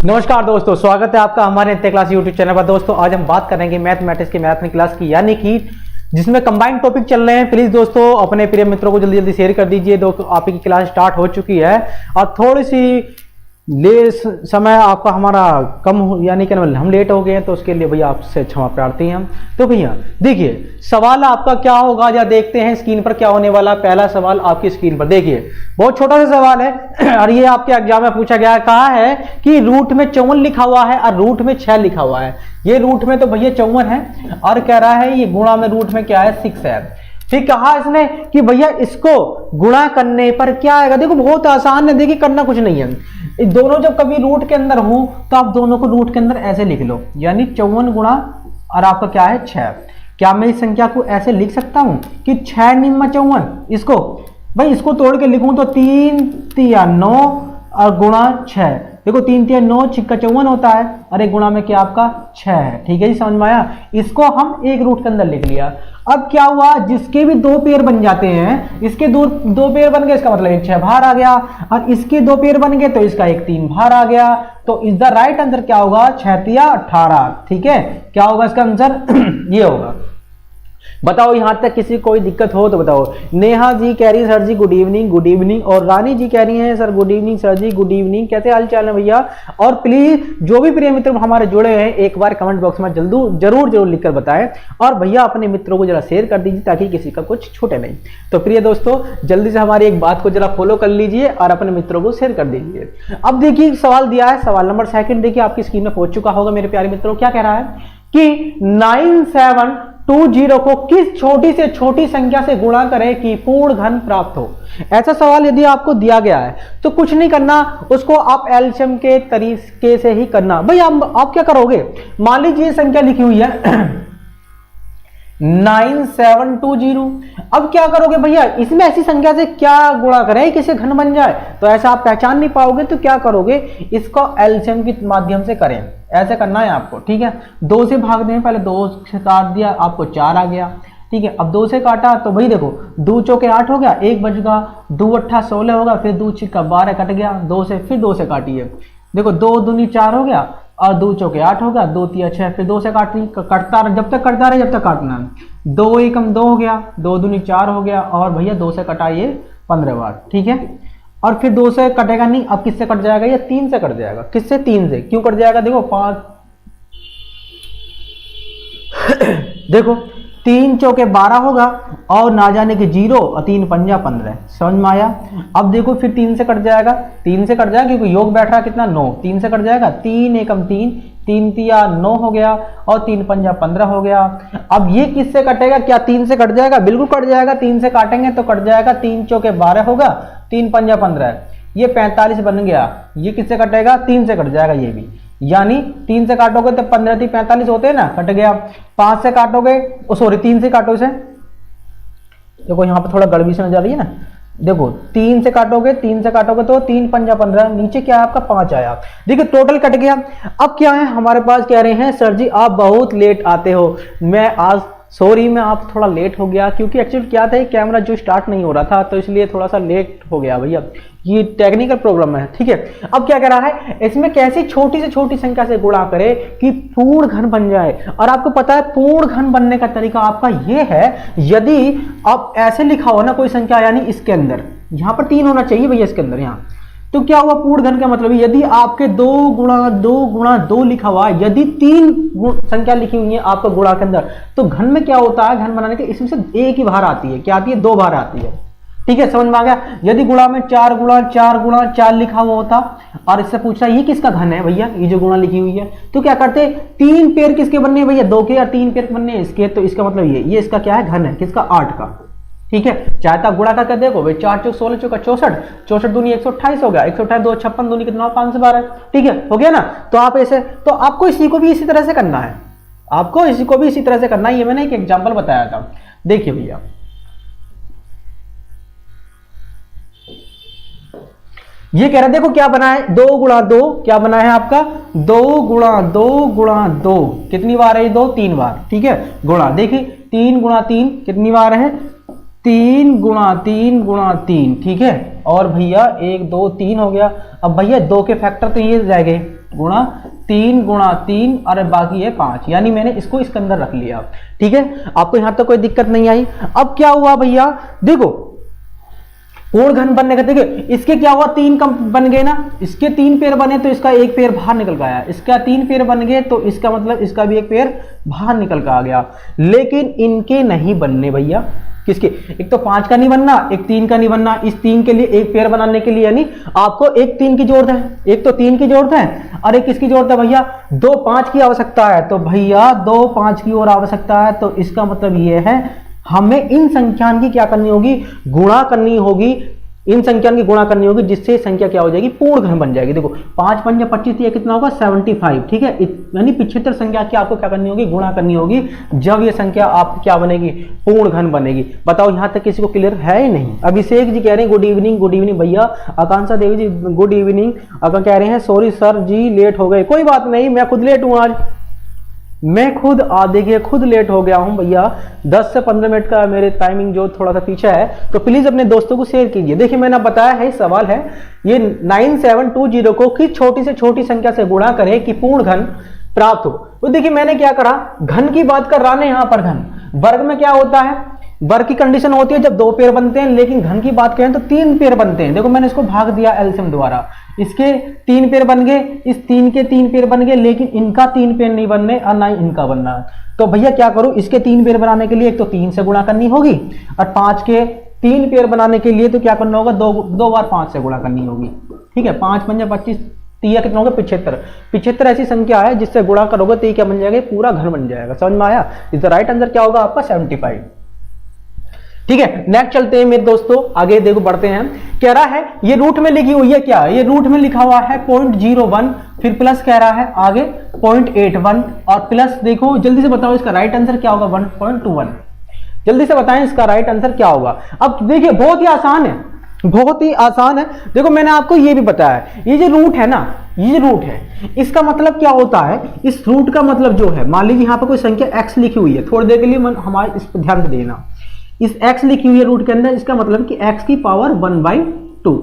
नमस्कार दोस्तों, स्वागत है आपका हमारे नित्य क्लास यूट्यूब चैनल पर। दोस्तों आज हम बात करेंगे मैथमेटिक्स की मैथ क्लास की, यानी कि जिसमें कंबाइंड टॉपिक चल रहे हैं। प्लीज दोस्तों अपने प्रिय मित्रों को जल्दी जल्दी शेयर कर दीजिए। आपकी क्लास स्टार्ट हो चुकी है और थोड़ी सी समय आपका हमारा कम हो, यानी कि हम लेट हो गए हैं, तो उसके लिए भैया आपसे क्षमा प्रार्थी हैं। तो भैया देखिए सवाल आपका क्या होगा, या देखते हैं स्क्रीन पर क्या होने वाला। पहला सवाल आपकी स्क्रीन पर देखिए, बहुत छोटा सा सवाल है और ये आपके एग्जाम में पूछा गया है। कहा है कि रूट में 54 लिखा हुआ है और रूट में 6 लिखा हुआ है। ये रूट में तो भैया 54 है और कह रहा है ये गुणा में रूट में क्या है 6 है। फिर कहा इसने कि भैया इसको गुणा करने पर क्या आएगा। देखो बहुत आसान है, देखिए करना कुछ नहीं है। दोनों जब कभी रूट के अंदर हो तो आप दोनों को रूट के अंदर ऐसे लिख लो, यानी 54 गुणा और आपका क्या है 6। क्या मैं इस संख्या को ऐसे लिख सकता हूं कि 6 निम्न 54, इसको भाई इसको तोड़ के लिखूं तो 3 तिया 9 और गुणा 6। देखो 3 तिया 9 छिक्का 54 होता है, अरे गुणा में क्या आपका 6 है। ठीक है जी, समझ में आया। इसको हम एक रूट के अंदर लिख लिया। अब क्या हुआ, जिसके भी दो पेयर बन जाते हैं, इसके दो पेयर बन गए, इसका मतलब एक 6 बाहर आ गया, और इसके दो पेयर बन गए तो इसका एक 3 बाहर आ गया। तो इस द राइट आंसर क्या होगा 6 तिया 18। ठीक है, क्या होगा इसका आंसर ये होगा। बताओ यहां तक किसी कोई दिक्कत हो तो बताओ। नेहा जी कह रही है sir ji good evening, good evening. और रानी जी कह रही हैं sir good evening sir ji, good evening. कैसे हाल चाल है भैया। और प्लीज जो भी प्रिय मित्र हमारे जुड़े हैं एक बार कमेंट बॉक्स में जरूर लिखकर बताएं, और भैया अपने मित्रों को जरा शेयर कर दीजिए ताकि किसी का कुछ छूटे नहीं। तो प्रिय दोस्तों जल्दी से हमारी एक बात को जरा फॉलो कर लीजिए और अपने मित्रों को शेयर कर दीजिए। अब देखिए सवाल दिया है, सवाल नंबर 2 देखिए आपकी स्क्रीन में पहुंच चुका होगा मेरे प्यारे मित्रों। क्या कह रहा है कि 9720 को किस छोटी से छोटी संख्या से गुणा करें कि पूर्ण घन प्राप्त हो। ऐसा सवाल यदि आपको दिया गया है तो कुछ नहीं करना, उसको आप एलसीएम के तरीके से ही करना। भाई आप क्या करोगे, मान लीजिए संख्या लिखी हुई है 9720। अब क्या करोगे भैया, इसमें ऐसी संख्या से क्या गुणा करें कि इसे घन बन जाए। तो ऐसा आप पहचान नहीं पाओगे, तो क्या करोगे, इसको एलसीएम के माध्यम से करें। ऐसे करना है आपको। ठीक है, 2 से भाग दें, पहले 2 से काट दिया, आपको 4 आ गया। ठीक है, अब 2 से काटा तो भाई देखो 2 चौके 8 हो गया, 1 बच गया, 2 अट्ठा 16 होगा, फिर 2 छिक्का 12 कट गया। 2 से फिर 2 से काटिए, देखो 2 दूनी 4 हो गया और 2 चौके 8 हो गया, 2 तिया 6, फिर 2 से कटता रहे, जब तक कटता रहे जब तक काटना है। 2 एकम 2 हो गया, 2 दूनी 4 हो गया, और भैया 2 से कटाइए 15 बार। ठीक है, और फिर 2 से कटेगा नहीं, अब किससे कट जाएगा, ये 3 से कट जाएगा। किससे, 3 से। क्यों कट जाएगा, देखो 5 देखो 3 चौके 12 होगा और ना जाने के 0 और 3 पंजा 15। समझ में आया। अब देखो फिर 3 से कट जाएगा, 3 से कट जाएगा क्योंकि योग बैठ रहा कितना 9, 3 से कट जाएगा, 3 एकम 3, 3 तिया 9 हो गया और 3 पंजा 15 हो गया। अब ये किससे कटेगा, क्या 3 से कट जाएगा, बिल्कुल कट जाएगा। 3 से काटेंगे तो कट जाएगा, 3 चौके 12 होगा, 3 पंजा 15, ये 45 बन गया। ये किससे कटेगा, 3 से कट जाएगा ये भी, यानी 3 से काटोगे तो 15 थी 45 होते हैं ना, कट गया। 5 से काटोगे, सॉरी 3 से काटो इसे, देखो यहाँ पे थोड़ा गड़बड़ी से नजर आ रही है ना। देखो 3 से काटोगे तो 3 पंजा 15, नीचे क्या है आपका 5 आया। देखिए टोटल कट गया। अब क्या है हमारे पास, कह रहे हैं सर जी आप बहुत लेट आते हो। मैं आज सॉरी मैं आप थोड़ा लेट हो गया, क्योंकि एक्चुअली क्या था कैमरा जो स्टार्ट नहीं हो रहा था, तो इसलिए थोड़ा सा लेट हो गया भैया, ये टेक्निकल प्रॉब्लम है। ठीक है, अब क्या कह रहा है, इसमें कैसी छोटी से छोटी संख्या से गुणा करे कि पूर्ण घन बन जाए। और आपको पता है पूर्ण घन बनने का तरीका आपका ये है, यदि आप ऐसे लिखा हो ना कोई संख्या, यानी इसके अंदर यहां पर 3 होना चाहिए भैया इसके अंदर, यहाँ तो क्या हुआ पूर्ण घन का मतलब यदि आपके 2 गुणा 2 लिखा हुआ है, यदि 3 संख्या लिखी हुई है आपका गुणा के अंदर, तो घन में क्या होता है, घन बनाने के इसमें से एक ही बाहर आती है। क्या आती है, 2 बाहर आती है। ठीक है, समझ में आ गया। यदि गुणा में 4 गुणा 4 लिखा हुआ होता और इससे पूछा ये किसका घन है भैया, ये जो गुणा लिखी हुई है, तो क्या करते 3 पेयर किसके बनने हैं भैया, 2 के, या 3 पेयर बनने इसके, तो इसका मतलब ये इसका क्या है, घन है किसका, 8 का। ठीक है, चाहता गुणा करके देखो भाई, 4 चौक 16 चौका 64, 64 दूनी 128 हो गया, 128 2 56 दूनी कितना 512। ठीक है, हो गया ना। तो आप ऐसे, तो आपको इसी को भी इसी तरह से करना है, आपको इसी को भी इसी तरह से करना है। ये मैंने एक एग्जांपल बताया था, देखिए भैया ये कह रहा है, देखो क्या बना है, 2 गुणा 2 क्या बना है आपका, 2 गुणा 2 कितनी बार है, 2 3 बार। ठीक है, गुणा देखिए 3 गुणा 3 कितनी बार है, 3 गुणा 3, ठीक है। और भैया 1 2 3 हो गया। अब भैया 2 के फैक्टर तो ये जाएंगे, गुणा 3 और बाकी है 5, यानी मैंने इसको इसके अंदर रख लिया, ठीक है। आपको यहां तक कोई दिक्कत नहीं आई। अब क्या हुआ भैया, देखो पूर्ण घन बनने का, देखिए इसके क्या हुआ, 3 कम बन गए ना, इसके 3 पेड़ बने तो इसका एक पेड़ बाहर निकल गया, इसका 3 पेड़ बन गए तो इसका मतलब इसका भी एक पेड़ बाहर निकल कर आ गया। लेकिन इनके नहीं बनने भैया, किसके, एक तो 5 का नहीं बनना, एक 3 का नहीं बनना। इस 3 के लिए एक पेड़ बनाने के लिए यानी आपको एक 3 की जरूरत है, एक तो 3 की जरूरत है और एक किसकी जरूरत है भैया, 2 5 की आवश्यकता है। तो भैया 2 5 की और आवश्यकता है, तो इसका मतलब ये है हमें इन संख्यान की क्या करनी होगी, गुणा करनी होगी, इन संख्यान की गुणा करनी होगी, जिससे संख्या क्या हो जाएगी, पूर्ण घन बन जाएगी। देखो 5 5 25, ये कितना होगा 75, ठीक है। यानी 75 संख्या की आपको क्या करनी होगी, गुणा करनी होगी, जब ये संख्या आपकी क्या बनेगी, पूर्ण घन बनेगी। बताओ यहां तक किसी को क्लियर है ही नहीं। अभिषेक जी कह रहे हैं गुड इवनिंग, गुड इवनिंग भैया। आकांक्षा देवी जी गुड इवनिंग। अगर कह रहे हैं सॉरी सर जी लेट हो गए, कोई बात नहीं, मैं खुद लेट हूं आज, मैं खुद देखिए खुद लेट हो गया हूं भैया, 10 से 15 मिनट का मेरे टाइमिंग जो थोड़ा सा पीछे है। तो प्लीज अपने दोस्तों को शेयर कीजिए। देखिए मैंने बताया है, सवाल है ये 9720 को किस छोटी से छोटी संख्या से गुणा करें कि पूर्ण घन प्राप्त हो। तो देखिए मैंने क्या करा, घन की बात कर रहा है यहां पर, घन वर्ग में क्या होता है, वर्ग की कंडीशन होती है जब 2 पेड़ बनते हैं, लेकिन घन की बात करें तो 3 पेड़ बनते हैं। देखो मैंने इसको भाग दिया एलसीएम द्वारा, इसके 3 पेड़ बन गए, इस 3 के 3 पेड़ बन गए, लेकिन इनका 3 पेड़ नहीं बनने और ना ही इनका बनना। तो भैया क्या करूं, इसके 3 पेड़ बनाने के लिए एक तो 3 से गुणा करनी होगी, और 5 के 3 पेड़ बनाने के लिए तो क्या करना होगा, 2 बार 5 से गुणा करनी होगी, ठीक है। 5 5 25, तीया कितना होगा 75। 75 ऐसी संख्या है जिससे गुणा करोगे तो ये क्या बन जाएगा, पूरा घन बन जाएगा। समझ में आया। इसका राइट आंसर क्या होगा आपका 75, ठीक है। नेक्स्ट चलते हैं मेरे दोस्तों, आगे देखो बढ़ते हैं। कह रहा है ये रूट में लिखी हुई है, क्या ये रूट में लिखा हुआ है 0.01, फिर प्लस कह रहा है आगे 0.81 और प्लस, देखो जल्दी से बताओ इसका राइट आंसर क्या होगा, 1.21। जल्दी से बताएं इसका राइट आंसर क्या होगा। अब देखिए बहुत ही आसान है, बहुत ही आसान है। देखो मैंने आपको ये भी बताया, ये जो रूट है ना, ये रूट है, इसका मतलब क्या होता है, इस रूट का मतलब जो है, मान लीजिए यहां पर कोई संख्या x लिखी हुई है, थोड़ी देर के लिए हमारे इस पर ध्यान से देना, इस x लिखी हुई है रूट के अंदर, इसका मतलब कि x की पावर 1/2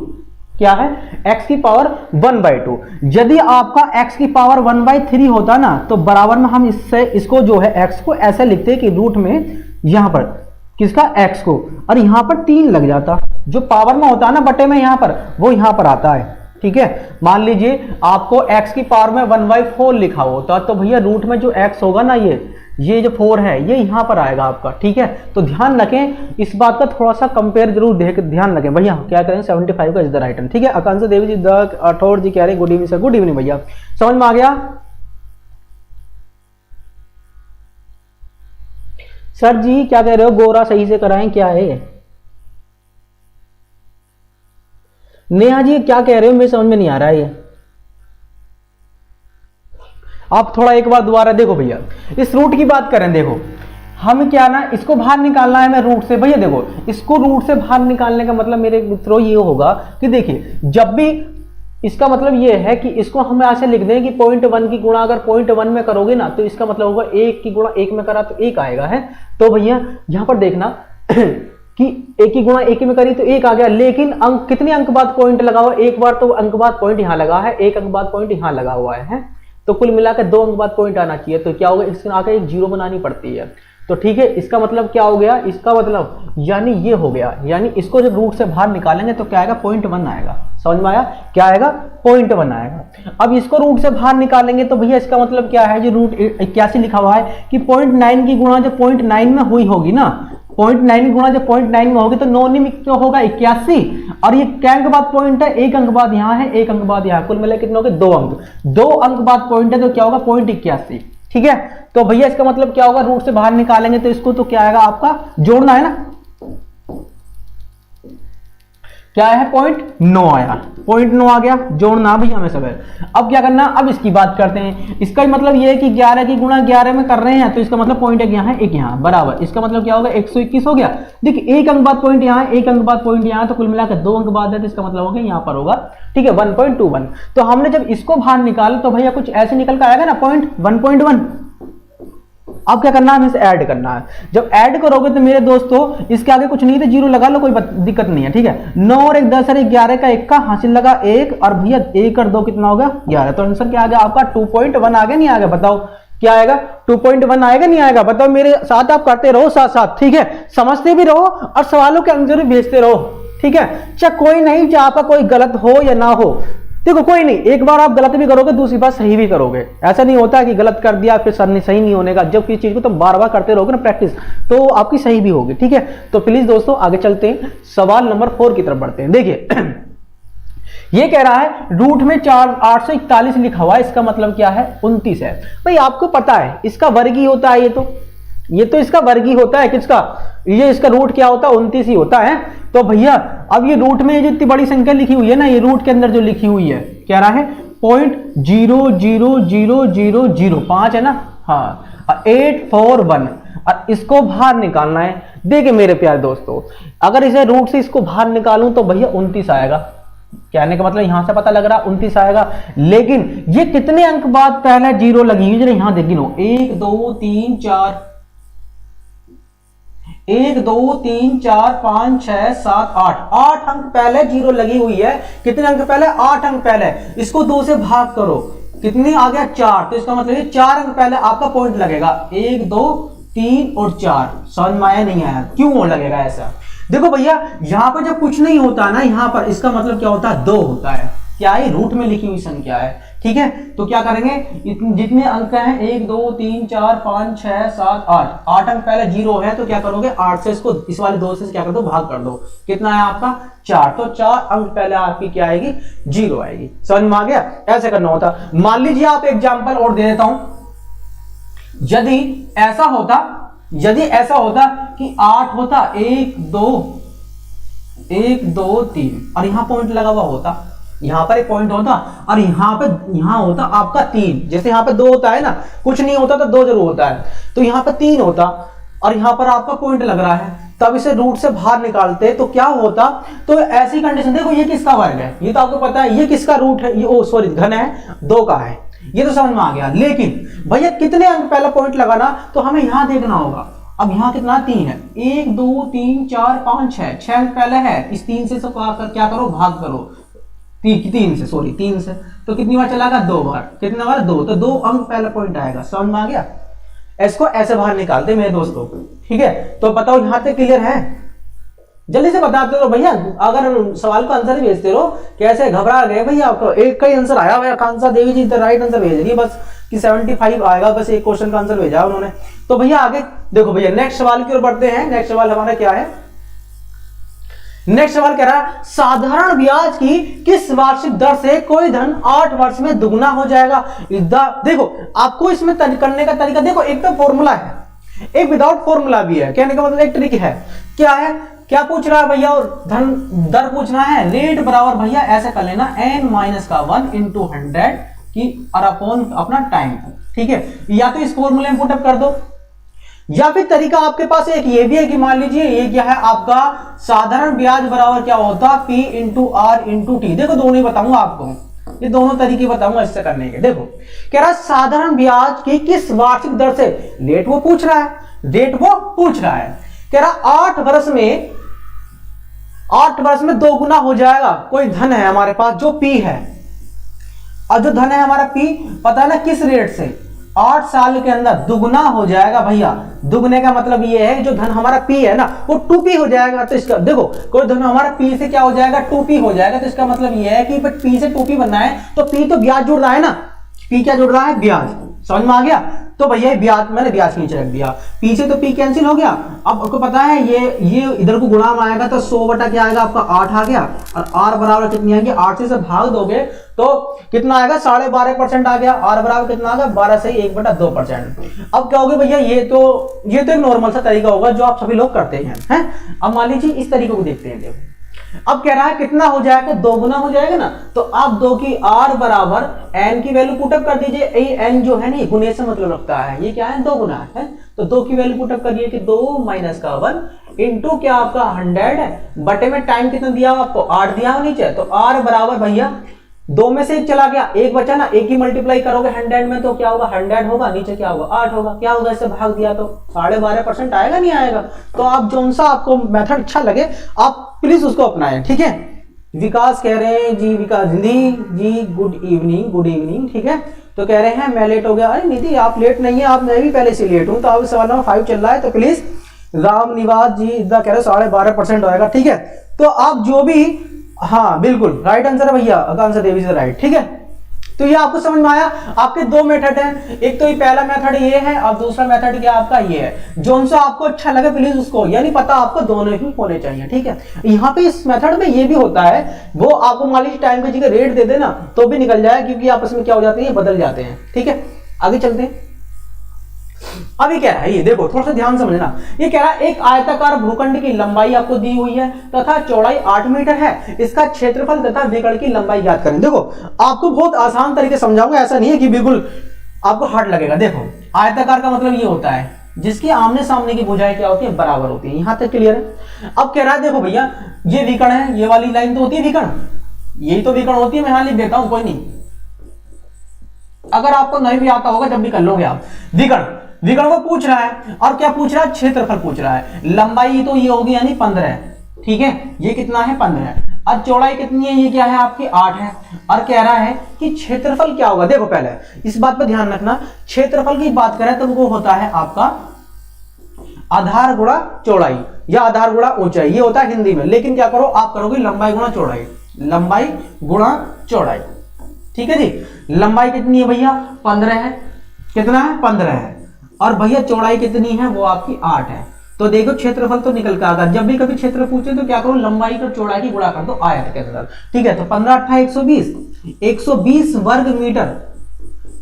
क्या है, x की पावर 1/2। यदि आपका x की पावर 1/3 होता ना, तो बराबर में हम इससे इसको जो है x को ऐसे लिखते कि रूट में यहां पर किसका x को, और यहां पर 3 लग जाता, जो पावर में होता है ना बटे में यहां पर, वो यहां पर आता है, ठीक है। मान लीजिए आपको x की पावर में 1/4 लिखा होता, तो भैया रूट में जो x होगा ना, ये जो 4 है ये यहां पर आएगा आपका, ठीक है। तो ध्यान रखें इस बात का, थोड़ा सा कंपेयर जरूर ध्यान रखें भैया, क्या करें 75 का इज द राइट आंसर, ठीक है। आकांक्षा देवी जी राठौर जी कह रहे हैं good evening sir, good evening भैया। समझ में आ गया सर जी, क्या कह रहे हो, गोरा सही से कराएं क्या है। नेहा जी क्या कह रहे हो, मेरे समझ में नहीं आ रहा है ये, आप थोड़ा एक बार दोबारा देखो भैया। इस रूट की बात करें, देखो हम क्या ना, इसको बाहर निकालना है मैं रूट से, भैया देखो इसको रूट से बाहर निकालने का मतलब मेरे मित्रों ये होगा कि देखिए जब भी, इसका मतलब ये है कि इसको हम ऐसे लिख दें कि 0.1 की गुणा अगर 0.1 में करोगे ना, तो इसका मतलब होगा 1 की गुणा 1 में करा तो 1 आएगा, है। तो भैया यहां पर देखना कि 1 की गुणा 1 में करी तो 1 आ गया, लेकिन अंक कितने अंक बाद पॉइंट लगा हुआ, एक बार तो अंक बाद पॉइंट यहां लगा है, 1 अंक बाद पॉइंट यहां लगा हुआ है, तो कुल मिलाकर 2 अंक बाद पॉइंट आना चाहिए। तो क्या होगा, इसके आगे एक 0 बनानी पड़ती है, तो ठीक है। इसका मतलब क्या हो गया, इसका मतलब यानी ये हो गया, यानी इसको जब रूट से बाहर निकालेंगे तो क्या आएगा, 0.1 आएगा। समझ में आया, क्या आएगा, 0.1 आएगा। अब इसको रूट से बाहर निकालेंगे तो भैया इसका मतलब क्या है, जो रूट 81 लिखा हुआ है कि 0.9 की गुणा जब 0.9 में हुई होगी ना, 0.9 की गुणा जब 0.9 में होगी तो 9 में क्या होगा 81, और ये क्या अंक बाद पॉइंट है, 1 अंक बाद यहाँ है, 1 अंक बाद यहाँ, कुल मिला कितने हो गए 2 अंक, 2 अंक बाद पॉइंट है तो क्या होगा 0.81, ठीक है। तो भैया इसका मतलब क्या होगा, रूट से बाहर निकालेंगे तो इसको तो क्या आएगा आपका, जोड़ना है ना, क्या है 0.9 आया, 0.9 आ गया, जोड़ना भी हमें सब है। अब क्या करना, अब इसकी बात करते हैं। इसका मतलब ये है कि 11 की गुणा 11 में कर रहे हैं, तो इसका मतलब पॉइंट 1 यहाँ है 1 यहाँ, बराबर। इसका मतलब क्या होगा 121 हो गया। देखिए 1 अंक बाद पॉइंट यहाँ है, 1 अंक बाद पॉइंट यहाँ, तो कुल मिलाकर 2 अंक बाद है, तो इसका मतलब होगा यहाँ पर होगा, ठीक है 1.21। तो हमने जब इसको बाहर निकाला तो भैया कुछ ऐसे निकल कर आएगा ना, 1.1, अब क्या करना है, इसे ऐड करना है। जब ऐड करोगे तो मेरे दोस्तों इसके आगे कुछ नहीं है तो जीरो लगा लो, कोई दिक्कत नहीं है, ठीक है। 9 और 1 10 और 11 का 1 का हासिल लगा 1, और भैया 1 और 2 कितना होगा 11। तो आंसर क्या आ गया आपका 2.1 आ गया, नहीं आ गया बताओ क्या आएगा, 2.1 आएगा नहीं आएगा बताओ। मेरे साथ आप करते रहो साथ साथ, ठीक है, समझते भी रहो और सवालों के आंसर भी भेजते रहो, ठीक है। चाहे कोई नहीं, चाहे आपका कोई गलत हो या ना हो, देखो कोई नहीं, एक बार आप गलत भी करोगे दूसरी बार सही भी करोगे। ऐसा नहीं होता कि गलत कर दिया फिर सही नहीं होने का। जब किसी चीज को तुम बार बार करते रहोगे ना प्रैक्टिस, तो आपकी सही भी होगी, ठीक है। तो प्लीज दोस्तों आगे चलते हैं, सवाल नंबर 4 की तरफ बढ़ते हैं। देखिए ये कह रहा है रूट में 841 लिखा हुआ है, इसका मतलब क्या है 29 है। भाई आपको पता है इसका वर्ग ही होता है, ये तो इसका वर्ग ही होता है, किसका, ये इसका रूट क्या होता है 29 ही होता है। तो भैया अब ये रूट में जो इतनी बड़ी संख्या लिखी हुई है ना, ये रूट के अंदर जो लिखी हुई है कह रहा है 0.00005 है ना, हाँ 841, और इसको बाहर निकालना है। देखिए मेरे प्यारे दोस्तों, अगर इसे रूट से इसको बाहर निकालूं तो भैया 29 आएगा, कहने का मतलब यहां से पता लग रहा 29 आएगा। लेकिन ये कितने अंक बाद पहले जीरो लगी हुई, जरा यहां देखी लो, 1 2 3 4 1 2 3 4 5 6 7 8 अंक पहले जीरो लगी हुई है। कितने अंक पहले, 8 अंक पहले। इसको 2 से भाग करो, कितनी आ गया 4, तो इसका मतलब ये 4 अंक पहले आपका पॉइंट लगेगा। 1 2 3 और 4, समझ में आया नहीं आया, क्यों लगेगा ऐसा। देखो भैया यहां पर जब कुछ नहीं होता ना, यहां पर इसका मतलब क्या होता है 2 होता है, क्या है रूट में लिखी हुई संख्या है, ठीक है। तो क्या करेंगे, जितने अंक हैं 1 2 3 4 5 6 7 8 अंक पहले जीरो है, तो क्या करोगे 8 से इसको इस वाले 2 से क्या कर दो भाग कर दो, कितना है आपका 4। तो 4 अंक पहले आपकी क्या आएगी, जीरो आएगी। समझ में आ गया, ऐसे करना होता। मान लीजिए आप एग्जाम्पल और दे देता हूं, यदि ऐसा होता कि 8 होता 1 2 3 और यहां पॉइंट लगा हुआ होता, यहां पर एक पॉइंट होता, और यहां होता आपका 3, जैसे यहां पे 2 होता है ना, कुछ नहीं होता तो 2 जरूर होता है, तो यहां पे 3 होता और यहां पर आपका पॉइंट लग रहा है, तब इसे रूट से बाहर निकालते तो क्या होता। तो ऐसी कंडीशन, देखो ये किसका वर्ग है, ये तो आपको पता है, ये किसका रूट है, ये सॉरी घन है, 2 का है, ये तो समझ में आ गया। लेकिन भैया कितने अंक पहला पॉइंट लगाना, तो हमें यहां देखना होगा। अब यहां कितना 3 है, 1 2 3 4 5 6 अंक पहले है, इस 3 से क्या करो भाग करो, 3 से, तो कितनी बार चला गया 2 बार, कितने बार 2, तो 2 अंक पहला पॉइंट आएगा। समझ में आ गया, इसको ऐसे बाहर निकालते मेरे दोस्तों, ठीक है। तो बताओ यहां तक क्लियर है, जल्दी से बताते रहो भैया, अगर सवाल का आंसर भेजते रहो, कैसे घबरा गए भैया, आपको एक का ही आंसर आया हुआ, आकांक्षा देवी जी राइट आंसर भेज रही है बस कि 75 आएगा, बस एक क्वेश्चन का आंसर भेजा उन्होंने। तो भैया आगे देखो भैया, नेक्स्ट सवाल की ओर बढ़ते हैं। नेक्स्ट सवाल हमारा क्या है, नेक्स्ट सवाल कह रहा है साधारण ब्याज की किस वार्षिक दर से कोई धन 8 वर्ष में दुगना हो जाएगा। देखो आपको इसमें करने का तरीका, देखो एक तो फॉर्मूला है, एक विदाउट फॉर्मूला भी है, कहने का मतलब एक ट्रिक है। क्या है, क्या पूछ रहा है भैया, और धन दर पूछना है, रेट बराबर भैया ऐसा कर लेना n-1 इंटू 100 की और अपॉन अपना टाइम, ठीक है। या तो इस फॉर्मूले में पुटअप कर दो, या फिर तरीका आपके पास एक ये भी है कि मान लीजिए ये क्या है आपका साधारण ब्याज बराबर क्या होता P into R into T. देखो दोनों ही बताऊंगा आपको, ये दोनों तरीके बताऊंगा इससे करने के। देखो कह रहा है साधारण ब्याज की किस वार्षिक दर से, रेट वो पूछ रहा है, कह रहा 8 वर्ष में 2 गुना हो जाएगा। कोई धन है हमारे पास जो P है, और जो धन है हमारा P पता है ना किस रेट से, 8 साल के अंदर दुगना हो जाएगा। भैया दुगने का मतलब ये है जो धन हमारा P है ना वो 2P हो जाएगा। तो इसका देखो कोई धन हमारा P से क्या हो जाएगा 2P हो जाएगा। तो इसका मतलब ये है कि P से 2P बनना है तो P तो ब्याज जुड़ रहा है ना, P क्या जुड़ रहा है, ब्याज। समझ में आ गया। तो भैया ब्याज, मैंने ब्याज नीचे रख दिया, P से तो P कैंसिल हो गया। अब आपको पता है ये इधर को गुणा में आएगा तो 100 बटा क्या आएगा आपका 8 आ गया, और R बराबर कितनी आएगी, 8 से भाग दोगे तो कितना आएगा 12.5% आ गया। R बराबर कितना आ गया 12 से 1/2%। अब क्या होगा भैया, ये तो एक नॉर्मल सा तरीका होगा जो आप सभी लोग करते हैं। अब मान लीजिए इस तरीके को देखते हैं। देखो अब कह रहा है कितना हो जाएगा, 2 गुना हो जाएगा ना। तो आप 2 की R बराबर n की वैल्यू पुटअप कर दीजिए। n जो है ना गुने से मतलब रखता है, ये क्या है 2 गुना है। तो 2 की वैल्यू पुटअप करिए कि 2 माइनस का 1 इंटू क्या आपका 100 है, बटे में टाइम कितना दिया आपको 8 दिया नीचे। तो R बराबर भैया दो में से एक चला गया, एक बचा ना, एक ही मल्टीप्लाई करोगे 100 में तो क्या होगा 100 होगा, नीचे क्या होगा 8 होगा, क्या होगा इससे भाग दिया तो 12.5% आएगा नहीं आएगा। तो आप जौन सा आपको मेथड अच्छा लगे आप प्लीज उसको अपनाएं, ठीक है। विकास कह रहे हैं जी, विकास जी गुड इवनिंग, गुड इवनिंग, ठीक है। तो कह रहे हैं मैं लेट हो गया। अरे निधि आप लेट नहीं है, आप मैं भी पहले से लेट हूं। तो अब सवाल नंबर 5 चल रहा है, तो प्लीज राम निवास जी इधर कह रहे 12.5% आएगा, ठीक है। तो आप जो भी, हाँ बिल्कुल राइट आंसर है भैया, आंसर देवी से राइट, ठीक है। तो ये आपको समझ में आया। आपके दो मेथड हैं, एक तो ये पहला मेथड ये है और दूसरा मेथड क्या आपका ये है। जोन सा आपको अच्छा लगे प्लीज उसको, यानी पता आपको दोनों ही होने चाहिए, ठीक है। यहाँ पे इस मेथड में ये भी होता है, वो आपको मान लीजिए टाइम की जगह रेट दे देना तो भी निकल जाए, क्योंकि आपस में क्या हो जाते हैं बदल जाते हैं, ठीक है। आगे चलते हैं। अभी कह रहा है ये देखो थोड़ा सा ध्यान समझना, ये कह रहा है एक आयताकार भूखंड की लंबाई आपको दी हुई है तथा चौड़ाई 8 मीटर है, इसका क्षेत्रफल तथा विकर्ण की लंबाई ज्ञात करें। देखो आपको बहुत आसान तरीके समझाऊंगा, ऐसा नहीं है कि बिल्कुल आपको हार्ड लगेगा। देखो आयताकार का मतलब ये होता है जिसकी आमने सामने की भुजाएं क्या होती है बराबर होती है, यहां तक क्लियर है। अब कह रहा है देखो भैया ये विकर्ण है, ये वाली लाइन तो होती है विकर्ण, यही तो विकर्ण होती है, मैं यहां लिख देता हूं कोई नहीं, अगर आपको नहीं भी आता होगा जब भी कर लोगे आप। विकर्ण को पूछ रहा है और क्या पूछ रहा है क्षेत्रफल पूछ रहा है। लंबाई तो ये होगी यानी 15, ठीक है, ये कितना है 15। और चौड़ाई कितनी है, ये क्या है आपकी 8 है। और कह रहा है कि क्षेत्रफल क्या होगा। देखो पहले इस बात पर ध्यान रखना, क्षेत्रफल की बात करें तो वो होता है आपका आधार गुणा चौड़ाई या आधार गुणा ऊंचाई, ये होता है हिंदी में। लेकिन क्या करो आप करोगे लंबाई गुणा चौड़ाई, लंबाई गुणा चौड़ाई, ठीक है जी। लंबाई कितनी है भैया 15 है, कितना है 15 है, और भैया चौड़ाई कितनी है वो आपकी 8 है। तो देखो क्षेत्रफल तो निकल के आएगा। जब भी कभी क्षेत्र पूछे तो क्या करो लंबाई और चौड़ाई की गुणा कर दो आयत के अंदर, ठीक है। तो 15 8 120 वर्ग मीटर,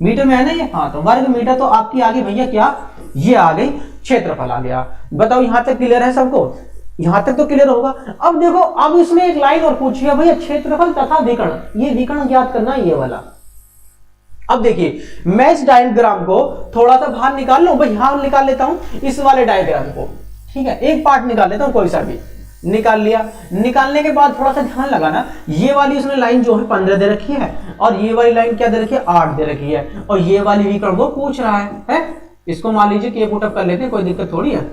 मीटर में है ना ये, हाँ तो वर्ग मीटर तो आपकी आ गई भैया क्या, ये आ गई क्षेत्रफल आ गया। बताओ यहां तक क्लियर है सबको, यहां तक तो क्लियर होगा। अब देखो अब इसमें एक लाइन और पूछी है भैया क्षेत्रफल तथा विकर्ण, ये विकर्ण ज्ञात करना ये वाला। अब देखिए मैं इस डायग्राम को थोड़ा सा बाहर निकाल लूं, भाई यहां निकाल लेता हूं इस वाले डायग्राम को, ठीक है, एक पार्ट निकाल लेता हूं कोई सा भी, निकाल लिया। निकालने के बाद थोड़ा सा ध्यान लगाना, ये वाली उसने लाइन जो है 15 दे रखी है और ये वाली लाइन क्या दे रखी है 8 दे रखी है, और ये वाली विकर्ण वो पूछ रहा है? इसको मान लीजिए कि पुटअप कर लेते हैं, कोई दिक्कत थोड़ी है।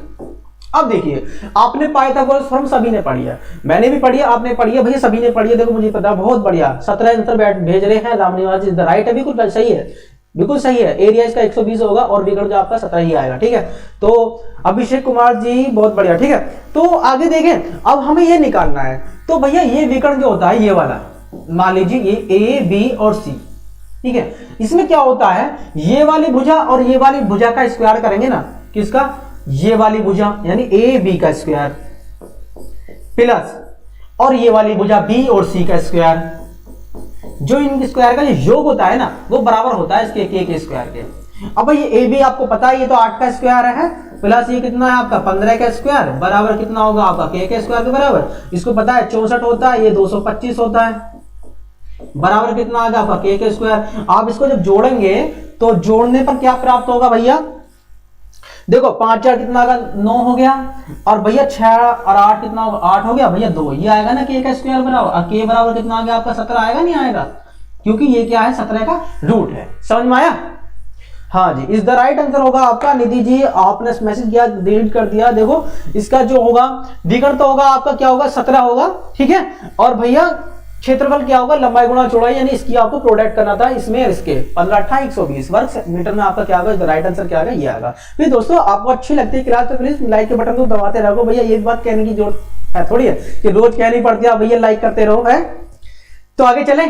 अब देखिए आपने पाइथागोरस थ्योरम सभी ने पढ़ी है, मैंने भी पढ़ी है, आपने पढ़ी है भैया, सभी ने पढ़ी है। देखो मुझे पता बहुत बढ़िया 17 आंसर भेज रहे हैं। रामनिवास जी राइट है, बिल्कुल सही है, बिल्कुल सही है। एरिया इसका 120 होगा और विकर्ण जो आपका 17 ही आएगा, ठीक है। तो अभिषेक कुमार जी बहुत बढ़िया, ठीक है। तो आगे देखें, अब हमें ये निकालना है। तो भैया ये विकर्ण जो होता है ये वाला, मान लीजिए ये ए बी और सी, ठीक है। इसमें क्या होता है ये वाली भुजा और ये वाली भुजा का स्क्वायर करेंगे ना, किसका, ये वाली भुजा यानी ए बी का स्क्वायर प्लस और ये वाली भुजा बी और सी का स्क्वायर, जो इनके स्क्वायर का जो योग होता है ना वो बराबर होता है इसके के स्क्वायर के। अब ये ए बी आपको पता है ये तो 8 का स्क्वायर है, प्लस ये कितना है आपका 15 का स्क्वायर बराबर कितना होगा आपका के स्क्वायर के बराबर। इसको पता है 64 होता है, ये 225 होता है, बराबर कितना आ गया आपका के स्क्वायर। आप इसको जब जोड़ेंगे तो जोड़ने पर क्या प्राप्त होगा भैया, देखो 5 4 कितना आएगा 9 हो गया, और भैया 6 और 8 कितना होगा 8 हो गया भैया 2, ये आएगा ना के का स्क्वायर बराबर, और के बराबर कितना आ गया आपका 17 आएगा नहीं आएगा, क्योंकि ये क्या है 17 का रूट है। समझ में आया? हाँ जी, इस द राइट आंसर होगा आपका। निधि जी आपने मैसेज किया डिलीट कर दिया। देखो इसका जो होगा विकर्ण तो होगा आपका क्या होगा 17 होगा, ठीक है। और भैया क्षेत्रफल क्या होगा लंबाई गुणा चौड़ाई, यानी इसकी आपको प्रोडक्ट करना था इसमें इसके 15 8 120 वर्ग मीटर में आपका क्या होगा राइट आंसर क्या होगा ये आएगा। फिर दोस्तों आपको अच्छी लगती है क्लास तो प्लीज लाइक के बटन को दबाते रहो भैया, ये बात कहने की जरूरत है थोड़ी है कि रोज कहनी पड़ती है भैया लाइक करते रहो, है। तो आगे चले,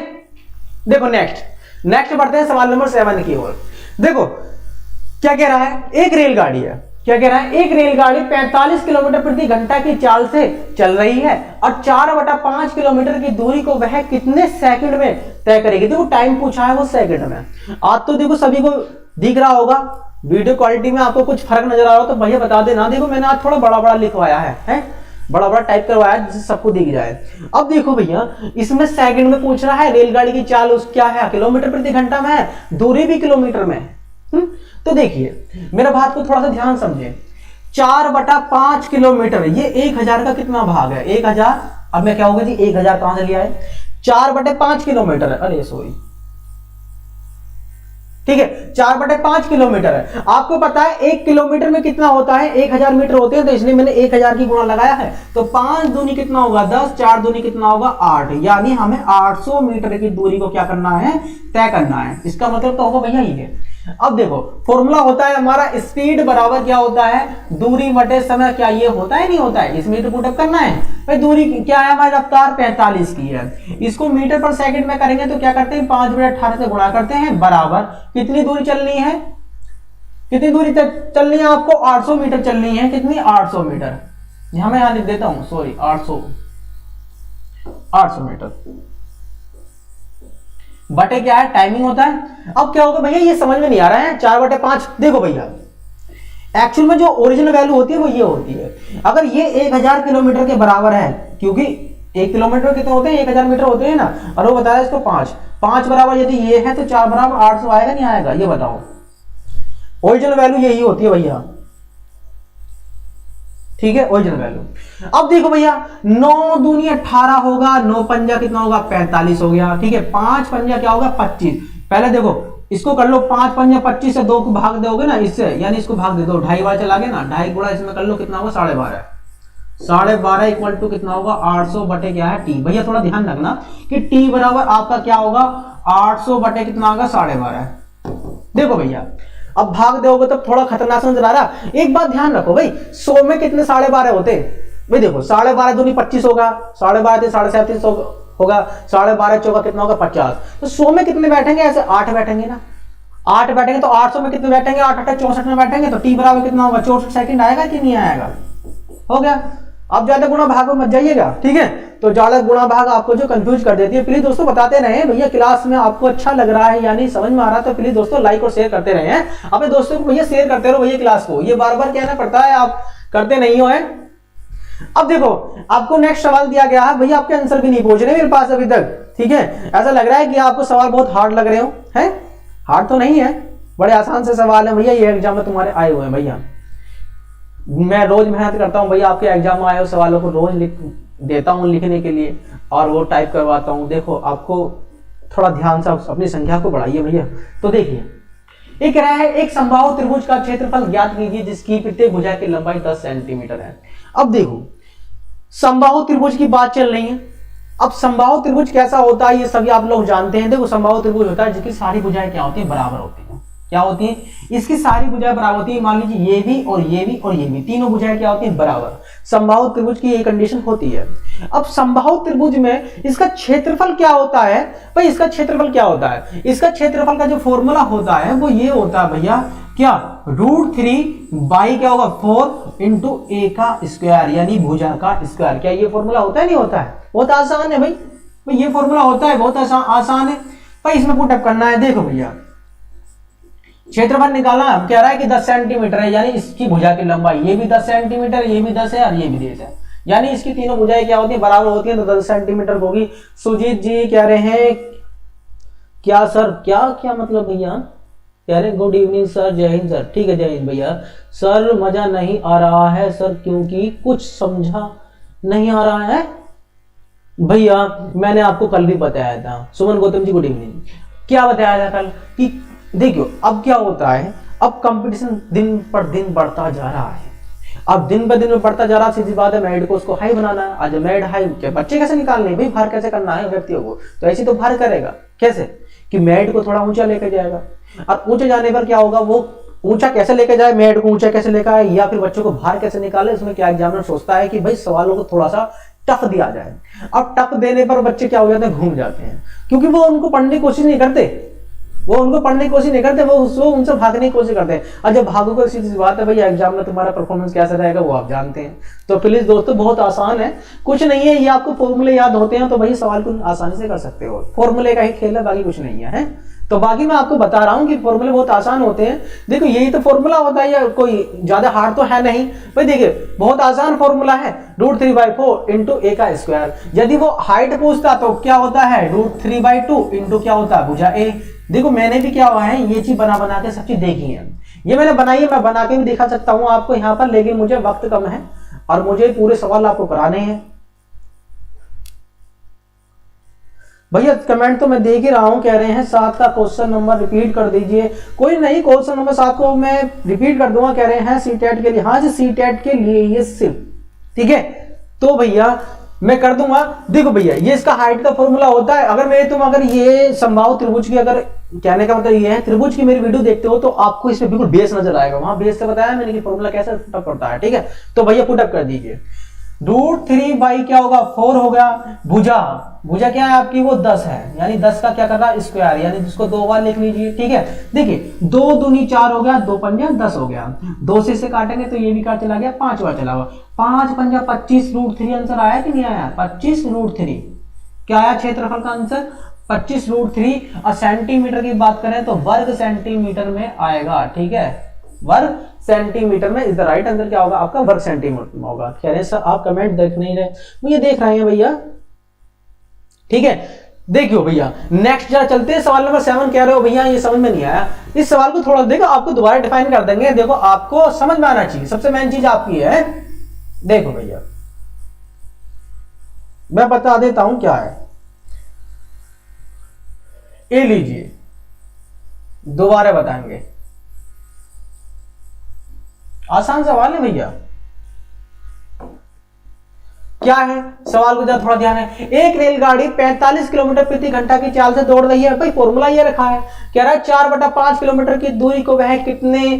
देखो नेक्स्ट बढ़ते हैं सवाल नंबर 7 की ओर। देखो क्या कह रहा है, एक रेलगाड़ी है, क्या कह रहा है, एक रेलगाड़ी 45 किलोमीटर प्रति घंटा की चाल से चल रही है और 4/5 किलोमीटर की दूरी को वह कितने सेकंड में तय करेगी। देखो टाइम पूछा है वो सेकंड में। आज तो देखो सभी को दिख रहा होगा, वीडियो क्वालिटी में आपको कुछ फर्क नजर आ रहा हो तो भैया बता देना। देखो मैंने आज थोड़ा बड़ा लिखवाया है बड़ा टाइप करवाया जिससे सबको दिख जाए। अब देखो भैया इसमें सेकंड में पूछ रहा है, रेलगाड़ी की चाल उस क्या है किलोमीटर प्रति घंटा में है, दूरी भी किलोमीटर में है। तो देखिए मेरा बात को थोड़ा सा ध्यान समझे, 4/5 किलोमीटर ये 1000 का कितना भाग है 1000। अब मैं क्या होगा जी 1000 कहां से लिया है, 4/5 किलोमीटर है, अरे सॉरी, ठीक है 4/5 किलोमीटर है। आपको पता है 1 किलोमीटर में कितना होता है, 1000 मीटर होते हैं, तो इसलिए मैंने 1000 की गुणा लगाया है। तो 5 दूनी कितना होगा 10, 4 दूनी कितना होगा 8, यानी हमें 800 मीटर की दूरी को क्या करना है, तय करना है। इसका मतलब तो होगा भैया ये। अब देखो फॉर्मूला होता है हमारा स्पीड बराबर क्या होता है, दूरी बटे समय, क्या ये होता है नहीं होता है, इसमें तो पुटअप करना है भाई। दूरी क्या है हमारी, रफ्तार 45 की है, इसको मीटर पर सेकंड में करेंगे तो क्या करते हैं 5/18 से गुणा करते हैं, बराबर कितनी दूरी चलनी है, कितनी दूरी चलनी है आपको, 800 मीटर चलनी है, कितनी 800 मीटर, मैं यहां लिख देता हूं, सॉरी 800 मीटर बटे क्या है टाइमिंग होता है। अब क्या होगा भैया, ये समझ में नहीं आ रहा है 4/5। देखो भैया एक्चुअल में जो ओरिजिनल वैल्यू होती है वो ये होती है, अगर ये 1000 किलोमीटर के बराबर है, क्योंकि 1 किलोमीटर कितने होते हैं 1000 मीटर होते हैं ना, और वो बताया इसको 5 बराबर यदि ये है तो 4 बराबर 800 आएगा नहीं आएगा, ये बताओ। ओरिजिनल वैल्यू यही होती है भैया, ठीक है ओरिजिनल वैल्यू। अब देखो भैया 9 दूनी 18 होगा, 9 पंजा कितना होगा 45 हो गया, ठीक है 5 पंजा क्या होगा 25। पहले देखो इसको कर लो, 5 पंजा 25 से 2 को भाग दोगे ना इससे, यानी इसको भाग दे दो, 2.5 बार चला गया ना, 2.5 गुणा इसमें कर लो कितना होगा 12.5, 12.5 इक्वल टू कितना होगा 800 बटे क्या है टी। भैया थोड़ा ध्यान रखना कि टी बराबर आपका क्या होगा 800 बटे कितना होगा 12.5। देखो भैया अब भाग दोगे तो थोड़ा खतरनाक नजर आ रहा। एक बात ध्यान रखो भाई, 100 में कितने 12.5 होते भाई, देखो 12.5 दूनी 25 होगा, 12.5 37 होगा, 12.5 चौका कितना होगा 50, तो 100 में कितने बैठेंगे, ऐसे 8 बैठेंगे ना, 8 बैठेंगे, तो 800 में कितने बैठेंगे 8 8 64 में बैठेंगे, तो टी बराबर कितना होगा 64 सेकंड आएगा कि नहीं आएगा, हो गया। अब ज्यादा गुणा भाग में मत जाइएगा, ठीक है, तो ज्यादा गुणा भाग आपको जो कंफ्यूज कर देती है। प्लीज दोस्तों बताते रहे भैया क्लास में आपको अच्छा लग रहा है यानी समझ में आ रहा है, तो प्लीज दोस्तों लाइक और शेयर करते रहे, अपने दोस्तों को भैया शेयर करते रहो भैया क्लास को, ये बार बार कहना पड़ता है, आप करते नहीं हो। अब देखो आपको नेक्स्ट सवाल दिया गया है, भैया आपके आंसर भी नहीं पहुंच रहे मेरे पास अभी तक, ठीक है, ऐसा लग रहा है कि आपको सवाल बहुत हार्ड लग रहे हो, हैं हार्ड तो नहीं है, बड़े आसान से सवाल है भैया, ये एग्जाम में तुम्हारे आए हुए हैं भैया, मैं रोज मेहनत करता हूं भैया, आपके एग्जाम में आए हुए सवालों को रोज लिख देता हूं लिखने के लिए, और वो टाइप करवाता हूं। देखो आपको थोड़ा ध्यान से अपनी संख्या को बढ़ाइए भैया। तो देखिए एक कह रहा है एक समबाहु त्रिभुज का क्षेत्रफल ज्ञात कीजिए जिसकी प्रत्येक भुजा की लंबाई 10 सेंटीमीटर है। अब देखो समबाहु त्रिभुज की बात चल रही है। अब समबाहु त्रिभुज कैसा होता है ये सभी आप लोग जानते हैं। देखो समबाहु त्रिभुज होता है जिसकी सारी भुजाएं क्या होती है बराबर होती है। क्या होती है? इसकी सारी भुजाएं बराबर होती है। मान लीजिए ये भी और ये भी और ये भी, तीनों भुजाएं क्या होती है बराबर। समबाहु त्रिभुज की ये कंडीशन होती है। अब समबाहु त्रिभुज में इसका क्षेत्रफल क्या होता है भाई, इसका क्षेत्रफल क्या होता है? इसका क्षेत्रफल का जो फॉर्मूला होता है वो ये होता है भैया क्या, √3 बाई क्या होगा 4 इंटू ए का स्क्वायर यानी भुजा का स्क्वायर। क्या ये फॉर्मूला होता है नहीं होता है? बहुत आसान है भाई, ये फॉर्मूला होता है, बहुत आसान है भाई, इसमें पुट अप करना है। देखो भैया क्षेत्रफल निकालना, हम कह रहा है कि 10 सेंटीमीटर है यानी इसकी भुजा की लंबाई, ये भी 10 सेंटीमीटर, ये भी 10 है और ये भी 10 है, यानी इसकी तीनों भुजाएं क्या होती है बराबर होती है, तो 10 सेंटीमीटर होगी। सुजीत जी कह रहे हैं क्या सर, क्या क्या मतलब भैया कह रहे हैं गुड इवनिंग सर, जय हिंद सर। ठीक है जय हिंद भैया। सर मजा नहीं आ रहा है सर क्योंकि कुछ समझा नहीं आ रहा है। भैया मैंने आपको कल भी बताया था, सुमन गौतम जी गुड इवनिंग। क्या बताया था कल कि देखियो अब क्या होता है, अब कंपटीशन दिन पर दिन बढ़ता जा रहा है। अब दिन ब दिन बढ़ता जा रहा है, सीधी बात है मेड को उसको हाई बनाना है। आज मेड हाई क्या बच्चे कैसे निकालने भाई, भार कैसे करना है व्यक्तियों को, तो ऐसे तो भार करेगा कैसे कि मेड को थोड़ा ऊंचा लेकर जाएगा, और ऊंचे जाने पर क्या होगा, वो ऊंचा कैसे लेके जाए, मेड को ऊंचा कैसे लेकर आए, या फिर बच्चों को बाहर कैसे निकाले। इसमें क्या एग्जामिनर सोचता है कि भाई सवालों को थोड़ा सा टफ दिया जाए। अब टफ देने पर बच्चे क्या हो जाते हैं, घूम जाते हैं, क्योंकि वो उनको पढ़ने की कोशिश नहीं करते, वो उनसे भागने की कोशिश करते हैं। और जब भागोगे सीधी सी बात है भैया एग्जाम में तुम्हारा परफॉर्मेंस कैसा रहेगा वो आप जानते हैं। तो प्लीज दोस्तों बहुत आसान है, कुछ नहीं है, ये आपको फॉर्मूले याद होते हैं तो भाई सवाल को आसानी से कर सकते हो। फॉर्मूले का ही खेल है, बाकी कुछ नहीं है। तो बाकी मैं आपको बता रहा हूं कि फॉर्मूले बहुत आसान होते हैं। देखो यही तो फॉर्मूला होता है, या कोई ज्यादा हार्ड तो है नहीं भाई। देखिए बहुत आसान फॉर्मूला है, √3/4 इंटू ए का स्क्वायर। यदि वो हाइट पूछता तो क्या होता है, √3/2 इंटू क्या होता है भुजा ए। देखो मैंने भी क्या हुआ है ये चीज बना के सब चीज देखी है, ये मैंने बनाई है, मैं बना के भी दिखा सकता हूं आपको यहाँ पर, लेकिन मुझे वक्त कम है और मुझे पूरे सवाल आपको कराने हैं। भैया कमेंट तो मैं देख ही रहा हूं, कह रहे हैं 7 का क्वेश्चन नंबर रिपीट कर दीजिए। कोई नहीं, क्वेश्चन नंबर 7 को मैं रिपीट कर दूंगा, कह रहे हैं सीटेट के लिए। हाँ जी, सीटेट के लिए ये सिर्फ, ठीक है। तो भैया मैं कर दूंगा। देखो भैया, ये इसका हाइट का फॉर्मूला होता है। अगर ये समबाहु त्रिभुज की, अगर कहने का मतलब ये है, त्रिभुज की मेरी वीडियो देखते हो तो आपको इसमें बिल्कुल बेस नजर आएगा। वहां बेस से बताया मैंने कि फॉर्मूला कैसे पुटअप करता है, ठीक है। तो भैया पुटअप कर दीजिए। √3 बाई क्या होगा 4 हो गया। भुजा क्या है आपकी, वो 10 है, यानी 10 का क्या कर रहा है स्क्वायर, यानी जिसको 2 बार लिख लीजिए, ठीक है। देखिए 2 दूनी 4 हो गया, 2 पंजा 10 हो गया। 2 से इसे काटेंगे तो ये भी काट चला गया, 5 बार चला हुआ, 5 पंजा 25 √3 आंसर आया कि नहीं आया, 25 √3 क्या आया क्षेत्रफल का आंसर, 25 √3। और सेंटीमीटर की बात करें तो वर्ग सेंटीमीटर में आएगा, ठीक है, वर्ग सेंटीमीटर में इज द राइट आंसर। क्या होगा आपका, वर्ग सेंटीमीटर में होगा। कह रहे सर आप कमेंट देख नहीं रहे, मुझे देख रहे हैं भैया, ठीक है। देखियो भैया नेक्स्ट जरा चलते हैं, सवाल नंबर 7 कह रहे हो भैया ये समझ में नहीं आया। इस सवाल को थोड़ा देखो, आपको दोबारा डिफाइन कर देंगे, देखो आपको समझ में आना चाहिए, सबसे मेन चीज आपकी है। देखो भैया मैं बता देता हूं क्या है, ये लीजिए, दोबारा बताएंगे, आसान सवाल है भैया। क्या है सवाल को जरा थोड़ा ध्यान है। एक रेलगाड़ी 45 किलोमीटर प्रति घंटा की चाल से दौड़ रही है। भाई फॉर्मूला ये रखा है, कह रहा है 4/5 किलोमीटर की दूरी को वह कितने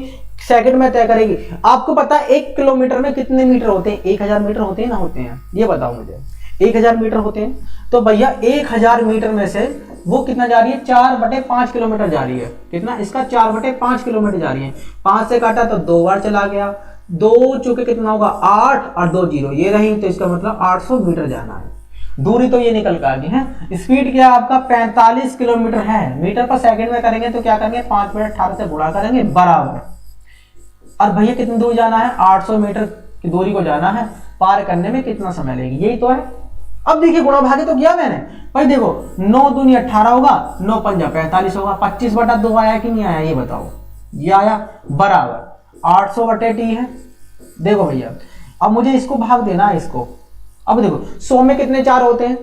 सेकंड में तय करेगी। आपको पता है 1 किलोमीटर में कितने मीटर होते हैं, 1000 मीटर होते हैं ना, होते हैं, ये बताओ मुझे, 1000 मीटर होते हैं। तो भैया 1000 मीटर में से वो कितना जा रही है, 4/5 किलोमीटर जा रही है। कितना, इसका 4/5 किलोमीटर जा रही है। 5 से काटा तो 2 बार चला गया, 2 चुके कितना होगा 8 और 2 0 ये रही, तो इसका मतलब 800 मीटर जाना है। दूरी तो ये निकल कर आ गई है। स्पीड क्या आपका 45 किलोमीटर है, मीटर पर सेकंड में करेंगे तो क्या करेंगे 5 मिनट 18 से गुणा करेंगे बराबर। और भैया कितनी दूर जाना है, 800 मीटर की दूरी को जाना है, पार करने में कितना समय लगेगी, यही तो है। अब देखिए गुणा भागे तो किया मैंने, भाई देखो 9 दूनी 18 होगा, 9 पंजा 45 होगा, 25/2 आया कि नहीं आया ये बताओ, ये आया, बराबर 800/t है। देखो भैया अब मुझे इसको भाग देना है इसको। अब देखो 100 में कितने 4 होते हैं,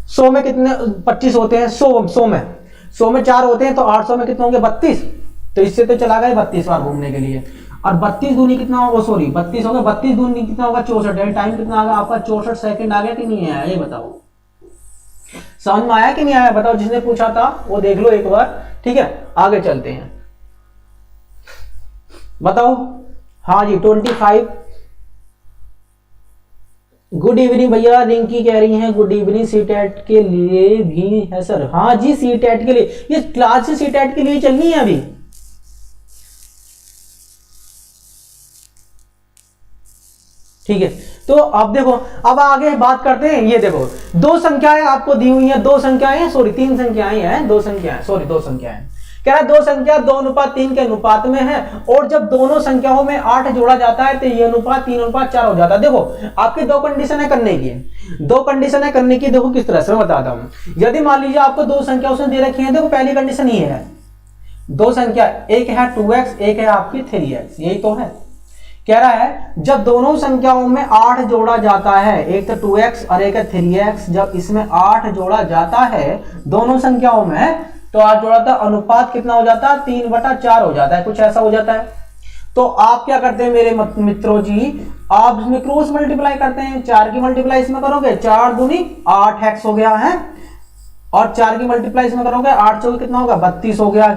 100 में कितने 25 होते हैं, 100 में 4 होते हैं, तो 800 में कितने होंगे 32। तो इससे तो चला गया 32 बार घूमने के लिए। और 32 दूनी कितना होगा, सॉरी 32 होगा, 32 दूनी कितना होगा 64, टाइम कितना आ गया आपका 64 सेकंड आ गया कि नहीं आया ये बताओ। समझ में आया कि नहीं आया बताओ, जिसने पूछा था वो देख लो एक बार, ठीक है। आगे चलते हैं, बताओ। हाँ जी 25। गुड इवनिंग भैया, रिंकी कह रही हैं गुड इवनिंग, सीटेट के लिए भी है सर। हाँ जी सीटेट के लिए, ये क्लास सीटेट के लिए चलनी है अभी, ठीक है। तो अब देखो, अब आगे बात करते हैं। ये देखो 2 संख्याएं आपको दी हुई हैं, 2 संख्याएं सॉरी 3 संख्याएं हैं, 2 संख्याएं सॉरी 2 संख्याएं, क्या है 2 संख्या 2:3 के अनुपात में है। और जब दोनों संख्याओं में 8 जोड़ा जाता है तो ये अनुपात 3:4 हो जाता है। देखो आपकी 2 कंडीशन है करने की, 2 कंडीशन है करने की। देखो किस तरह से मैं बताता हूं। यदि मान लीजिए आपको 2 संख्या उसने दे रखी है, देखो पहली कंडीशन ये है, 2 संख्या, एक है 2x, एक है आपकी 3x, यही तो है। कह रहा है जब दोनों संख्याओं में 8 जोड़ा जाता है, एक तो 2x और एक है 3x, जब इसमें 8 जोड़ा जाता है दोनों संख्याओं में, तो 8 जोड़ा था, अनुपात कितना हो जाता है 3/4 हो जाता है, कुछ ऐसा हो जाता है। तो आप क्या करते हैं मेरे मित्रों जी, आप इसमें क्रॉस मल्टीप्लाई करते हैं, 4 की मल्टीप्लाई इसमें करोगे 4 दूनी 8x हो गया है, और 4 की मल्टीप्लाई इसमें करोगे 8 चौके कितना होगा 32 हो गया,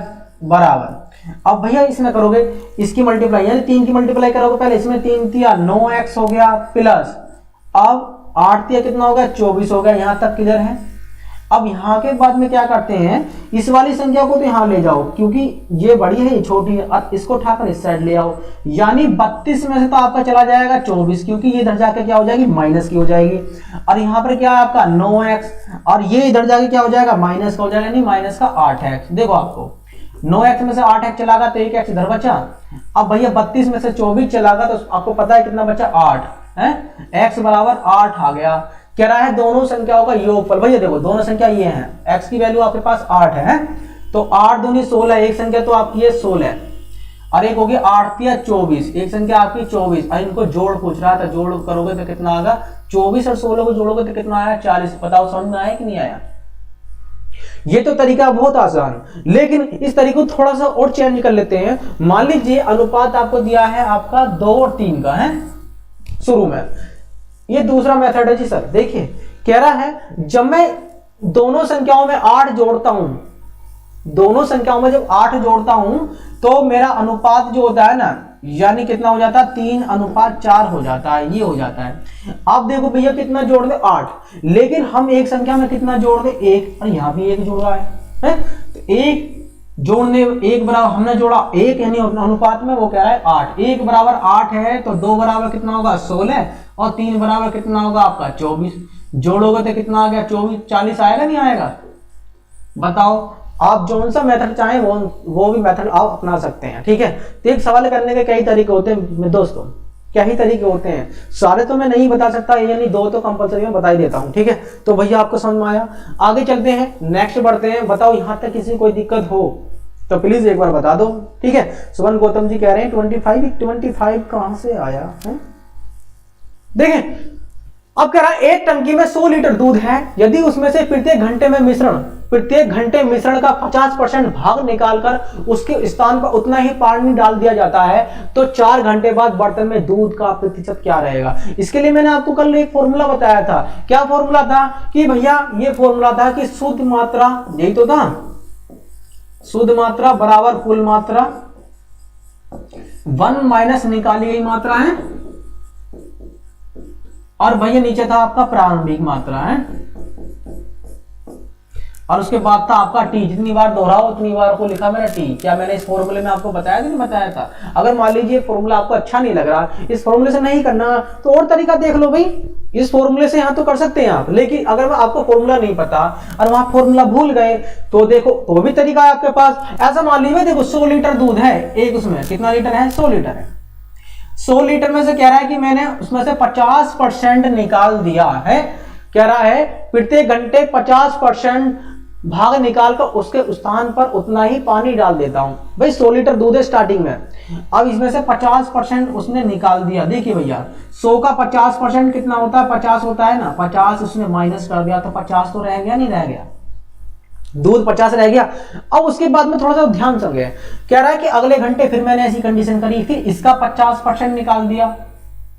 बराबर। अब भैया इसमें करोगे इसकी मल्टीप्लाई, यानी 3 की मल्टीप्लाई करोगे, पहले इसमें 3 तिया 9x हो गया, प्लस अब 8 तिया कितना होगा 24 हो गया। यहां तक क्लियर है। अब यहां के बाद में क्या करते हैं, इस वाली संख्या को तो यहां ले जाओ, क्योंकि ये बड़ी है ये छोटी है, अब इसको उठाकर इस साइड ले आओ, यानी 32 में से तो आपका चला जाएगा 24, क्योंकि ये इधर जाके क्या हो जाएगी माइनस की हो जाएगी। और यहाँ पर क्या है आपका 9x, और ये इधर जाके क्या हो जाएगा माइनस का हो जाएगा, नहीं माइनस का 8x। देखो आपको 9x में से 8x चला गया तो 1x इधर बचा। अब भैया 32 में से 24 चला गया तो आपको पता है कितना बचा 8 है, x बराबर 8 आ गया। कह रहा है दोनों संख्याओं का योगफल। भैया देखो दोनों संख्या ये हैं, x की वैल्यू आपके पास 8 है, तो 8 दूनी 16, एक संख्या तो आपकी है 16 और एक होगी 8 तिया 24, एक संख्या आपकी 24। और इनको जोड़ पूछ रहा था, जोड़ करोगे तो कितना आएगा 24 और 16 को जोड़ोगे तो कितना आया 40। बताओ समझ में आया कि नहीं आया, ये तो तरीका बहुत आसान, लेकिन इस तरीके को थोड़ा सा और चेंज कर लेते हैं। मान लीजिए अनुपात आपको दिया है आपका 2 और 3 का है शुरू में, ये दूसरा मेथड है जी सर। देखिए कह रहा है जब मैं दोनों संख्याओं में 8 जोड़ता हूं, दोनों संख्याओं में जब 8 जोड़ता हूं तो मेरा अनुपात जो होता है ना, यानी कितना हो जाता है 3:4 हो जाता है, ये हो जाता है। आप देखो भैया कितना जोड़ दे 8, लेकिन हम एक संख्या में कितना जोड़ दे 1, और यहां भी 1 जोड़ रहा है तो 1 जोड़ने 1 बराबर हमने जोड़ा 1, यानी अनुपात में वो कह रहा है 8, 1 बराबर 8 है तो 2 बराबर कितना होगा 16 और 3 बराबर कितना होगा आपका 24। जोड़ोगे तो कितना आ गया 24, 40 आएगा नहीं आएगा? बताओ आप जो सा मेथड चाहें वो भी मेथड आप अपना सकते हैं, ठीक है। तो एक सवाल करने के कई तरीके होते हैं दोस्तों, क्या ही तरीके होते हैं, सारे तो मैं नहीं बता सकता, यानी 2 तो कंपलसरी मैं बता ही देता हूं, ठीक है। तो भैया आपको समझ में आया, आगे चलते हैं, नेक्स्ट बढ़ते हैं। बताओ यहां तक किसी कोई दिक्कत हो तो प्लीज एक बार बता दो, ठीक है। सुमन गौतम जी कह रहे हैं 25 कहां से आया है? देखें अब कह रहा है एक टंकी में 100 लीटर दूध है, यदि उसमें से प्रत्येक घंटे मिश्रण का 50% भाग निकालकर उसके स्थान पर उतना ही पानी डाल दिया जाता है तो 4 घंटे बाद बर्तन में दूध का प्रतिशत क्या रहेगा? इसके लिए मैंने आपको कल एक फॉर्मूला बताया था। क्या फॉर्मूला था कि भैया ये फॉर्मूला था कि शुद्ध मात्रा, यही तो था, शुद्ध मात्रा बराबर कुल मात्रा 1 माइनस निकाली गई मात्रा है, और भैया नीचे था आपका प्रारंभिक मात्रा है, और उसके बाद था आपका टी। जितनी बार दोहराओ उतनी बार को लिखा मेरा टी। क्या मैंने इस फॉर्मूले में आपको बताया नहीं बताया था? अगर मान लीजिए फॉर्मूला आपको अच्छा नहीं लग रहा, इस फॉर्मूले से नहीं करना तो और तरीका देख लो भाई, इस फॉर्मूले से यहां तो कर सकते हैं आप। लेकिन अगर आपको फॉर्मूला नहीं पता और वहां फॉर्मूला भूल गए तो देखो तो भी तरीका है आपके पास। ऐसा मान लीजिए देखो 100 लीटर दूध है, एक उसमें कितना लीटर है 100 लीटर है, 100 लीटर में से कह रहा है कि मैंने उसमें से 50% निकाल दिया है। कह रहा है प्रत्येक घंटे 50% भाग निकालकर उसके स्थान पर उतना ही पानी डाल देता हूं। भाई 100 लीटर दूध है स्टार्टिंग में, अब इसमें से 50% उसने निकाल दिया। देखिए भैया 100 का 50% कितना होता है 50 होता है ना, 50 उसने माइनस कर दिया तो 50 तो रह गया नहीं रह गया, दूध 50 रह गया। अब उसके बाद में थोड़ा सा ध्यान समझे, कह रहा है कि अगले घंटे फिर मैंने ऐसी कंडीशन करी, फिर इसका 50% निकाल दिया।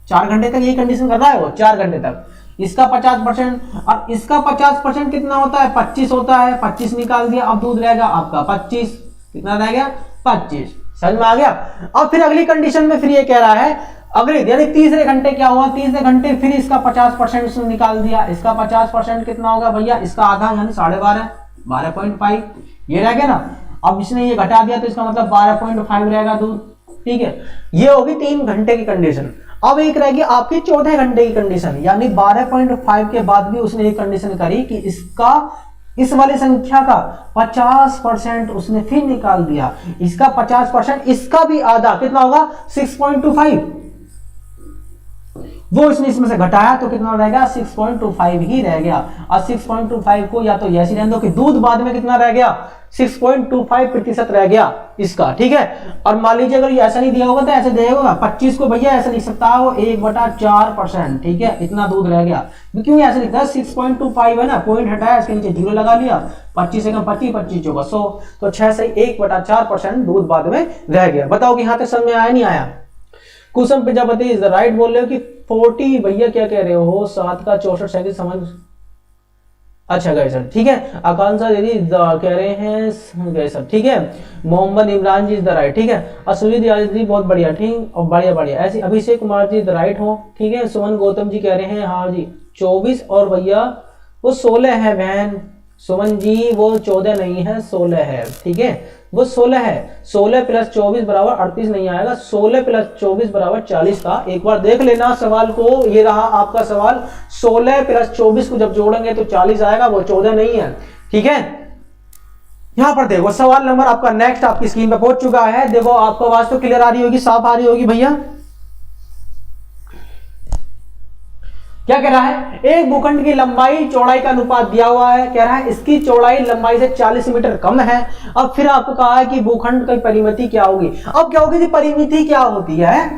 4 घंटे तक ये कंडीशन कर रहा है वो, 4 घंटे तक इसका 50% और इसका 50% कितना होता है 25 होता है, 25 निकाल दिया। अब दूध रहेगा आपका 25, कितना रह गया 25। समझ में आ गया? अब फिर अगली कंडीशन में फिर ये कह रहा है अगले यानी तीसरे घंटे क्या हुआ, तीसरे घंटे फिर इसका 50% उसने निकाल दिया। इसका 50% कितना होगा भैया, इसका आधा यानी 12.5, 12.5 ये रह गया ना। अब इसने ये घटा दिया तो इसका मतलब 12.5 रहेगा दूध, ठीक है। ये होगी 3 घंटे की कंडीशन। अब एक रहेगी आपकी 14 घंटे की कंडीशन, यानी 12.5 के बाद भी उसने एक कंडीशन करी कि इसका इस वाली संख्या का 50% उसने फिर निकाल दिया। इसका 50%, इसका भी आधा कितना होगा 6.25, वो इसने इसमें से घटाया तो कितना रहेगा 6.25 ही रह गया। और 6.25 को या तो ऐसे रहने दो कि दूध बाद में कितना रह गया 6.25% रह गया इसका, ठीक है। और मान लीजिए अगर ये ऐसा नहीं दिया होगा तो ऐसे देगा 25 को भैया ऐसे लिख सकता है वो 1/4%, ठीक है, इतना दूध रह गया। क्यों ऐसे लिखता है 6.25 है ना, पॉइंट हटाया इसके नीचे 0 लगा लिया, 25 से कम 25, 25 होगा 100, तो 6 से 1/4% दूध बाद में रह गया। बताओ कि यहां तक समझ में आया नहीं आया? कुसुम प्रजापति इज द राइट बोल रहे हो कि 40 भैया क्या कह रहे हो 7 का 64 37 समझ, अच्छा गए सर, ठीक है। आकांक्षा दीदी कह रहे हैं गए सर, ठीक है। मोहम्मद इमरान जी इज द राइट, ठीक है। असुविद जी बहुत बढ़िया, ठीक और बढ़िया बढ़िया ऐसे। अभिषेक कुमार जी द राइट हो, ठीक है। सुमन गौतम जी कह रहे हैं हाँ जी 24 और भैया वो 16 है बहन सुमन जी, वो 14 नहीं है 16 है, ठीक है, वो 16 है। 16 प्लस 24 बराबर 38 नहीं आएगा, 16 प्लस 24 बराबर 40 का। एक बार देख लेना सवाल को, ये रहा आपका सवाल। 16 प्लस 24 को जब जोड़ेंगे तो 40 आएगा, वो 14 नहीं है, ठीक है। यहां पर देखो सवाल नंबर आपका नेक्स्ट आपकी स्क्रीन पे पहुंच चुका है। देखो आपको आवाज तो क्लियर आ रही होगी, साफ आ रही होगी भैया। क्या कह रहा है, एक भूखंड की लंबाई चौड़ाई का अनुपात दिया हुआ है। कह रहा है इसकी चौड़ाई लंबाई से 40 मीटर कम है। अब फिर आपको कहा है कि भूखंड की परिमिति क्या होगी। अब क्या होगी, परिमिति क्या होती है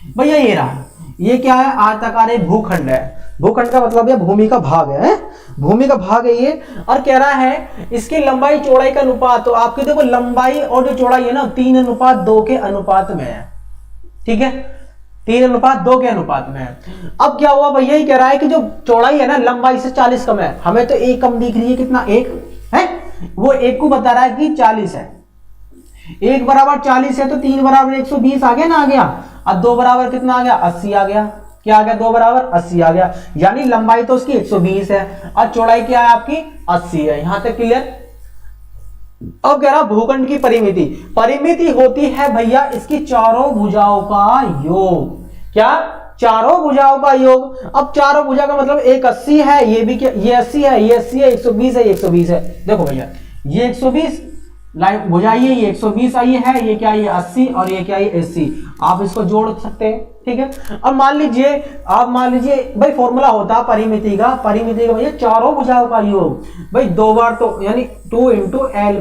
भैया, ये रहा, ये क्या है आयताकार भूखंड है, भूखंड का मतलब है भूमि का भाग है, भूमि का भाग है ये। और कह रहा है इसकी लंबाई चौड़ाई का अनुपात, तो आपके देखो लंबाई और जो चौड़ाई है ना 3:2 के अनुपात में है, ठीक है, 3:2 के अनुपात में है। अब क्या हुआ भैया, ये कह रहा है कि जो चौड़ाई है ना लंबाई से 40 कम है, हमें तो एक कम दिख रही है, कितना, एक है, वो एक को बता रहा है कि 40 है, 1 बराबर 40 है तो 3 बराबर 120 आ गया ना, आ गया। अब 2 बराबर कितना आ गया, 80 आ गया, क्या आ गया, 2 बराबर 80 आ गया, यानी लंबाई तो उसकी 120 है और चौड़ाई क्या है आपकी 80 है। यहां तक क्लियर। अब कह रहा भूखंड की परिमिति, परिमिति होती है भैया इसकी चारों भुजाओं का योग, क्या, चारों भुजाओं का योग। अब चारों भुजा का मतलब एक 80 है, ये भी क्या, ये 80 है, ये 80 है, 120 है, 120 है। देखो भैया ये 120 लाइन भुजा ये 120 आई है, ये क्या, ये 80 और ये क्या, ये 80, आप इसको जोड़ सकते हैं, ठीक है। अब मान लीजिए, आप मान लीजिए भाई फॉर्मूला होता है परिमिति का भैया चारों भुजाओं का योग, भाई 2 बार तो यानी 2 × L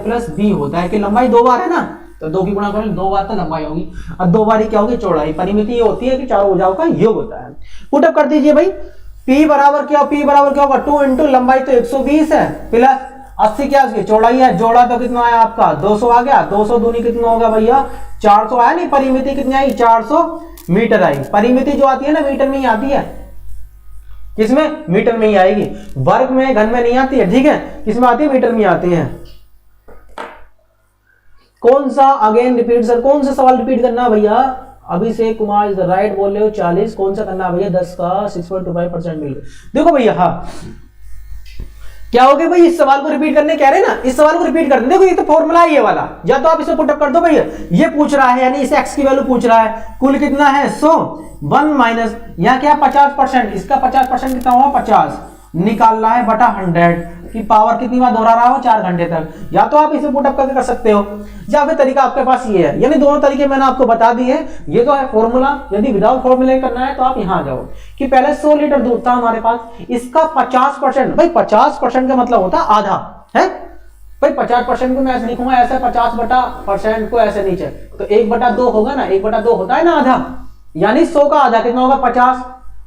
+ B होता है कि लंबाई 2 बार है ना, तो 2 की गुणा करें 2 बार तो लंबाई होगी और 2 बार ही क्या होगी, चौड़ाई। परिमिति ये होती है कि चारों भुजाओं का योग होता है। पुटअप कर दीजिए भाई, P बराबर क्या होगा, 2 × लंबाई तो 120 है प्लस 80 क्या उसकी चौड़ाई है, जोड़ा तो कितना आया आपका 200 आ गया, 200 दूनी कितना होगा भैया 400 आया, नहीं परिमिति कितनी आई 400 मीटर आई। परिमिति जो आती है ना मीटर में ही आती है, किसमें, मीटर में ही आएगी, वर्ग में घन में नहीं आती है, ठीक है, किसमें आती है, मीटर में आती है। कौन सा अगेन रिपीट सर, कौन सा सवाल रिपीट करना है भैया, अभिषेक कुमार इज राइट बोल रहे हो 40, कौन सा करना है भैया, 10 का 6.25% मिल गया। देखो भैया हाँ क्या हो गया भाई, इस सवाल को रिपीट करने कह रहे हैं ना, इस सवाल को रिपीट करने, देखो ये तो फॉर्मूला है ये वाला, या तो आप इसे पुटअप कर दो भैया, ये पूछ रहा है यानी इस x की वैल्यू पूछ रहा है, कुल कितना है 100 1 माइनस यहाँ क्या 50%, इसका 50% कितना हुआ 50, निकालना है बटा 100 की पावर कितनी बार दोहरा रहा हो 4 घंटे तक। या तो आप इसे पुटअप करके कर सकते हो, या फिर तरीका आपके पास ये है, यानी दोनों तरीके मैंने आपको बता दिए हैं। ये तो है फॉर्मूला, यदि विदाउट फॉर्मूले करना है तो आप यहां जाओ कि पहले 100 लीटर दूध था हमारे पास, इसका 50%, भाई 50% का मतलब होता है आधा है भाई, 50% को मैं ऐसे लिखूंगा, ऐसे 50% को ऐसे नीचे, तो 1/2 होगा ना, 1/2 होता है ना आधा, यानी 100 का आधा कितना होगा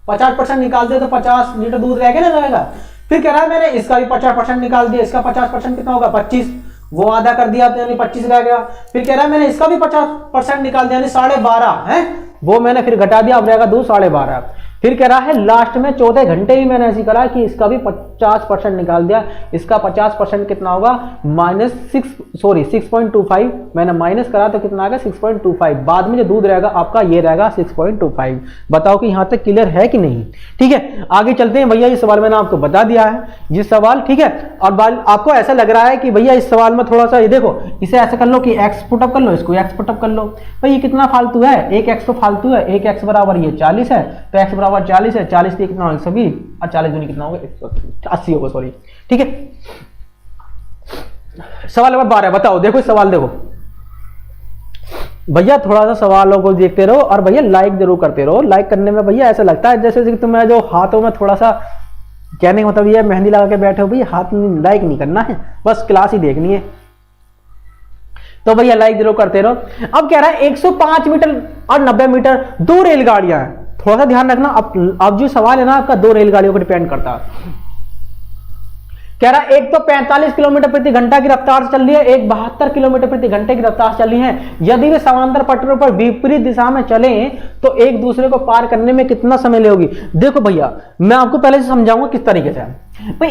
50% निकाल दे तो 50 लीटर दूध रह गया ना रहेगा। फिर कह रहा है मैंने इसका भी 50% निकाल दिया, इसका 50% कितना होगा 25, वो आधा कर दिया यानी 25 रह गया। फिर कह रहा है मैंने इसका भी 50% निकाल दिया यानी 12.5 है, वो मैंने फिर घटा दिया, अब रहेगा दूध 12.5। फिर कह रहा है लास्ट में 14 घंटे भी मैंने ऐसी करा कि इसका भी 50% निकाल दिया, इसका 50% कितना होगा -6.25 मैंने माइनस करा तो कितना आ गया 6.25, बाद में जो दूध रहेगा आपका ये रहेगा 6.25। बताओ कि यहां तक क्लियर है कि नहीं, ठीक है। आगे चलते हैं भैया, ये सवाल मैंने आपको बता दिया है ये सवाल, ठीक है। और आपको ऐसा लग रहा है कि भैया इस सवाल में थोड़ा सा ये देखो, इसे ऐसा कर लो कि x पुटअप कर लो, इसको x पुटअप कर लो, भाई ये कितना फालतू है, एक x तो फालतू है, एक x बराबर ये 40 है, तो x बराबर 40 है, 40 से कितना होगा 120 और 40 दूनी कितना होगा 180 होगा, सॉरी, ठीक है। सवाल नंबर 12 बताओ, देखो सवाल देखो भैया, थोड़ा सा सवालों को देखते रहो और भैया लाइक जरूर करते रहो। लाइक करने में भैया ऐसा लगता है जैसे कि तुम्हें जो हाथों में थोड़ा सा, कहने का मतलब ये मेहंदी लगा के बैठे हो भैया, हाथ में लाइक नहीं करना है, बस क्लास ही देखनी है, तो भैया लाइक जरूर करते रहो। अब कह रहा है 105 मीटर और 90 मीटर 2 रेलगाड़ियां हैं, थोड़ा सा ध्यान रखना। अब जो सवाल है ना आपका 2 रेलगाड़ियों पर डिपेंड करता है। कह रहा है एक तो 45 किलोमीटर प्रति घंटा की रफ्तार से चल रही है, एक 72 किलोमीटर प्रति घंटे की रफ्तार से चल रही है। यदि वे समांतर पटरों पर विपरीत दिशा में चले तो एक दूसरे को पार करने में कितना समय लेगी। देखो भैया मैं आपको पहले से समझाऊंगा किस तरीके से। भाई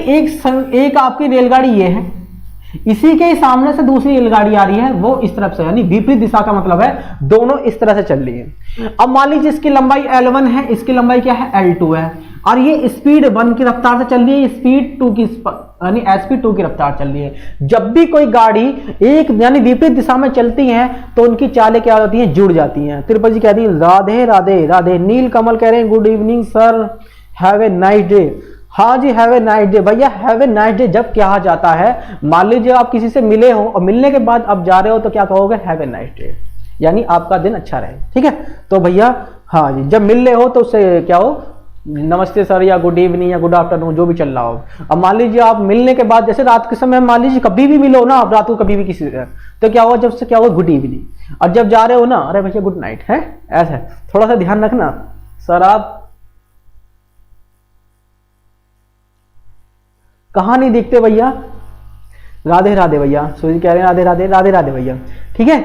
एक आपकी रेलगाड़ी ये है, इसी के सामने से दूसरी रेलगाड़ी आ रही है, वो इस तरफ से, यानी विपरीत दिशा का मतलब है दोनों इस तरह से चल रही है। अब मान लीजिए इसकी लंबाई L1 है, इसकी लंबाई क्या है L2 है, और ये स्पीड 1 की रफ्तार से चल रही है, स्पीड 2 की यानी SP2 की रफ्तार चल रही है। जब भी कोई गाड़ी एक यानी विपरीत दिशा में चलती है तो उनकी चालें क्या होती हैं, जुड़ जाती हैं। तिरुपति जी कहती है राधे राधे राधे। नील कमल कह रहे हैं good evening sir, have a nice day. हाँ जी हैव ए नाइस डे। भैया हैव ए नाइस डे जब कहा जाता है, मान लीजिए आप किसी से मिले हो और मिलने के बाद आप जा रहे हो तो क्या कहोगे, हैव ए नाइस डे, यानी आपका दिन अच्छा रहे, ठीक है। तो भैया हाँ जी, जब मिल रहे हो तो उससे क्या हो, नमस्ते सर या गुड इवनिंग या गुड आफ्टरनून जो भी चल रहा हो। अब मान लीजिए आप मिलने के बाद जैसे रात के समय मान लीजिए कभी भी मिलो ना आप रात को कभी भी किसी से, तो क्या हुआ, जब से क्या हुआ गुड इवनिंग, और जब जा रहे हो ना अरे भैया गुड नाइट है, ऐसा है। थोड़ा सा ध्यान रखना सर। आप कहाँ नहीं दिखते भैया? राधे राधे भैया, सूर्य कह रहे हैं राधे राधे, राधे राधे भैया, ठीक है।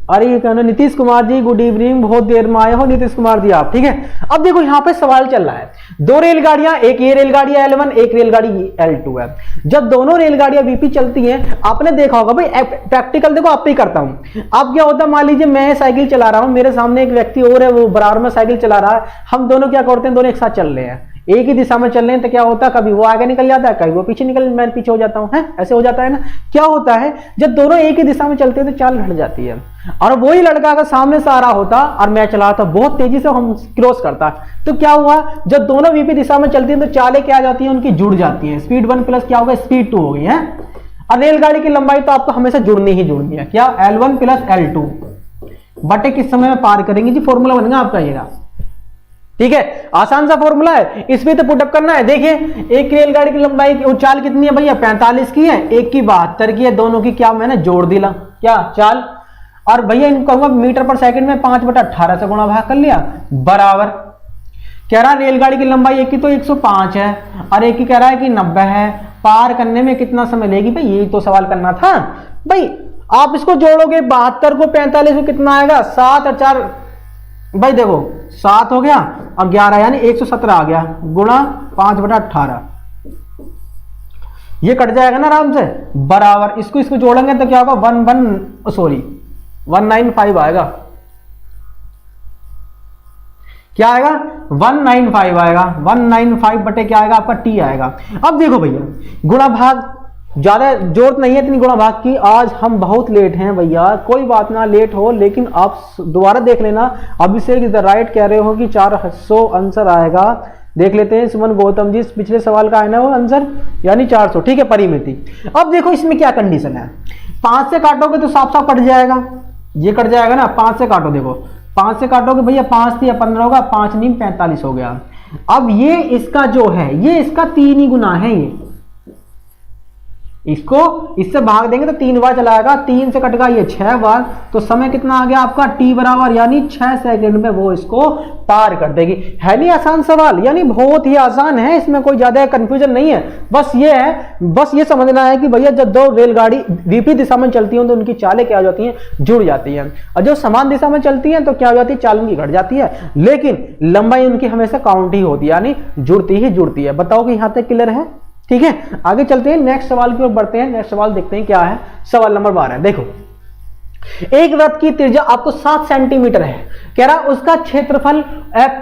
अरे ये कहना नीतीश कुमार जी गुड इवनिंग, बहुत देर में आए हो नीतीश कुमार जी आप, ठीक है। अब देखो यहाँ पे सवाल चल रहा है, दो रेलगाड़ियां, एक ये रेलगाड़ी L1, एक रेलगाड़ी L2 है। जब दोनों रेलगाड़ियां वीपी चलती हैं, आपने देखा होगा भाई, प्रैक्टिकल देखो आप ही करता हूं। अब क्या होता है, मान लीजिए मैं साइकिल चला रहा हूं, मेरे सामने एक व्यक्ति और है, वो बराबर में साइकिल चला रहा है, हम दोनों क्या करते हैं, दोनों एक साथ चल रहे हैं, एक ही दिशा में चल रहे हैं, तो क्या होता है, कभी वो आगे निकल जाता है, कभी वो पीछे निकल, मैं पीछे हो जाता हूं, है ऐसे हो जाता है ना। क्या होता है, जब दोनों एक ही दिशा में चलते हैं तो चाल हट जाती है, और वही लड़का अगर सामने से आ रहा होता और मैं चला था बहुत तेजी से, हम क्रॉस करता, तो क्या हुआ, जब दोनों वीपी दिशा में चलती हैं तो चालें क्या आ जाती हैं, उनकी जुड़ जाती हैं, स्पीड 1 प्लस क्या होगा, स्पीड 2 हो गई है। और रेलगाड़ी की लंबाई तो आपको हमेशा जुड़नी ही जुड़नी है, क्या L1 प्लस L2 बटे किस समय में पार करेंगे जी, फॉर्मूला बनेगा आपका ये, ठीक है। आसान सा फॉर्मूला है, इसमें तो पुटअप करना है। देखिए एक रेलगाड़ी की लंबाई की चाल कितनी है भैया, 45 की है, एक की 72 की है, दोनों की क्या मैंने जोड़ दिला, क्या चाल, और भैया इनको कहूंगा मीटर पर सेकंड में 5/18 से गुणा भाग कर लिया, बराबर। कह रहा रेलगाड़ी की लंबाई एक की तो 105 है और एक की कह रहा है कि 90 है, पार करने में कितना समय लेगी भाई, यही तो सवाल करना था भाई। आप इसको जोड़ोगे 72 को 45 को कितना आएगा, 7 और 4 भाई देखो 7 हो गया और 11 यानी 117 आ गया, गुणा 5/18, ये कट जाएगा ना आराम से, बराबर। इसको जोड़ेंगे तो क्या होगा, 195 आएगा, क्या आएगा, 195 आएगा, 195 बटे क्या आएगा आपका टी आएगा। अब देखो भैया गुणा भाग, ज्यादा जरूरत नहीं है इतनी गुणा भाग की, आज हम बहुत लेट हैं भैया, कोई बात ना लेट हो, लेकिन आप दोबारा देख लेना। अभिषेक इज द राइट कह रहे हो कि 400 आंसर आएगा, देख लेते हैं। सुमन गौतम जी पिछले सवाल का है ना वो आंसर, यानी 400, ठीक है, परिमिति। अब देखो इसमें क्या कंडीशन है, 5 से काटोगे तो साफ साफ कट जाएगा, ये कट जाएगा ना, 5 से काटो, देखो 5 से काटोगे भैया, 5 या 15 होगा, 5 नीम 45 हो गया। अब ये इसका जो है, ये इसका 3 ही गुना है, ये इसको इससे भाग देंगे तो 3 बार चलाएगा, 3 से कटेगा ये 6 बार, तो समय कितना आ गया आपका, टी बराबर यानी 6 सेकंड में वो इसको पार कर देगी। है नहीं आसान सवाल, यानी बहुत ही आसान है, इसमें कोई ज्यादा कंफ्यूजन नहीं है। बस ये है, बस ये समझना है कि भैया जब दो रेलगाड़ी विपरीत दिशा में चलती हैं तो उनकी चालें क्या हो जाती हैं, जुड़ जाती हैं, और जो समान दिशा में चलती हैं तो क्या हो जाती है, चाल उनकी घट जाती है, लेकिन लंबाई उनकी हमेशा काउंट ही होती है, यानी जुड़ती है। बताओ कि यहां तक क्लियर है, ठीक है। आगे चलते हैं, नेक्स्ट सवाल की ओर बढ़ते हैं। नेक्स्ट सवाल देखते हैं क्या है, सवाल नंबर 12। देखो एक वृत्त की त्रिज्या आपको 7 सेंटीमीटर है, कह रहा उसका क्षेत्रफल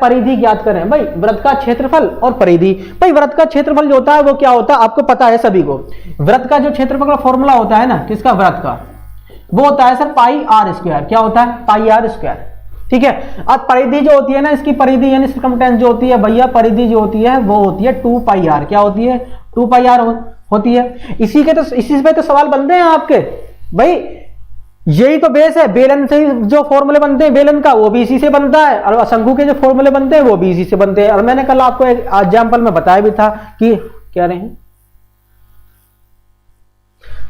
परिधि ज्ञात करें। भाई वृत्त का क्षेत्रफल और परिधि, भाई वृत्त का क्षेत्रफल जो होता है वो क्या होता है आपको पता है सभी को, वृत्त का जो क्षेत्रफल का फॉर्मूला होता है ना, किसका, वृत्त का, वो होता है सर पाई आर स्क्वायर। क्या होता है, पाई आर स्क्वायर, ठीक है। और परिधि जो होती है ना, इसकी परिधि यानी सर्कमटेंस जो होती है भैया, परिधि जो होती है वो होती है 2 पाई आर। क्या होती है, 2 पाई आर होती है। इसी पे तो सवाल बनते हैं आपके भाई, यही तो बेस है। बेलन से जो फॉर्मूले बनते हैं बेलन का, वो भी इसी से बनता है, और शंकु के जो फॉर्मूले बनते हैं वो भी इसी से बनते हैं। और मैंने कल आपको एक एग्जाम्पल में बताया भी था कि क्या रहे हैं,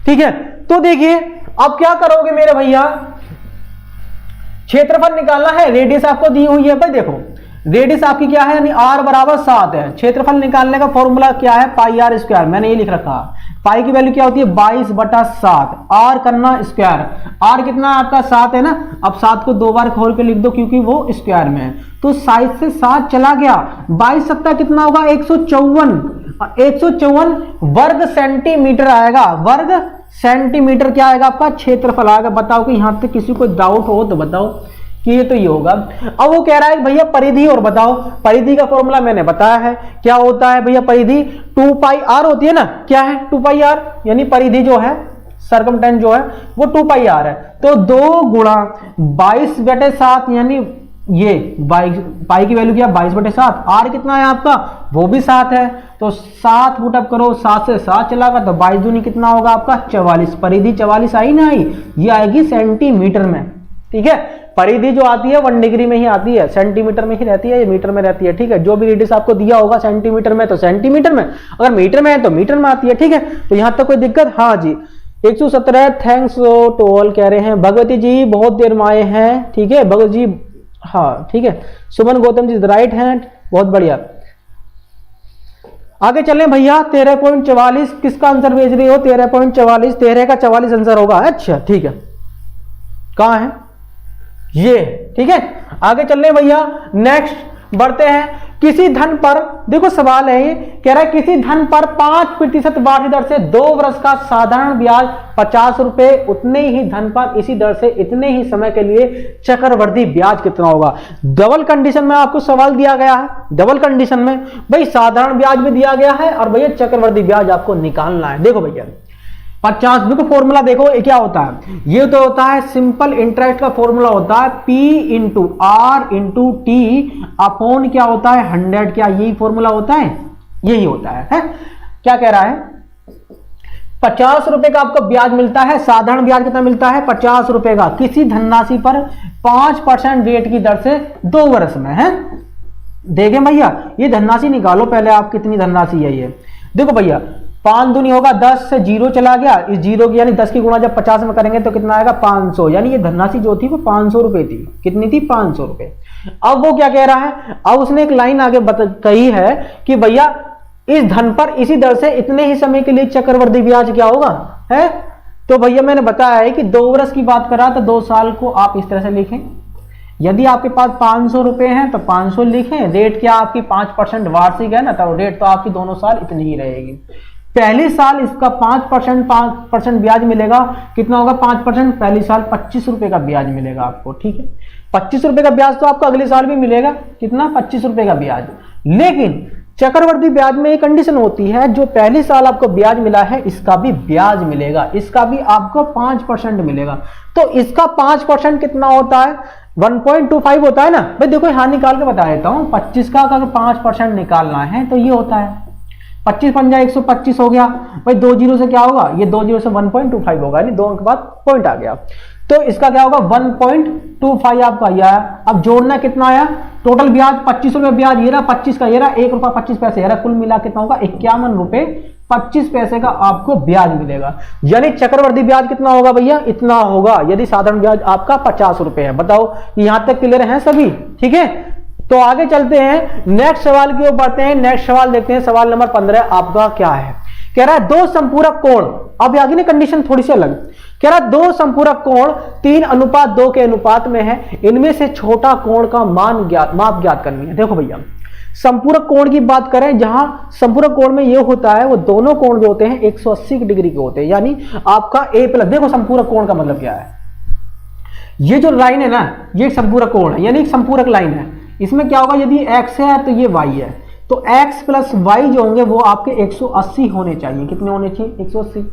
ठीक है। तो देखिए अब क्या करोगे मेरे भैया, क्षेत्रफल निकालना है, रेडियस आपको दी हुई है। भाई देखो रेडियस आपकी क्या है, यानी r बराबर 7 है। क्षेत्रफल निकालने का फॉर्मूला क्या है, पाई आर स्क्वायर, मैंने ये लिख रखा। पाई की वैल्यू क्या होती है, 22/7, r करना स्क्वायर, r कितना आपका 7 है ना। अब 7 को 2 बार खोल के लिख दो क्योंकि वो स्क्वायर में है, तो 7 से 7 चला गया, 22 सत्ता कितना होगा, 154 वर्ग सेंटीमीटर आएगा। वर्ग सेंटीमीटर क्या आएगा आपका, क्षेत्रफल आएगा। बताओ कि यहां तक किसी को डाउट हो तो बताओ कि ये तो ये होगा। अब वो कह रहा है भैया परिधि, और बताओ परिधि का फॉर्मूला मैंने बताया है, क्या होता है भैया परिधि, 2 पाई आर होती है ना। क्या है 2 पाई आर, यानी परिधि जो है, सर्कमटेंस जो है वो 2 पाई आर है। तो 2 गुणा 22/7, यानी ये पाई की वैल्यू क्या, 22/7, आर कितना है आपका, वो भी 7 है, तो 7 पुटअप करो, 7 से 7 चला गया तो 22 दूनी कितना होगा आपका, 44। परिधि 44 आई ना आई, ये आएगी सेंटीमीटर में, ठीक है। परिधि जो आती है 1 डिग्री में ही आती है, सेंटीमीटर में ही रहती है, ये मीटर में रहती है, ठीक है। जो भी रेडियस आपको दिया होगा सेंटीमीटर में तो सेंटीमीटर में, अगर मीटर में है तो मीटर में आती है, ठीक है। तो यहां तक कोई दिक्कत, हाँ जी। 117 थैंक्स टू ऑल कह रहे हैं, भगवती जी बहुत देर में आए हैं, ठीक है भगवती जी, हाँ ठीक है। सुमन गौतम जी राइट हैंड, बहुत बढ़िया। आगे चलें भैया, 13.44 किसका आंसर भेज रही हो? 13.44, 13 का 44 आंसर होगा। अच्छा ठीक है, कहां है ये? ठीक है, आगे चल रहे भैया, नेक्स्ट बढ़ते हैं। किसी धन पर, देखो सवाल है ये, कह रहा है किसी धन पर 5% वार्षिक दर से 2 वर्ष का साधारण ब्याज 50 रुपए, उतने ही धन पर इसी दर से इतने ही समय के लिए चक्रवृद्धि ब्याज कितना होगा? डबल कंडीशन में आपको सवाल दिया गया है। डबल कंडीशन में भाई साधारण ब्याज भी दिया गया है और भैया चक्रवृद्धि ब्याज आपको निकालना है। देखो भैया 50, देखो फॉर्मूला देखो ये क्या होता है, ये तो होता है सिंपल इंटरेस्ट का फॉर्मूला होता है P into R into T upon क्या होता है 100, क्या यही फॉर्मूला होता है? यही होता है? क्या कह रहा है? 50 रुपए का आपको ब्याज मिलता है, साधारण ब्याज कितना मिलता है? 50 रुपए का, किसी धनराशि पर 5% रेट की दर से 2 वर्ष में है। देखें भैया ये धनराशि निकालो पहले आप, कितनी धनराशि है ये? देखो भैया 5 दूनी होगा 10 से 0 चला गया, इस 0 की यानी 10 की गुणा जब 50 में करेंगे तो कितना आएगा? 500, यानी ये धनराशि जो थी वो 500 रुपए थी। कितनी थी? 500 रुपए। अब वो क्या कह रहा है, अब उसने एक लाइन आगे कही है कि भैया इस धन पर इसी दर से इतने ही समय के लिए चक्रवृद्धि ब्याज क्या होगा है। तो भैया मैंने बताया है कि 2 वर्ष की बात करा तो 2 साल को आप इस तरह से लिखें। यदि आपके पास 500 रुपए हैं तो 500 लिखें, रेट क्या आपकी 5% वार्षिक है ना, तो रेट तो आपकी दोनों साल इतनी ही रहेगी। पहले साल इसका 5% ब्याज मिलेगा, कितना होगा 5%? पहले साल 25 रुपए का ब्याज मिलेगा आपको। ठीक है, 25 रुपए का ब्याज तो आपको अगले साल भी मिलेगा, कितना? 25 रुपए का ब्याज। लेकिन चक्रवृद्धि ब्याज में एक कंडीशन होती है, जो पहले साल आपको ब्याज मिला है इसका भी ब्याज मिलेगा, इसका भी आपको 5% मिलेगा। तो इसका 5% कितना होता है? 1.25 होता है ना भाई। देखो यहां निकाल के बता देता हूं, 25 का अगर 5% निकालना है तो ये होता है 25 पंजा 125 हो गया भाई। 2 जीरो से क्या होगा? ये 2 जीरो से 1.25 होगा, यानी 2 अंक के बाद पॉइंट आ गया, तो इसका क्या होगा? 1.25 आपका ये आया। अब जोड़ना कितना आया? टोटल ब्याज 25 रुपए ब्याज, ये रहा 25 का, ये रहा 1 रुपया 25 पैसे, ये रहा, कुल मिला कितना होगा? 51 रुपए 25 पैसे का आपको ब्याज मिलेगा। यानी चक्रवृद्धि ब्याज कितना होगा भैया? इतना होगा, यदि साधारण ब्याज आपका 50 रुपए है। बताओ यहां तक क्लियर है सभी? ठीक है, तो आगे चलते हैं, नेक्स्ट सवाल की ओर बढ़ते हैं। नेक्स्ट सवाल देखते हैं, सवाल नंबर 15 आपका क्या है? कह रहा है 2 संपूरक कोण, अब आगे ना कंडीशन थोड़ी सी अलग, कह रहा है 2 संपूरक कोण 3:2 के अनुपात में है, इनमें से छोटा कोण का माप ज्ञात करनी है। देखो भैया संपूरक कोण की बात करें, जहां संपूरक कोण में ये होता है, वो दोनों कोण जो होते हैं 180 डिग्री के होते हैं, यानी आपका A+। देखो संपूरक कोण का मतलब क्या है? ये जो लाइन है ना, ये संपूरक कोण है, यानी एक संपूरक लाइन है। इसमें क्या होगा? यदि x है तो ये y है, तो x प्लस y जो होंगे वो आपके 180 होने चाहिए। कितने होने चाहिए? 180।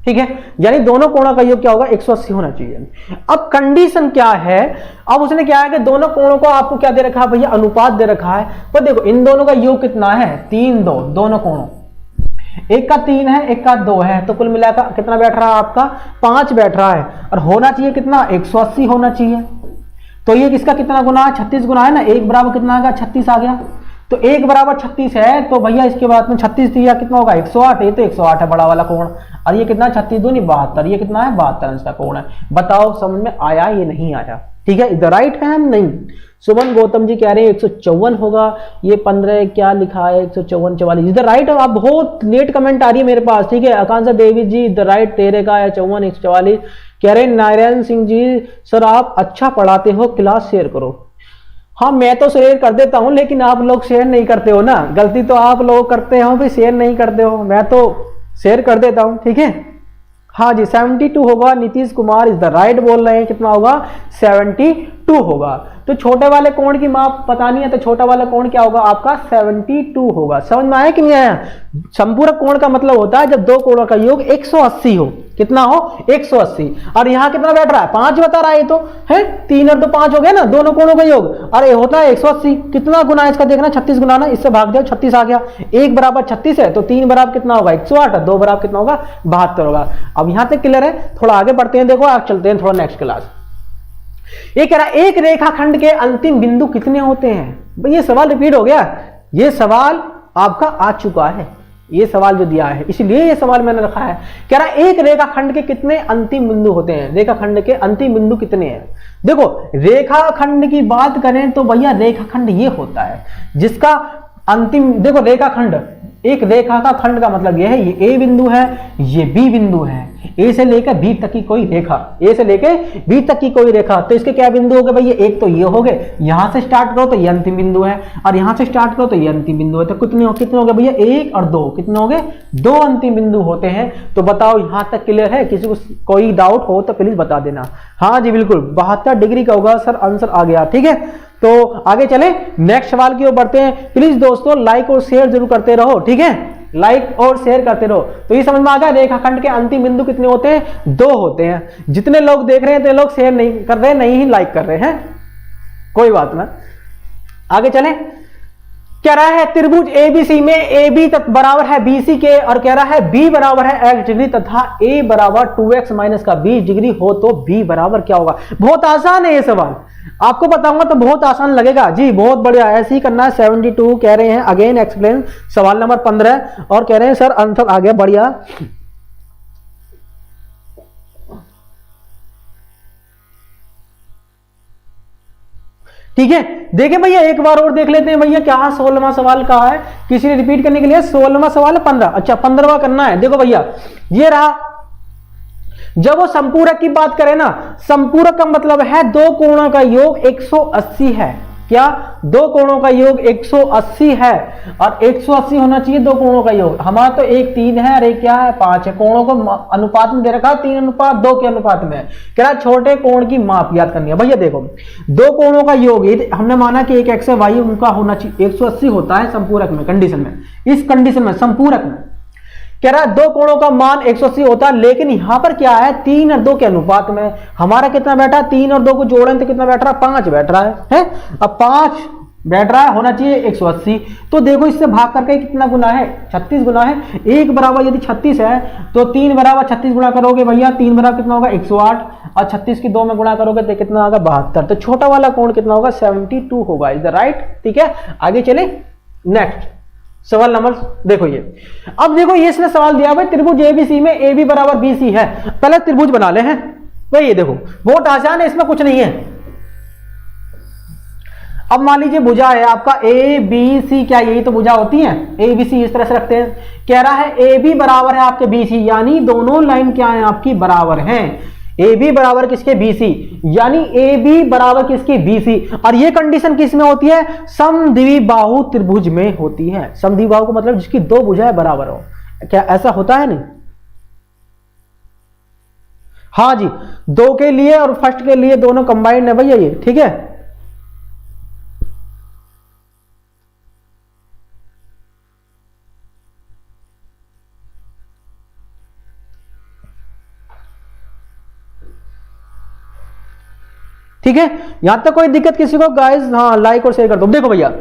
ठीक है, यानी दोनों कोणों का योग क्या होगा? 180 होना चाहिए। अब कंडीशन क्या है? अब उसने क्या है कि दोनों कोणों को आपको क्या दे रखा है भैया? अनुपात दे रखा है। पर देखो इन दोनों का योग कितना है? 3:2, दोनों कोणों, एक का 3 है, एक का 2 है, तो कुल मिलाकर कितना बैठ रहा है आपका? 5 बैठ रहा है। और होना चाहिए कितना? 180 होना चाहिए। तो ये किसका कितना गुना है? 36 गुना है ना, 1 बराबर कितना आ गया? 36 आ गया। तो 1 बराबर 36 है, तो भैया इसके बाद में 36 दिया कितना होगा? 108। ये तो 108 है बड़ा वाला कोण, और ये कितना? 36 दूनी 72, ये कितना है? 72 अंश का कोण है। बताओ समझ में आया ये नहीं आया? ठीक है, इधर राइट है हम नहीं। सुमन गौतम जी कह रहे हैं 154 होगा, ये 15 क्या लिखा है? 154 44 इधर राइट है। आप बहुत लेट कमेंट आ रही है मेरे पास। ठीक है, आकांक्षा देवी जी इधर राइट, 13 का है 54 144। कह रहे नारायण सिंह जी सर आप अच्छा पढ़ाते हो, क्लास शेयर करो। हाँ मैं तो शेयर कर देता हूं, लेकिन आप लोग शेयर नहीं करते हो ना, गलती तो आप लोग करते हो भाई, शेयर नहीं करते हो। मैं तो शेयर कर देता हूं। ठीक है, हाँ जी 72 होगा। Nitish Kumar is the right बोल रहे हैं, कितना होगा? 72 होगा। तो छोटे वाले कोण की माप पता नहीं है, तो छोटा वाला कोण क्या होगा आपका? 72 होगा। समझ में आया कि नहीं आया? संपूरक कोण का मतलब होता है जब दो कोणों का योग 180 हो। कितना हो? 180। और यहाँ कितना बैठ रहा है? 5 बता रहा है, तो है 3 और 2 5 हो गया ना, दोनों कोणों का योग। और ये होता है 180। कितना गुना है इसका देखना? 36 गुना ना, इससे भाग जाओ 36 आ गया। 1 बराबर 36 है, तो 3 बराबर कितना होगा? 108। 2 बराबर कितना होगा? 72 होगा। अब यहां तक क्लियर है? थोड़ा आगे बढ़ते हैं, देखो आप चलते हैं थोड़ा नेक्स्ट क्लास। ये कह रहा है एक रेखाखंड के अंतिम बिंदु कितने होते हैं? ये सवाल रिपीट हो गया, ये सवाल आपका आ चुका है, ये सवाल जो दिया है, इसलिए ये सवाल मैंने रखा है। कह रहा है एक रेखाखंड के कितने अंतिम बिंदु होते हैं? रेखाखंड के अंतिम बिंदु कितने हैं? देखो रेखाखंड की बात करें तो भैया रेखाखंड ये होता है जिसका अंतिम, देखो रेखाखंड एक रेखा का खंड का मतलब यह है, ये ए बिंदु है, ये बी बिंदु है, ए से लेकर बी तक की कोई रेखा, ए से लेकर बी तक की कोई रेखा, तो इसके क्या बिंदु हो गए भैया, एक तो ये हो गए, यहां से स्टार्ट करो तो ये अंतिम बिंदु है, और यहां से स्टार्ट करो तो ये अंतिम बिंदु है, तो कितने हो गए भैया, एक और दो, कितने हो गए, दो अंतिम बिंदु होते हैं। तो बताओ यहां तक क्लियर है, किसी को कोई डाउट हो तो प्लीज बता देना। हाँ जी बिल्कुल 72 डिग्री का होगा सर, आंसर आ गया। ठीक है, तो आगे चले नेक्स्ट सवाल की ओर बढ़ते हैं। प्लीज दोस्तों लाइक और शेयर जरूर करते रहो, ठीक है, लाइक और शेयर करते रहो। तो ये समझ में आ गया रेखाखंड के अंतिम बिंदु कितने होते हैं, दो होते हैं। जितने लोग देख रहे हैं तो लोग शेयर नहीं कर रहे, नहीं ही लाइक कर रहे हैं, कोई बात ना। आगे चले, कह रहा है त्रिभुज एबीसी में ए बी बराबर है बीसी के, और कह रहा है बी बराबर है x डिग्री तथा ए बराबर 2x माइनस का 20 डिग्री हो तो बी बराबर क्या होगा। बहुत आसान है ये सवाल, आपको बताऊंगा तो बहुत आसान लगेगा जी, बहुत बढ़िया, ऐसे ही करना है। 72 कह रहे हैं, अगेन एक्सप्लेन, सवाल नंबर 15, और कह रहे हैं सर आंसर आ गया, बढ़िया। ठीक है, देखिए भैया एक बार और देख लेते हैं भैया, क्या 16वां सवाल कहा है, किसी ने रिपीट करने के लिए। 16वां सवाल है 15, अच्छा 15वां करना है। देखो भैया ये रहा, जब वो संपूरक की बात करें ना, संपूरक का मतलब है दो कोणों का योग 180 है। क्या, दो कोणों का योग 180 है, और 180 होना चाहिए दो कोणों का योग। हमारा तो एक 3 है और एक क्या है 5 है, कोणों को अनुपात में दे रखा है 3:2 के अनुपात में। कह रहा छोटे कोण की माप याद करनी है भैया। देखो दो कोणों का योग, हमने माना कि एक एक्स वाई उनका होना चाहिए 180 होता है संपूरक में, कंडीशन में, इस कंडीशन में संपूरक में कह रहा है दो कोणों का मान 180 होता है, लेकिन यहां पर क्या है 3 और 2 के अनुपात में। हमारा कितना बैठा, 3 और 2 को जोड़ें तो कितना बैठ रहा है, 5 बैठ रहा है? अब 5 बैठ रहा है, होना चाहिए 180। तो देखो इससे भाग करके कितना गुना है, 36 गुना है। एक बराबर यदि 36 है तो 3 बराबर 36 गुणा करोगे भैया, 3 बराबर कितना होगा 108, और 36 की 2 में गुणा करोगे तो कितना होगा 72। तो छोटा वाला कोण कितना होगा 72 होगा, इज द राइट। ठीक है, आगे चले नेक्स्ट सवाल नंबर, देखो ये, अब देखो ये इसने सवाल दिया भाई त्रिभुज एबीसी में ए बी बराबर बीसी है। पहले त्रिभुज बना ले हैं भाई, ये देखो बहुत आसान है, इसमें कुछ नहीं है। अब मान लीजिए भुजा है आपका ए बी सी, क्या यही तो भुजा होती है, ए बी सी इस तरह से रखते हैं। कह रहा है ए बी बराबर है आपके बी सी, यानी दोनों लाइन क्या है आपकी बराबर हैं। ए बी बराबर किसके बीसी, यानी ए बी बराबर किसकी बीसी। और ये कंडीशन किस में होती है, समद्विबाहु त्रिभुज में होती है। समद्विबाहु को मतलब जिसकी दो भुजाएं बराबर हो, क्या ऐसा होता है नहीं? हाँ जी, दो के लिए और फर्स्ट के लिए दोनों कंबाइंड है भैया ये। ठीक है, ठीक है, यहां तक कोई दिक्कत किसी को गाइस? हाँ लाइक और शेयर कर दो। देखो भैया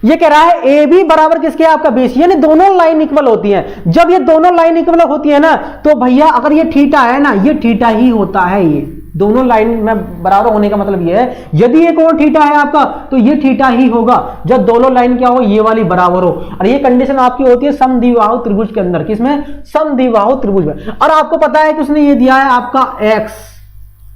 ये कह रहा है ए बी बराबर किसके, आपका बीसी, यानी दोनों लाइन इक्वल होती हैं। जब ये दोनों लाइन इक्वल होती है ना, तो भैया अगर ये थीटा है ना, ये थीटा ही होता है। ये दोनों लाइन में बराबर होने का मतलब ये है, यदि ये कोण थीटा है आपका तो ये थीटा ही होगा जब दोनों लाइन क्या हो, ये वाली बराबर हो। और ये कंडीशन आपकी होती है समद्विबाहु त्रिभुज के अंदर, किसमें, समद्विबाहु त्रिभुज में। और आपको पता है कि उसने ये दिया है आपका एक्स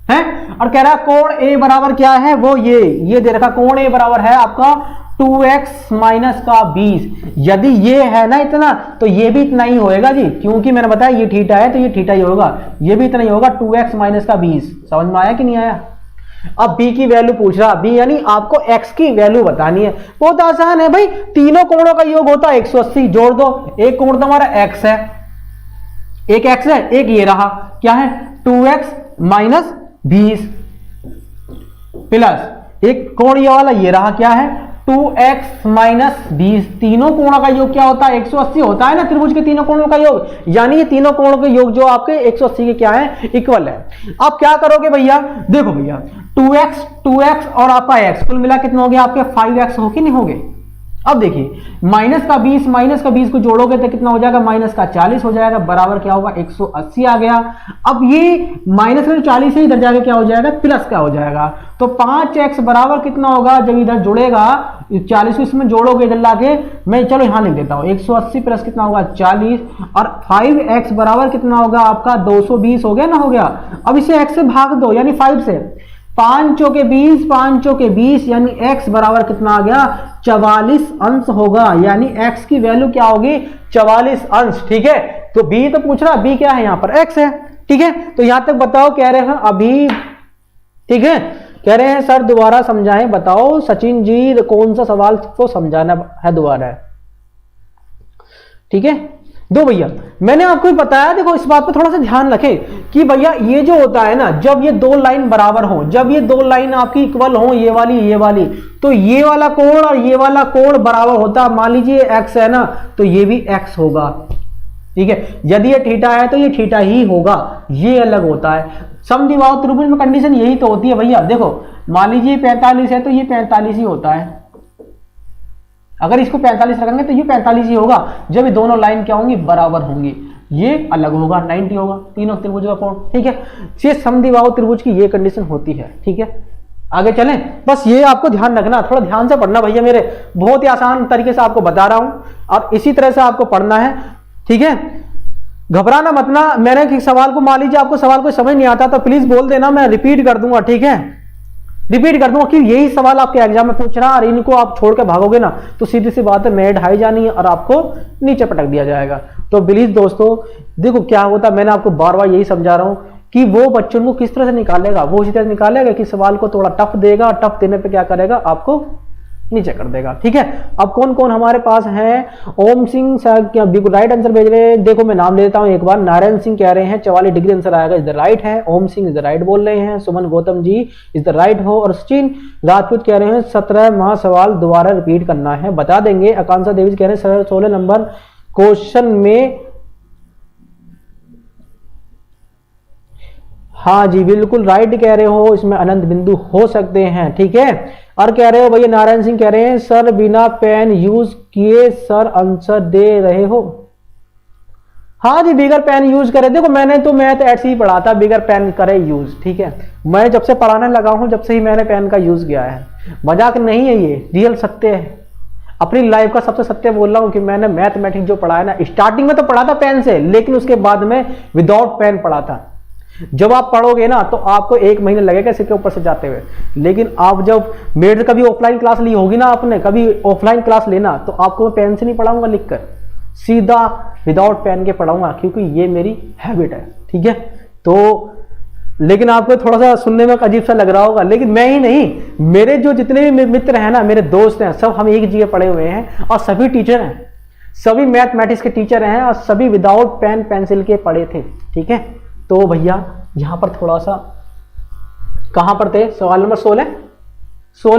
है, और कह रहा है कोण ए बराबर क्या है, वो ये दे रखा, कोण ए बराबर है आपका 2x माइनस का 20। यदि ये है ना इतना, तो ये भी इतना ही होएगा जी, क्योंकि मैंने बताया ये थीटा है तो ये थीटा ही होगा, ये भी इतना ही होगा 2x माइनस का 20। समझ में आया कि नहीं आया? अब b की वैल्यू पूछ रहा, b यानी आपको x की वैल्यू बतानी है। बहुत आसान है भाई, तीनों कोणों का योग होता है 180, जोड़ दो। एक कोण तो हमारा x है, एक x है, एक ये रहा क्या है 2x माइनस 20 प्लस एक कोण ये वाला ये रहा क्या है 2x माइनस 20। तीनों कोणों का योग क्या होता है 180 होता है ना, त्रिभुज के तीनों कोणों का योग, यानी ये तीनों कोणों के योग जो आपके 180 के क्या है, इक्वल है। आप क्या करोगे भैया, देखो भैया 2x और आपका x कुल मिला कितना हो गया आपके 5x हो कि नहीं हो गए। अब देखिए माइनस का 20 को जोड़ोगे तो कितना हो जाएगा, माइनस का 40 हो जाएगा, बराबर क्या होगा 180 आ गया। अब ये माइनस का 40 है, इधर जाके क्या हो जाएगा, प्लस का हो जाएगा। तो 5x बराबर कितना होगा, जब इधर जुड़ेगा 40 को इसमें जोड़ोगे इधर लाके, मैं चलो यहां लिख देता हूं 180 प्लस कितना होगा 40, और 5x बराबर कितना होगा आपका 220 हो गया ना, हो गया। अब इसे x से भाग दो, यानी 5 से, 5 चौके 20, 5 चौके 20 यानी x बराबर कितना आ गया 44 अंश होगा, यानी x की वैल्यू क्या होगी 44 अंश। ठीक है, तो b तो पूछ रहा, b क्या है यहाँ पर x है। ठीक है, तो यहां तक बताओ, कह रहे हैं अभी, ठीक है, कह रहे हैं सर दोबारा समझाएं, बताओ सचिन जी कौन सा सवाल को समझाना है दोबारा। ठीक है, दो भैया मैंने आपको बताया, देखो इस बात पर थोड़ा सा ध्यान रखें कि भैया ये जो होता है ना, जब ये दो लाइन बराबर हो, जब ये दो लाइन आपकी इक्वल हो, ये वाली, तो ये वाला कोण और ये वाला कोण बराबर होता। मान लीजिए x है ना, तो ये भी x होगा। ठीक है, यदि ये थीटा है तो ये थीटा ही होगा, ये अलग होता है। समद्विबाहु त्रिभुज में कंडीशन यही तो होती है भैया। देखो मान लीजिए 45 है तो ये 45 ही होता है, अगर इसको 45 रखेंगे तो ये 45 ही होगा। जब ये दोनों लाइन क्या होंगी बराबर होंगी, ये अलग होगा, 90 होगा, तीनों त्रिभुज का कोण। ठीक है, ये समद्विबाहु त्रिभुज की ये कंडीशन होती है। ठीक है, आगे चलें, बस ये आपको ध्यान रखना, थोड़ा ध्यान से पढ़ना भैया, मेरे बहुत ही आसान तरीके से आपको बता रहा हूं और इसी तरह से आपको पढ़ना है। ठीक है, घबराना मत ना। मैंने सवाल को, मान लीजिए आपको सवाल को समझ नहीं आता तो प्लीज बोल देना, मैं रिपीट कर दूंगा। ठीक है, रिपीट कर दूंगा कि यही सवाल आपके एग्जाम में पूछ रहा है और इनको आप छोड़ के भागोगे ना तो सीधी सी बात है मेड हाई जानी है और आपको नीचे पटक दिया जाएगा। तो प्लीज दोस्तों देखो क्या होता है, मैंने आपको बार बार यही समझा रहा हूं कि वो बच्चों को किस तरह से निकालेगा, वो इसी तरह निकालेगा कि सवाल को थोड़ा टफ देगा और टफ देने पे क्या करेगा, आपको नीचे कर देगा। ठीक है, अब कौन कौन हमारे पास है, ओम सिंह क्या राइट आंसर भेज रहे हैं, देखो मैं नाम ले लेता हूं एक बार। नारायण सिंह कह रहे हैं 44 डिग्री आंसर आएगा, इज द राइट है। ओम सिंह इज द राइट बोल रहे हैं। सुमन Gautam ji is the right हो। और सचिन राजपूत कह रहे हैं 17वां सवाल दोबारा रिपीट करना है, बता देंगे। आकांक्षा देवी कह रहे हैं 16 नंबर क्वेश्चन में, हाँ जी बिल्कुल राइट कह रहे हो, इसमें अनंत बिंदु हो सकते हैं। ठीक है, और कह रहे हो भैया, नारायण सिंह कह रहे हैं सर बिना पेन यूज किए सर आंसर दे रहे हो। हाँ जी, बिगर पेन यूज करे। देखो मैंने तो मैथ ऐसे ही पढ़ा था, बिगर पेन करे यूज। ठीक है, मैं जब से पढ़ाने लगा हूं जब से ही मैंने पेन का यूज किया है, मजाक नहीं है, ये रियल सत्य है, अपनी लाइफ का सबसे सत्य बोल रहा हूं कि मैंने मैथमेटिक्स जो पढ़ा है ना, स्टार्टिंग में तो पढ़ा था पेन से, लेकिन उसके बाद में विदाउट पेन पढ़ा था। जब आप पढ़ोगे ना तो आपको 1 महीना लगेगा इसी के ऊपर से जाते हुए, लेकिन आप जब मेरे कभी ऑफलाइन क्लास ली होगी ना आपने, कभी ऑफलाइन क्लास लेना, तो आपको मैं पेन से नहीं पढ़ाऊंगा लिखकर, सीधा विदाउट पेन के पढ़ाऊंगा, क्योंकि ये मेरी हैबिट है। ठीक है, तो लेकिन आपको थोड़ा सा सुनने में अजीब सा लग रहा होगा, लेकिन मैं ही नहीं, मेरे जो जितने भी मित्र हैं ना, मेरे दोस्त हैं, सब हम एक जगह पढ़े हुए हैं और सभी टीचर हैं, सभी मैथमेटिक्स के टीचर हैं और सभी विदाउट पेन पेंसिल के पढ़े थे। ठीक है, तो भैया यहां पर थोड़ा सा, कहां पर थे, सवाल नंबर 16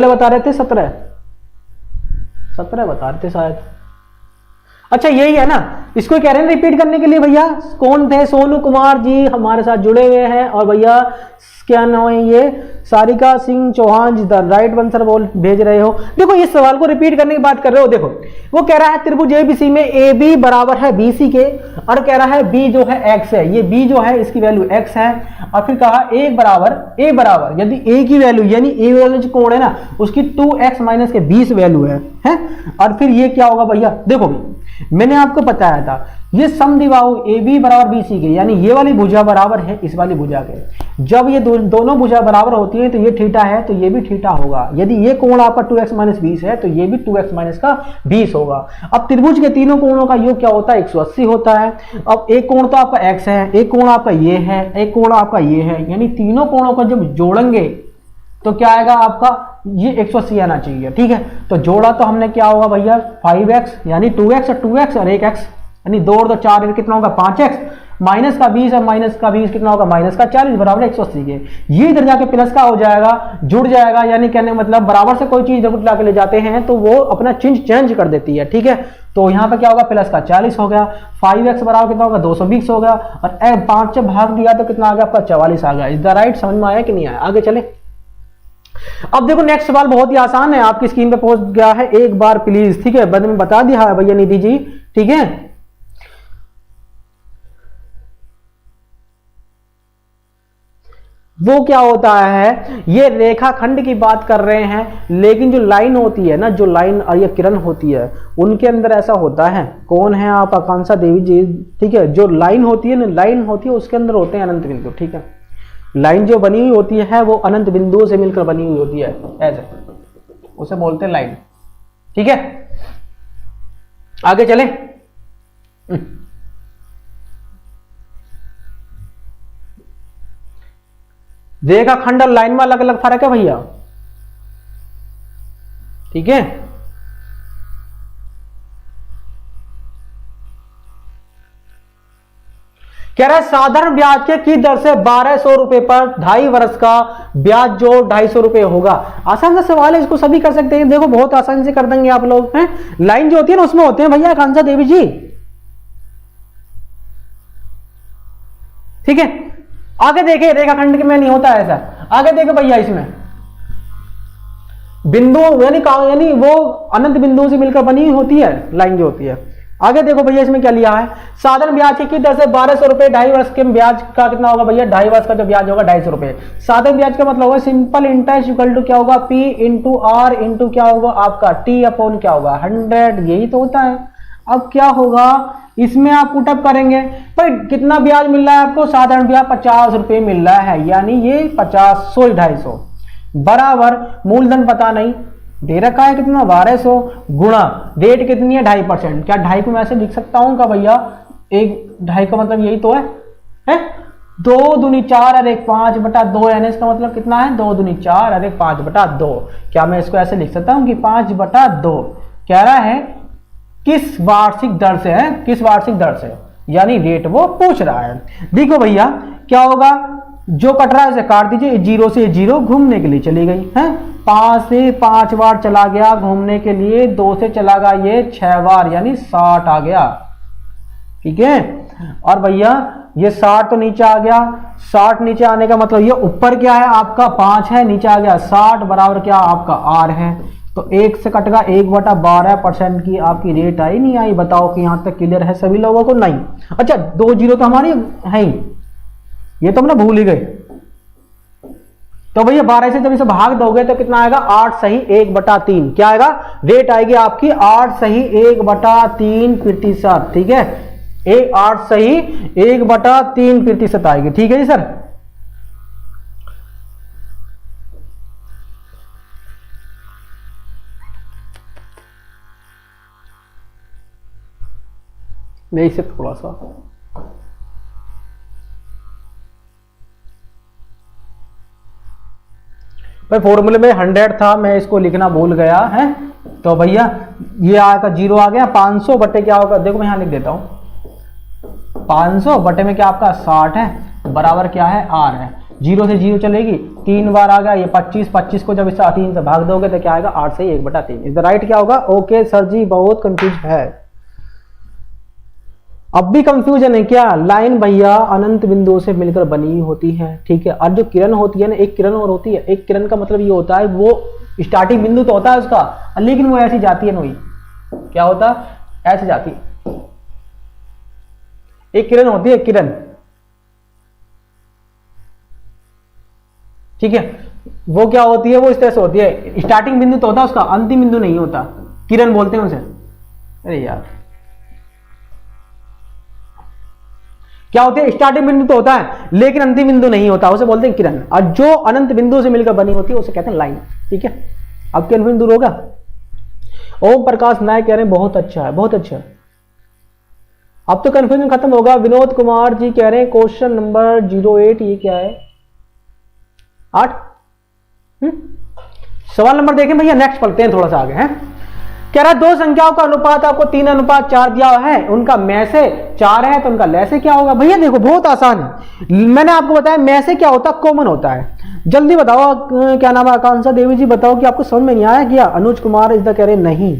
बता रहे थे, 17 बता रहे थे शायद। अच्छा यही है ना, इसको कह रहे हैं रिपीट करने के लिए। भैया कौन थे, सोनू कुमार जी हमारे साथ जुड़े हुए हैं, और भैया क्या नाम है ये, सारिका सिंह चौहान जी द राइट आंसर बोल भेज रहे हो। देखो इस सवाल को रिपीट करने की बात कर रहे हो, देखो वो कह रहा है त्रिभुज एबीसी में ए बी बराबर है बीसी के, और कह रहा है बी जो है एक्स है, ये बी जो है इसकी वैल्यू एक्स है, और फिर कहा ए बराबर यदि ए की वैल्यू यानी ए वाला जो कोण है ना उसकी 2x माइनस के 20 वैल्यू है, और फिर ये क्या होगा भैया, देखो मैंने आपको बताया था ये समद्विबाहु ए बी बराबर बी सी के, यानी ये वाली भुजा बराबर है इस वाली भुजा के। जब ये दोनों भुजा बराबर होती है तो ये थीटा है तो ये भी थीटा होगा। यदि ये कोण आपका 2x माइनस 20 है तो ये भी 2x माइनस का 20 होगा। अब त्रिभुज के तीनों कोणों का योग क्या होता है, 180 होता है। अब एक कोण तो आपका x है, एक कोण आपका ये है, एक कोण आपका ये है, यानी तीनों कोणों को जब जोड़ेंगे तो क्या आएगा आपका, ये 180 आना चाहिए। ठीक है, तो जोड़ा तो हमने क्या होगा भैया 5x यानी 2x और 2x और 1x, यानी 2 और 2 4 कितना होगा 5x, माइनस का 20 और माइनस का 20 कितना होगा माइनस का 40 बराबर 180 के। ये इधर जाके प्लस का हो जाएगा, जुड़ जाएगा, यानी कहने मतलब बराबर से कोई चीज इधर ला के ले जाते हैं तो वो अपना चिन्ह चेंज कर देती है। ठीक है, तो यहाँ पे क्या होगा प्लस का 40 हो गया, 5x बराबर कितना होगा 220 होगा, और 5 से भाग दिया तो कितना आ गया आपका 44 आ गया। इज द राइट, समझ में आया कि नहीं आया, आगे चले। अब देखो नेक्स्ट सवाल बहुत ही आसान है, आपकी स्क्रीन पे पहुंच गया है एक बार प्लीज। ठीक है, बाद में बता दिया है भैया निधि जी। ठीक है, वो क्या होता है, ये रेखाखंड की बात कर रहे हैं, लेकिन जो लाइन होती है ना, जो लाइन और ये किरण होती है उनके अंदर ऐसा होता है। कौन है आप, आकांक्षा देवी जी। ठीक है, जो लाइन होती है ना, लाइन होती है उसके अंदर होते हैं अनंत बिंदु। ठीक है, लाइन जो बनी हुई होती है वो अनंत बिंदुओं से मिलकर बनी हुई होती है, ऐसे उसे बोलते हैं लाइन। ठीक है, आगे चले। रेखाखंड और लाइन में अलग अलग फर्क है भैया। ठीक है, कह रहा है साधारण ब्याज के की दर से 1200 रुपए पर 2.5 वर्ष का ब्याज जो 250 रुपए होगा। आसान सा सवाल है, इसको सभी कर सकते हैं। देखो बहुत आसानी से कर देंगे आप लोग हैं। लाइन जो होती है ना उसमें होते हैं भैया कांसा देवी जी। ठीक है, आगे देखिए रेखाखंड में नहीं होता ऐसा। आगे देखो भैया, इसमें बिंदु यानी वो अनंत बिंदुओं से मिलकर बनी होती है लाइन जो होती है। आगे देखो भैया, इसमें क्या लिया है, साधारण ब्याज की दर से 1200 रुपए 2.5 वर्ष के ब्याज का कितना होगा भैया, 2.5 वर्ष का जो ब्याज होगा 250 रुपए। साधारण ब्याज का मतलब होगा सिंपल इंटरेस्ट इक्वल टू क्या होगा, पी इंटू आर इंटू क्या होगा आपका टी अपॉन क्या होगा 100, यही तो होता है। अब क्या होगा, इसमें आप पुटअप करेंगे भाई कितना ब्याज मिल रहा है आपको, साधारण ब्याज 50 रुपए मिल रहा है, यानी ये 50 250 बराबर मूलधन पता नहीं दे रखा है कितना 1200 गुणा रेट कितनी है 2.5%। क्या 2.5 को मैं ऐसे लिख सकता हूं का भैया, एक 2.5 का मतलब यही तो है 2 दूनी 4 और 1 5/2, यानी इसका मतलब कितना है 2 दूनी 4 और 1 5/2। क्या मैं इसको ऐसे लिख सकता हूं कि 5/2 कह रहा है किस वार्षिक दर से है, किस वार्षिक दर से, यानी रेट वो पूछ रहा है। देखो भैया क्या होगा, जो कट रहा है उसे काट दीजिए, 0 से 0 घूमने के लिए चली गई है, 5 से 5 बार चला गया घूमने के लिए, 2 से चला गया ये 6 बार यानी 60 आ गया। ठीक है, और भैया ये 60 तो नीचे आ गया, 60 नीचे आने का मतलब ये ऊपर क्या है आपका 5 है, नीचे आ गया 60 बराबर क्या आपका आर है। तो 1 से कट गया 1/12% की आपकी रेट आई नहीं आई। बताओ कि यहां तक क्लियर है सभी लोगों को, नहीं। अच्छा 2 0 तो हमारी है ही, ये तो हम ना भूल ही गए। तो भैया 12 से जब इसे भाग दोगे तो कितना आएगा, 8 सही 1/3। क्या आएगा, रेट आएगी आपकी 8 सही 1/3%। ठीक है, 8 सही 1/3% आएगी। ठीक है जी सर, मैं इसे थोड़ा सा भाई फॉर्मूले में 100 था, मैं इसको लिखना भूल गया है। तो भैया ये आएगा 0 आ गया, 500 बटे क्या होगा, देखो मैं यहां लिख देता हूं 500 बटे में क्या आपका 60 है बराबर क्या है आर है। 0 से 0 चलेगी, 3 बार आ गया ये 25 को जब इस 3 से भाग दोगे तो क्या आएगा 8 से 1/3 इज द राइट। क्या होगा, ओके सर जी बहुत कंफ्यूज है, अब भी कंफ्यूजन है क्या। लाइन भैया अनंत बिंदुओं से मिलकर बनी होती है। ठीक है, और जो किरण होती है ना, एक किरण और होती है, एक किरण का मतलब ये होता है वो स्टार्टिंग बिंदु तो होता है उसका, लेकिन वो ऐसी जाती है नहीं, क्या होता है ऐसे जाती है। एक किरण होती है, किरण। ठीक है, वो क्या होती है, वो इस तरह से होती है, स्टार्टिंग बिंदु तो होता है उसका, अंतिम बिंदु नहीं होता, किरण बोलते हैं उसे। अरे यार क्या होती है, स्टार्टिंग बिंदु तो होता है लेकिन अंतिम बिंदु नहीं होता, उसे बोलते हैं किरण। और जो अनंत बिंदु से मिलकर बनी होती है उसे कहते हैं लाइन। ठीक है, अब कन्फ्यूजन दूर होगा। ओम प्रकाश नायक कह रहे हैं बहुत अच्छा है, बहुत अच्छा है, अब तो कन्फ्यूजन खत्म होगा। विनोद कुमार जी कह रहे हैं क्वेश्चन नंबर 08 ये क्या है 8। सवाल नंबर देखें भैया, नेक्स्ट पढ़ते हैं थोड़ा सा आगे है। कह रहा है दो संख्याओं का अनुपात आपको 3:4 दिया है, उनका में से 4 है तो उनका ले से क्या होगा। भैया देखो बहुत आसान है, मैंने आपको बताया में से क्या होता है, कॉमन होता है। जल्दी बताओ क्या नाम है, आकांक्षा देवी जी बताओ कि आपको समझ में नहीं आया क्या। अनुज कुमार इस कह रहे नहीं,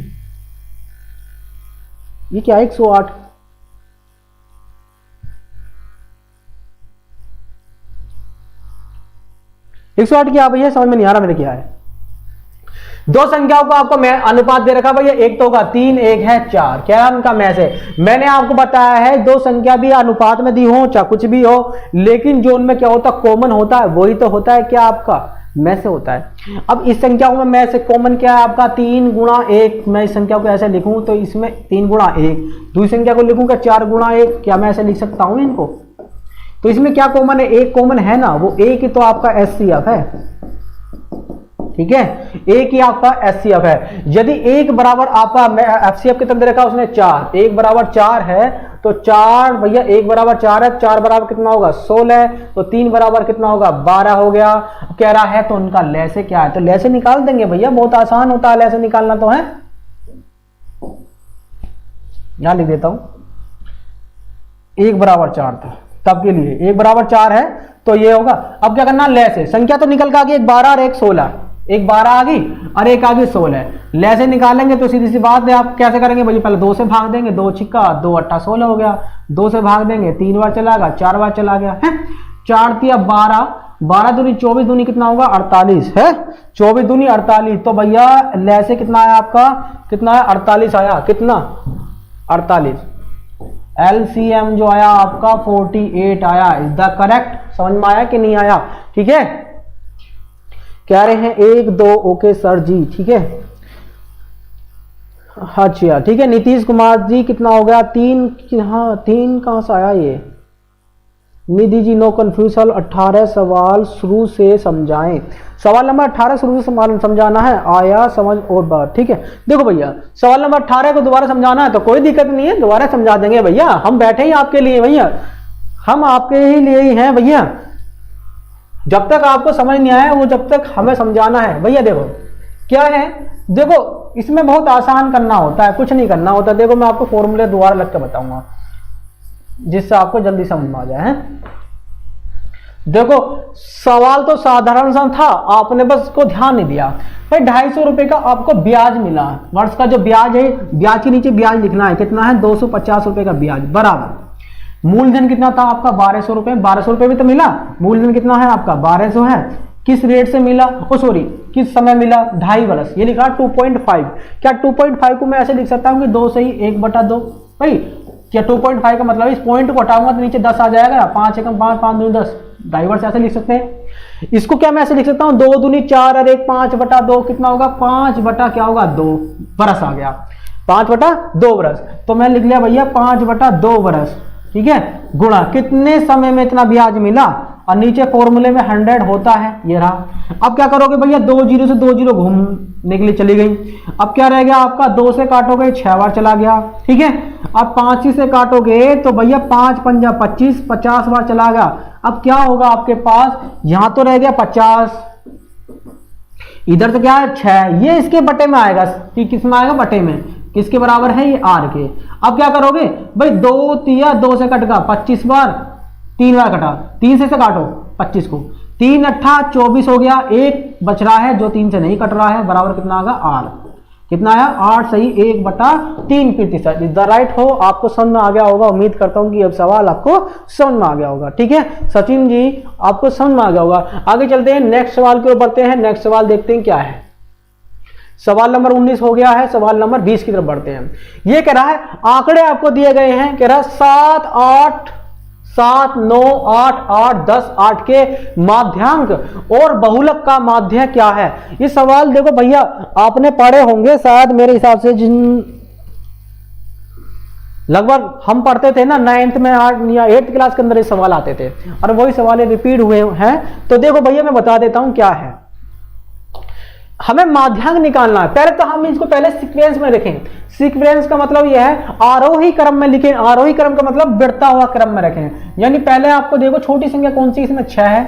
ये क्या 108 108 क्या भैया, समझ में नहीं आ रहा मेरे क्या है। दो संख्याओं को आपको मैं अनुपात दे रखा भैया, एक तो होगा 3 एक है 4, क्या है उनका में से। मैंने आपको बताया है दो संख्या भी अनुपात में दी हो चाहे कुछ भी हो, लेकिन जो उनमें क्या होता है कॉमन होता है, वही तो होता है क्या आपका में से होता है। अब इस संख्याओं में से कॉमन क्या है आपका 3 गुणा 1। मैं इस संख्या को ऐसे लिखूं तो इसमें 3 गुणा 1, दूसरी संख्या को लिखूंगा 4 गुणा 1, क्या मैं ऐसे लिख सकता हूं इनको। तो इसमें क्या कॉमन है, एक कॉमन है ना, वो एक ही तो आपका HCF है, ठीक है, एक ही आपका HCF है। यदि एक बराबर आपका FCF कितना दे रखा है उसने 4, एक बराबर 4 है तो 4 भैया, एक बराबर 4 है, 4 बराबर कितना होगा 16, तो 3 बराबर कितना होगा 12 हो गया। कह रहा है तो उनका लैसे क्या है, तो लैसे निकाल देंगे भैया, बहुत आसान होता है लैसे निकालना तो है। यहां लिख देता हूं, 1 बराबर 4 था तब के लिए, 1 बराबर 4 है तो ये होगा। अब क्या करना, लैसे संख्या तो निकल के आ गई, एक 12 और एक 16, एक 12 आ गई और एक आ गई 16, लैसे निकालेंगे तो सीधी सी बात है, आप कैसे करेंगे भाई, पहले 2 से भाग देंगे, 2 छिक्का 2 अट्ठा 16 हो गया, 2 से भाग देंगे 3 बार चला गया, 4 बार चला गया है, 4 तिया 12, 12 दूनी 24 दूनी कितना होगा 48 है, 24 दूनी 48, तो भैया लैसे कितना है आपका, कितना है 48 आया, कितना 48, LCM जो आया आपका 48 आया, इज द करेक्ट। समझ में आया कि नहीं आया, ठीक है, कह रहे हैं 1 2 ओके सर जी, ठीक है, अच्छा ठीक है। नीतीश कुमार जी कितना हो गया 3, हाँ 3 कहां से आया ये, निधि जी नो कंफ्यूजन, 18 सवाल शुरू से समझाएं, सवाल नंबर 18 शुरू से समझाना है, आया समझ और बात, ठीक है। देखो भैया सवाल नंबर 18 को दोबारा समझाना है तो कोई दिक्कत नहीं है, दोबारा समझा देंगे भैया, हम बैठे ही आपके लिए भैया, हम आपके ही लिए ही हैं भैया, जब तक आपको समझ नहीं आया वो जब तक हमें समझाना है भैया। देखो क्या है, देखो इसमें बहुत आसान करना होता है, कुछ नहीं करना होता। देखो मैं आपको फॉर्मूले दोबारा लग के बताऊंगा जिससे आपको जल्दी समझ में आ जाए। देखो सवाल तो साधारण सा था, आपने बस उसको ध्यान नहीं दिया भाई। 250 रुपए का आपको ब्याज मिला, वर्ष का जो ब्याज है, ब्याज के नीचे ब्याज लिखना है, कितना है 250 रुपए का ब्याज, बराबर मूलधन कितना था आपका 1200 रुपए, 1200 रुपए भी तो मिला, मूलधन कितना है आपका 1200 है, किस रेट से मिला, ओ सॉरी किस समय मिला, 2.5 वर्ष, ये लिखा 2.5, क्या 2.5 को मैं ऐसे लिख सकता हूँ कि 2 से ही 1/2 भाई, क्या 2.5 का मतलब इस पॉइंट को हटाऊंगा तो नीचे 10 आ जाएगा, 5 एकम 5 5 दूनी 10, 2.5 वर्ष ऐसे लिख सकते हैं। इसको क्या मैं ऐसे लिख सकता हूँ 2 दूनी 4 और 1 5/2 कितना होगा 5 बटा क्या होगा 2 बरस आ गया, 5/2 बरस, तो मैं लिख लिया भैया 5/2 बरस, ठीक है, गुणा कितने समय में इतना ब्याज मिला, और नीचे फॉर्मूले में 100 होता है, ये रहा। अब क्या करोगे भैया 2 जीरो से 2 जीरो घूमने के लिए चली गई, अब क्या रह गया आपका 2 से काटोगे 6 बार चला गया, ठीक है। अब 5 से काटोगे तो भैया 5 पंजा 25, 50 बार चला गया। अब क्या होगा आपके पास, यहां तो रह गया 50, इधर तो क्या है 6, ये इसके बटे में आएगा, किस में आएगा बटे में, किसके बराबर है ये R के। अब क्या करोगे भाई 2 तिया 2 से कट गया 25 बार, 3 बार कटा, 3 से काटो 25 को, 3 अट्ठा 24 हो गया, 1 बच रहा है जो 3 से नहीं कट रहा है, बराबर कितना आएगा R, कितना आया 8 सही 1/3%। इज द राइट हो, आपको समझ में आ गया होगा, उम्मीद करता हूं कि अब सवाल आपको समझ में आ गया होगा, ठीक है सचिन जी आपको समझ में आ गया होगा। आगे चलते हैं नेक्स्ट सवाल की ओर बढ़ते हैं, नेक्स्ट सवाल देखते हैं क्या है। सवाल नंबर 19 हो गया है, सवाल नंबर 20 की तरफ बढ़ते हैं। ये कह रहा है आंकड़े आपको दिए गए हैं, कह रहा है 7 8 7 9 8 8 10 8 के माध्यांक और बहुलक का माध्य क्या है। ये सवाल देखो भैया आपने पढ़े होंगे शायद, मेरे हिसाब से जिन लगभग हम पढ़ते थे ना 9th में या 8th क्लास के अंदर ये सवाल आते थे, और वही सवाल रिपीट हुए हैं। तो देखो भैया मैं बता देता हूं क्या है, हमें माध्यांक निकालना है। पहले तो हम इसको पहले सीक्वेंस में रखें, सीक्वेंस का मतलब यह है आरोही क्रम में लिखें, आरोही क्रम का मतलब बढ़ता हुआ क्रम में रखें। यानी पहले आपको देखो छोटी संख्या कौन सी, इसमें 6 है,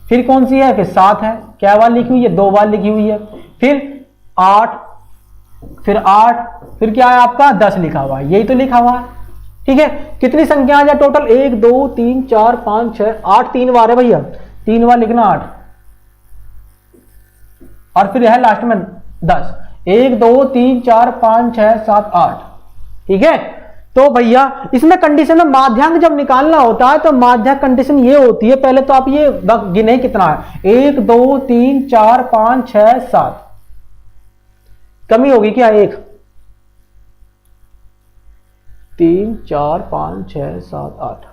फिर कौन सी है, फिर 7 है, क्या बार लिखी हुई है 2 बार लिखी हुई है, फिर 8, फिर 8, फिर क्या है आपका 10 लिखा हुआ है, यही तो लिखा हुआ है, ठीक है। कितनी संख्या है टोटल 1 2 3 4 5 6 8, 3 बार है भैया, 3 बार लिखना 8, और फिर है लास्ट में 10, 1 2 3 4 5 6 7 8, ठीक है। तो भैया इसमें कंडीशन में माध्यांक जब निकालना होता है तो माध्यांक कंडीशन ये होती है, पहले तो आप ये गिने कितना है 1 2 3 4 5 6 7, कमी होगी क्या 1 3 4 5 6 7 8,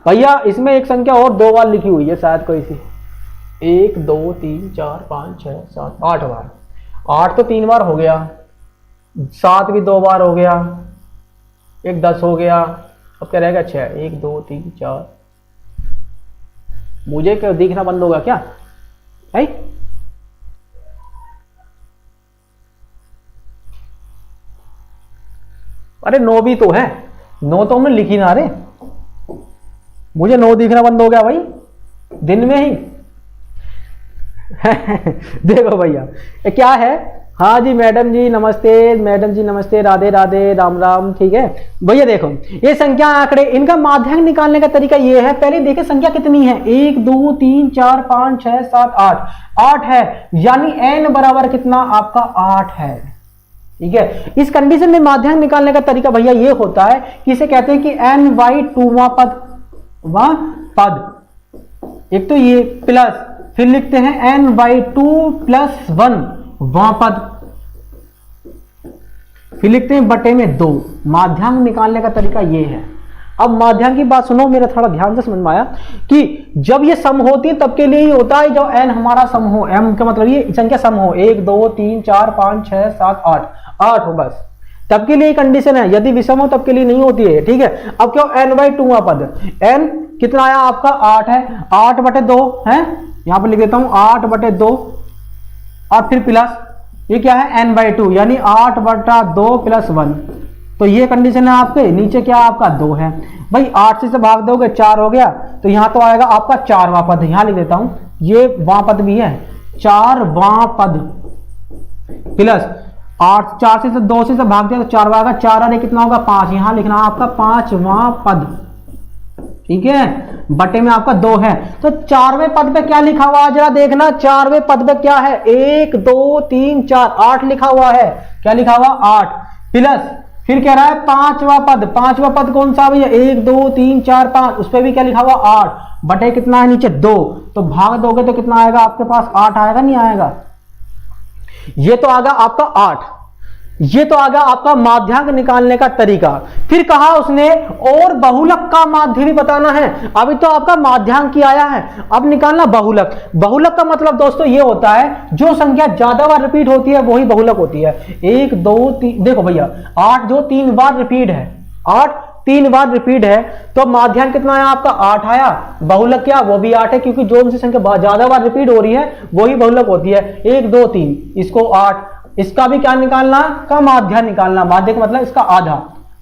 भैया इसमें एक संख्या और 2 बार लिखी हुई है शायद कोई सी, 1 2 3 4 5 6 7 8 बार, 8 तो 3 बार हो गया, 7 भी 2 बार हो गया, एक 10 हो गया, अब क्या रहेगा 6, 1 2 3 4। मुझे क्या दिखना बंद होगा क्या है? अरे 9 भी तो है, 9 तो हमने लिखी ना रे, मुझे 9 दिखना बंद हो गया भाई दिन में ही। देखो भैया ये क्या है। हाँ जी मैडम जी नमस्ते, मैडम जी नमस्ते, राधे राधे, राम राम। ठीक है भैया देखो ये संख्या आंकड़े, इनका माध्यांक निकालने का तरीका ये है। पहले देखे संख्या कितनी है, 1 2 3 4 5 6 7 8, 8 है, यानी n बराबर कितना आपका 8 है। ठीक है, इस कंडीशन में माध्यांक निकालने का तरीका भैया ये होता है कि इसे कहते हैं कि n/2वां पद, वहां पद, एक तो ये प्लस, फिर लिखते हैं n/2 + 1 वहां पद, फिर लिखते हैं बटे में 2। माध्यांक निकालने का तरीका ये है। अब माध्यांक की बात सुनो, मेरा थोड़ा ध्यान से समझ में आया कि जब ये सम होती है तब के लिए ही होता है जब n हमारा सम हो, m का मतलब ये संख्या सम हो, 1 2 3 4 5 6 7 8 हो बस, तब के लिए कंडीशन है। यदि विषम हो तब के लिए नहीं होती है। ठीक है, अब क्यों n/2वां पद, n कितना आया आपका 8 है, 8/2 है, यहां पर लिख देता हूं 8/2 और फिर प्लस ये क्या है n/2 यानी 8/2 + 1। तो ये कंडीशन है आपके, नीचे क्या आपका 2 है भाई, 8 से भाग दोगे 4 हो गया, तो यहां तो आएगा आपका 4वां पद, यहां लिख देता हूं, ये वां पद भी है, 4वां पद प्लस 8, 4 से 2 से भाग दिया तो 4 आएगा, 4 आने कितना होगा 5, यहां लिखना आपका 5वां पद। ठीक है, बटे में आपका 2 है, तो 4वें पद पे क्या लिखा हुआ है जरा देखना, 4वें पद पे क्या है 1 2 3 4 8 लिखा हुआ है, क्या लिखा हुआ 8 प्लस, फिर कह रहा है 5वां पद, 5वां पद कौन सा भैया 1 2 3 4 5, उस पर भी क्या लिखा हुआ 8 बटे कितना है नीचे 2, तो भाग दोगे तो कितना आएगा आपके पास 8 आएगा, नहीं आएगा? ये तो आएगा आपका 8, ये तो आएगा आपका माध्यांक निकालने का तरीका। फिर कहा उसने और बहुलक का माध्य भी बताना है। अभी तो आपका माध्यांक की आया है, अब निकालना बहुलक। बहुलक का मतलब दोस्तों ये होता है जो संख्या ज्यादा बार रिपीट होती है वही बहुलक होती है। 1 2 3, देखो भैया 8 जो 3 बार रिपीट है, 8 3 बार रिपीट है, तो माध्यांक कितना आया आपका 8 आया। बहुलक क्या, वो भी 8 है, क्योंकि जो उनसे संख्या ज्यादा बार रिपीट हो रही है वही बहुलक होती है। 1 2 3 इसको 8, इसका भी क्या निकालना का माध्य निकालना, माध्य का मतलब इसका आधा,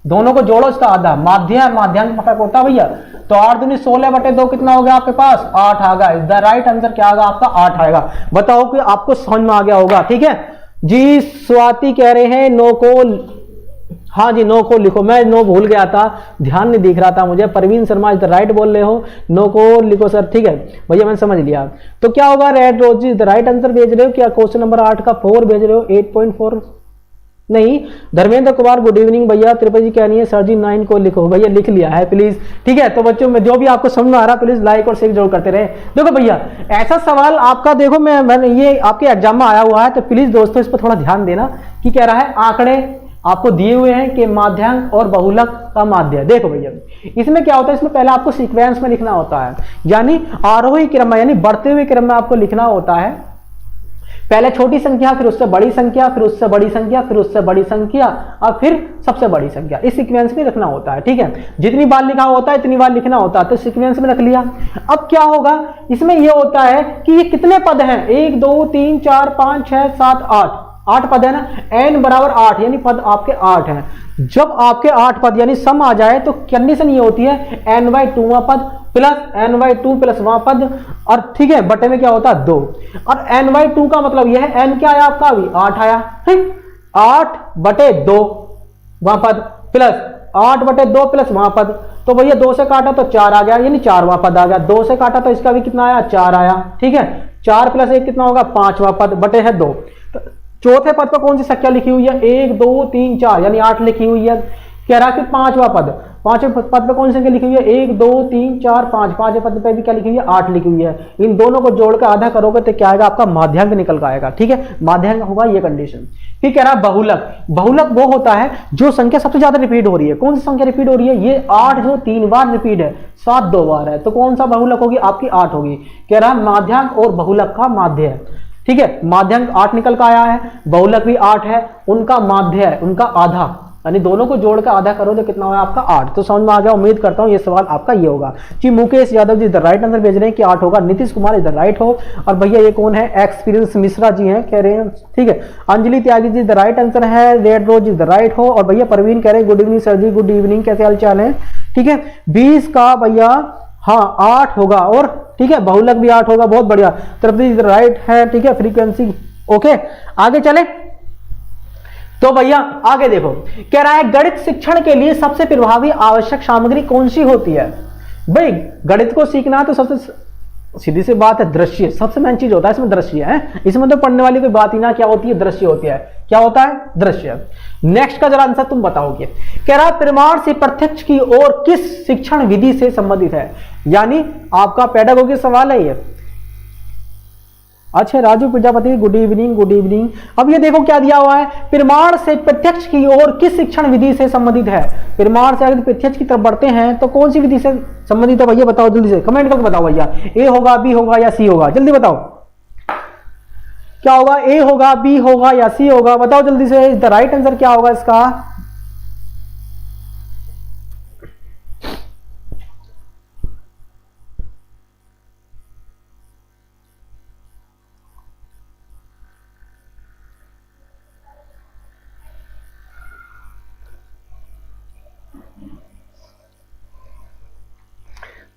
दोनों को जोड़ो इसका आधा, माध्य माध्यांक में फर्क होता है भैया। तो 8 दूनी 16/2 कितना हो गया आपके पास 8 आ गया। द राइट आंसर क्या आएगा आपका 8 आएगा। बताओ कि आपको समझ में आ गया होगा। ठीक है जी, स्वाति कह रहे हैं नो को, हाँ जी नो को लिखो, मैं नो भूल गया था, ध्यान नहीं दिख रहा था मुझे। Parveen Sharma is the right बोल रहे हो, नो को लिखो सर। ठीक है भैया मैंने समझ लिया। तो क्या होगा, red rose is the right answer भेज रहे हो क्या, क्वेश्चन नंबर 8 का 4 भेज रहे हो, 8.4 नहीं। धर्मेंद्र कुमार गुड इवनिंग भैया। त्रिपति जी कह रही है सर जी 9 को लिखो, भैया लिख लिया है प्लीज। ठीक है, तो बच्चों में जो भी आपको समझ में आ रहा प्लीज लाइक और शेयर जरूर करते रहे। देखो भैया ऐसा सवाल आपका, देखो मैंने ये आपके एग्जाम में आया हुआ है, तो प्लीज दोस्तों इस पर थोड़ा ध्यान देना कि कह रहा है आंकड़े आपको दिए हुए हैं कि माध्यांक और बहुलक का माध्य। देखो भैया इसमें क्या होता है, इसमें पहले आपको सीक्वेंस में लिखना होता है, यानी आरोही क्रम में, यानी बढ़ते हुए क्रम में आपको लिखना होता है। पहले छोटी संख्या, फिर उससे बड़ी संख्या, फिर उससे बड़ी संख्या, फिर उससे बड़ी संख्या और फिर सबसे बड़ी संख्या, इस सीक्वेंस में रखना होता है। ठीक है, जितनी बार लिखा होता है इतनी बार लिखना होता है, तो सीक्वेंस में रख लिया। अब क्या होगा, इसमें यह होता है कि ये कितने पद हैं, 1 2 3 4 5 6 7 8 पद है ना, n बराबर 8 यानी पद आपके 8 हैं। जब आपके 8 पद यानी सम आ जाए तो कंडीशन ये होती है n/2वां पद प्लस n/2 + वां पद, और ठीक है बटे में क्या होता है 2, और n/2 का मतलब यह है n क्या आया आपका अभी 8 आया, 8/2 वां पद प्लस 8/2 प्लस वां पद, तो भैया 2 से काटा तो 4 आ गया, यानी 4वां पद आ गया। 2 से काटा तो इसका भी कितना आया 4 आया। ठीक है, 4 + 1 कितना होगा 5वां पद बटे है 2। चौथे पद पर कौन सी संख्या लिखी हुई है, 1 2 3 4 यानी 8 लिखी हुई है। कह रहा है कि 5वां पद, 5वें पद पे कौन सी संख्या लिखी हुई है, 1 2 3 4 5, 5वें पद पे भी क्या लिखी हुई है 8 लिखी हुई है। इन दोनों को जोड़कर आधा करोगे तो क्या आएगा आपका माध्यांक निकल कर आएगा। ठीक है, माध्यांक होगा ये कंडीशन। फिर कह रहा है बहुलक, बहुलक वो होता है जो संख्या सबसे ज्यादा रिपीट हो रही है। कौन सी संख्या रिपीट हो रही है, ये 8 जो 3 बार रिपीट है, 7 2 बार है, तो कौन सा बहुलक होगी आपकी 8 होगी। कह रहा है माध्यांक और बहुलक का माध्य है। ठीक है, माध्यांक 8 निकल का आया है, बहुलक भी 8 है, उनका माध्य है, उनका आधा यानी दोनों को जोड़कर आधा करो तो कितना होगा आपका 8। तो समझ में आ गया, उम्मीद करता हूं ये सवाल आपका ये होगा जी। Mukesh Yadav ji the right answer भेज रहे हैं कि 8 होगा। Nitish Kumar is the right हो। और भैया ये कौन है, एक्सपीरियंस मिश्रा जी हैं, कह रहे हैं ठीक है। Anjali Tyagi ji the right answer है, red rose is the right हो। और भैया परवीन कह रहे हैं good evening sir ji, good evening, कैसे हाल चाल है, ठीक है। 20 का भैया हाँ 8 होगा, और ठीक है बहुलक भी 8 होगा, बहुत बढ़िया। तरफ राइट है, ठीक है। फ्रीक्वेंसी ओके, आगे चले तो भैया आगे देखो, कह रहा है गणित शिक्षण के लिए सबसे प्रभावी आवश्यक सामग्री कौन सी होती है। भाई गणित को सीखना है तो सबसे सीधी सी बात है दृश्य, सबसे मेन चीज होता है इसमें दृश्य है। इसमें तो पढ़ने वाली कोई बात ही ना, क्या होती है, दृश्य होती है। क्या होता है, दृश्य। नेक्स्ट का जरा आंसर तुम बताओगे। कह रहा है प्रमाण से प्रत्यक्ष की ओर किस शिक्षण विधि से संबंधित है, यानी आपका पेडागोगी सवाल है ये। अच्छा Raju Prajapati good evening, good evening. अब ये देखो क्या दिया हुआ है, प्रमाण से प्रत्यक्ष की ओर किस शिक्षण विधि से संबंधित है। प्रमाण से अगर प्रत्यक्ष की तरफ बढ़ते हैं तो कौन सी विधि से संबंधित है भैया, बताओ जल्दी से, कमेंट करके बताओ भैया। ए होगा, बी होगा या सी होगा, जल्दी बताओ क्या होगा, ए होगा, बी होगा या सी होगा, बताओ जल्दी से। द राइट आंसर क्या होगा इसका।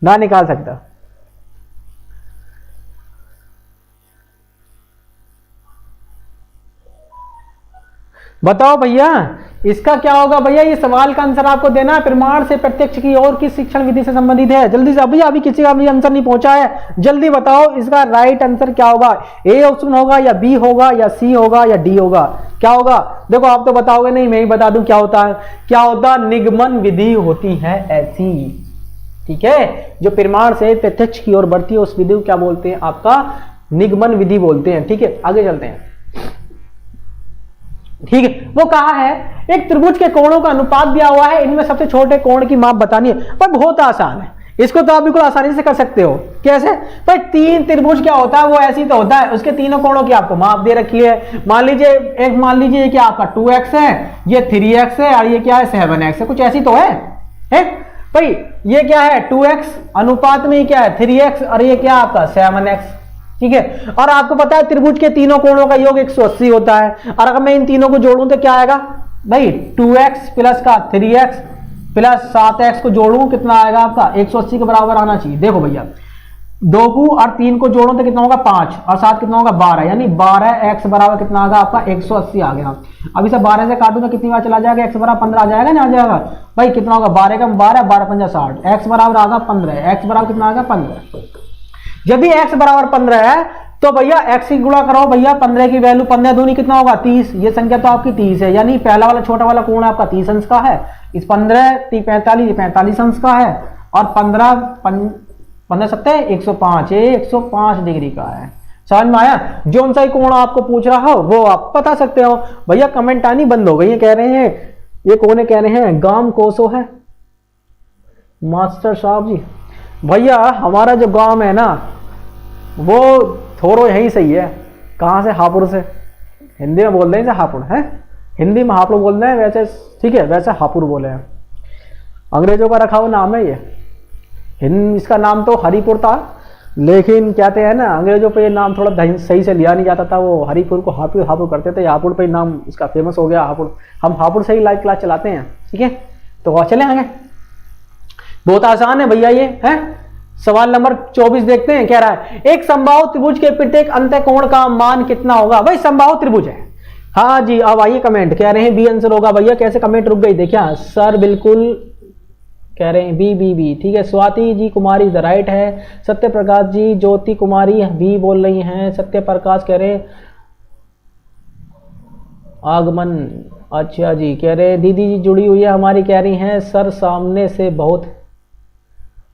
ना निकाल सकता, बताओ भैया इसका क्या होगा। भैया ये सवाल का आंसर आपको देना है, प्रमाण से प्रत्यक्ष की ओर किस शिक्षण विधि से संबंधित है। जल्दी से, भैया अभी किसी का भी आंसर नहीं पहुंचा है, जल्दी बताओ इसका राइट आंसर क्या होगा। ए ऑप्शन होगा या बी होगा या सी होगा या डी होगा, क्या होगा। देखो आप तो बताओगे नहीं, मैं ही बता दूं क्या होता है। क्या होता है, निगमन विधि होती है ऐसी, ठीक है। जो प्रमाण से प्रत्यक्ष की ओर बढ़ती है उस विधि को क्या बोलते हैं, आपका निगमन विधि बोलते हैं, ठीक है। आगे चलते हैं, ठीक है। वो कहा है एक त्रिभुज के कोणों का अनुपात दिया हुआ है, इनमें सबसे छोटे कोण की माप बतानी है। पर बहुत आसान है, इसको तो आप बिल्कुल आसानी से कर सकते हो। कैसे भाई, 3 त्रिभुज क्या होता है, वो ऐसी तो होता है, उसके तीनों कोणों की आपको माप दे रखी है। मान लीजिए ये क्या आपका 2x है, ये 3x है और ये क्या है 7x है, कुछ ऐसी तो है भाई। ये क्या है 2x अनुपात में क्या है 3x और ये क्या आपका 7x, ठीक है। और आपको पता है त्रिभुज के तीनों कोणों का योग 180 होता है। और अगर मैं इन तीनों को जोड़ूं तो क्या आएगा भाई, 2x प्लस का 3x प्लस 7x को जोड़ूं कितना आएगा आपका 180 के बराबर आना चाहिए। देखो भैया 2 को और 3 को जोड़ो तो कितना होगा 5 और 7 कितना होगा 12, यानी 12x बराबर कितना आएगा आपका 180 आ गया। अब इसे 12 से काटूं तो कितनी बार चला जाएगा, x बराबर 15 आ जाएगा ना, आ जाएगा भाई। कितना होगा 12 का 12, 12 पंजा 60, x बराबर आएगा 15, x बराबर कितना आएगा 15। जब भी x बराबर 15 है तो भैया x की गुणा करो भैया, 15 की वैल्यू 15 दूनी कितना होगा 30, ये संख्या तो आपकी 30 है, यानी पहला वाला छोटा वाला कोण आपका 30 अंश का है। इस 15 45 अंश का है और 15 सत्ते 105, ये 105 डिग्री का है। समझ में आया। जो सा कोण आपको पूछ रहा हो वो आप बता सकते हो। भैया कमेंट आनी बंद हो गई है, कह रहे हैं ये कौन है, कह रहे हैं गांव कोसो है मास्टर साहब जी। भैया हमारा जो गांव है ना वो थोड़ो यही सही है। कहाँ से, हापुड़ से। हिंदी में बोल रहे हैं हापुड़ है, हिंदी में हापुड़ बोल रहे हैं वैसे, ठीक है, वैसे हापुड़ बोले हैं। अंग्रेजों का रखा हुआ नाम है ये, इसका नाम तो हरिपुर था, लेकिन कहते हैं ना अंग्रेजों पे ये नाम थोड़ा सही से लिया नहीं जाता था, वो हरिपुर को हापुड़ हापुड़ करते थे, हापुड़ पे नाम इसका फेमस हो गया हापुड़। हम हापुड़ से ही लाइव क्लास चलाते हैं, ठीक है। तो चले आगे, बहुत आसान है भैया ये है। सवाल नंबर 24 देखते हैं। कह रहा है एक समबाहु त्रिभुज के प्रत्येक अंतःकोण का मान कितना होगा। भाई समबाहु त्रिभुज है, हाँ जी। अब आइए कमेंट, कह रहे हैं बी आंसर होगा। भैया कैसे कमेंट रुक गई, देखिए सर बिल्कुल कह रहे हैं बी, ठीक है। स्वाति जी कुमारी द राइट है। सत्य प्रकाश जी, ज्योति कुमारी बी बोल रही हैं। सत्य प्रकाश कह रहे आगमन, अच्छा जी। कह रहे दीदी जी जुड़ी हुई है हमारी, कह रही हैं सर सामने से बहुत,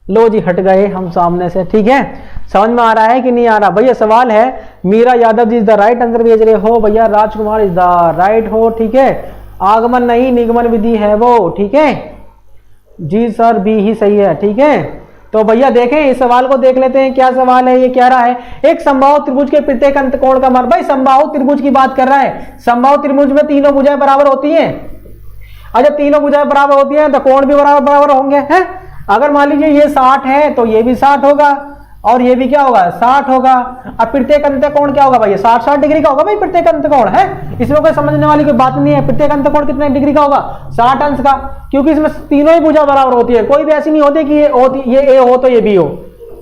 लो जी हट गए हम सामने से, ठीक है। समझ में आ रहा है कि नहीं आ रहा भैया। सवाल है Meera Yadav ji is the right answer भेज रहे हो भैया। राजकुमार इज द राइट हो, ठीक है। आगमन नहीं निगमन विधि है वो, ठीक है जी सर, बी ही सही है, ठीक है। तो भैया देखें इस सवाल को देख लेते हैं, क्या सवाल है। ये कह रहा है एक समबाहु त्रिभुज के प्रत्येक अंतःकोण का मान। भाई समबाहु त्रिभुज की बात कर रहा है, समबाहु त्रिभुज में तीनों भुजाएं बराबर होती हैं। और जब तीनों भुजाएं बराबर होती हैं तो कोण भी बराबर बराबर होंगे हैं। अगर मान लीजिए ये 60 है तो ये भी 60 होगा और ये भी क्या होगा 60 होगा। अब प्रत्येक अंत कोण क्या होगा भाई 60 डिग्री का होगा भाई प्रत्येक अंत कोण है। इसमें कोई समझने वाली कोई बात नहीं है। प्रत्येक अंत कोण कितने डिग्री का होगा 60 अंश का, क्योंकि इसमें तीनों ही भुजा बराबर होती है। कोई भी ऐसी नहीं होती कि ये ए हो तो ये बी हो,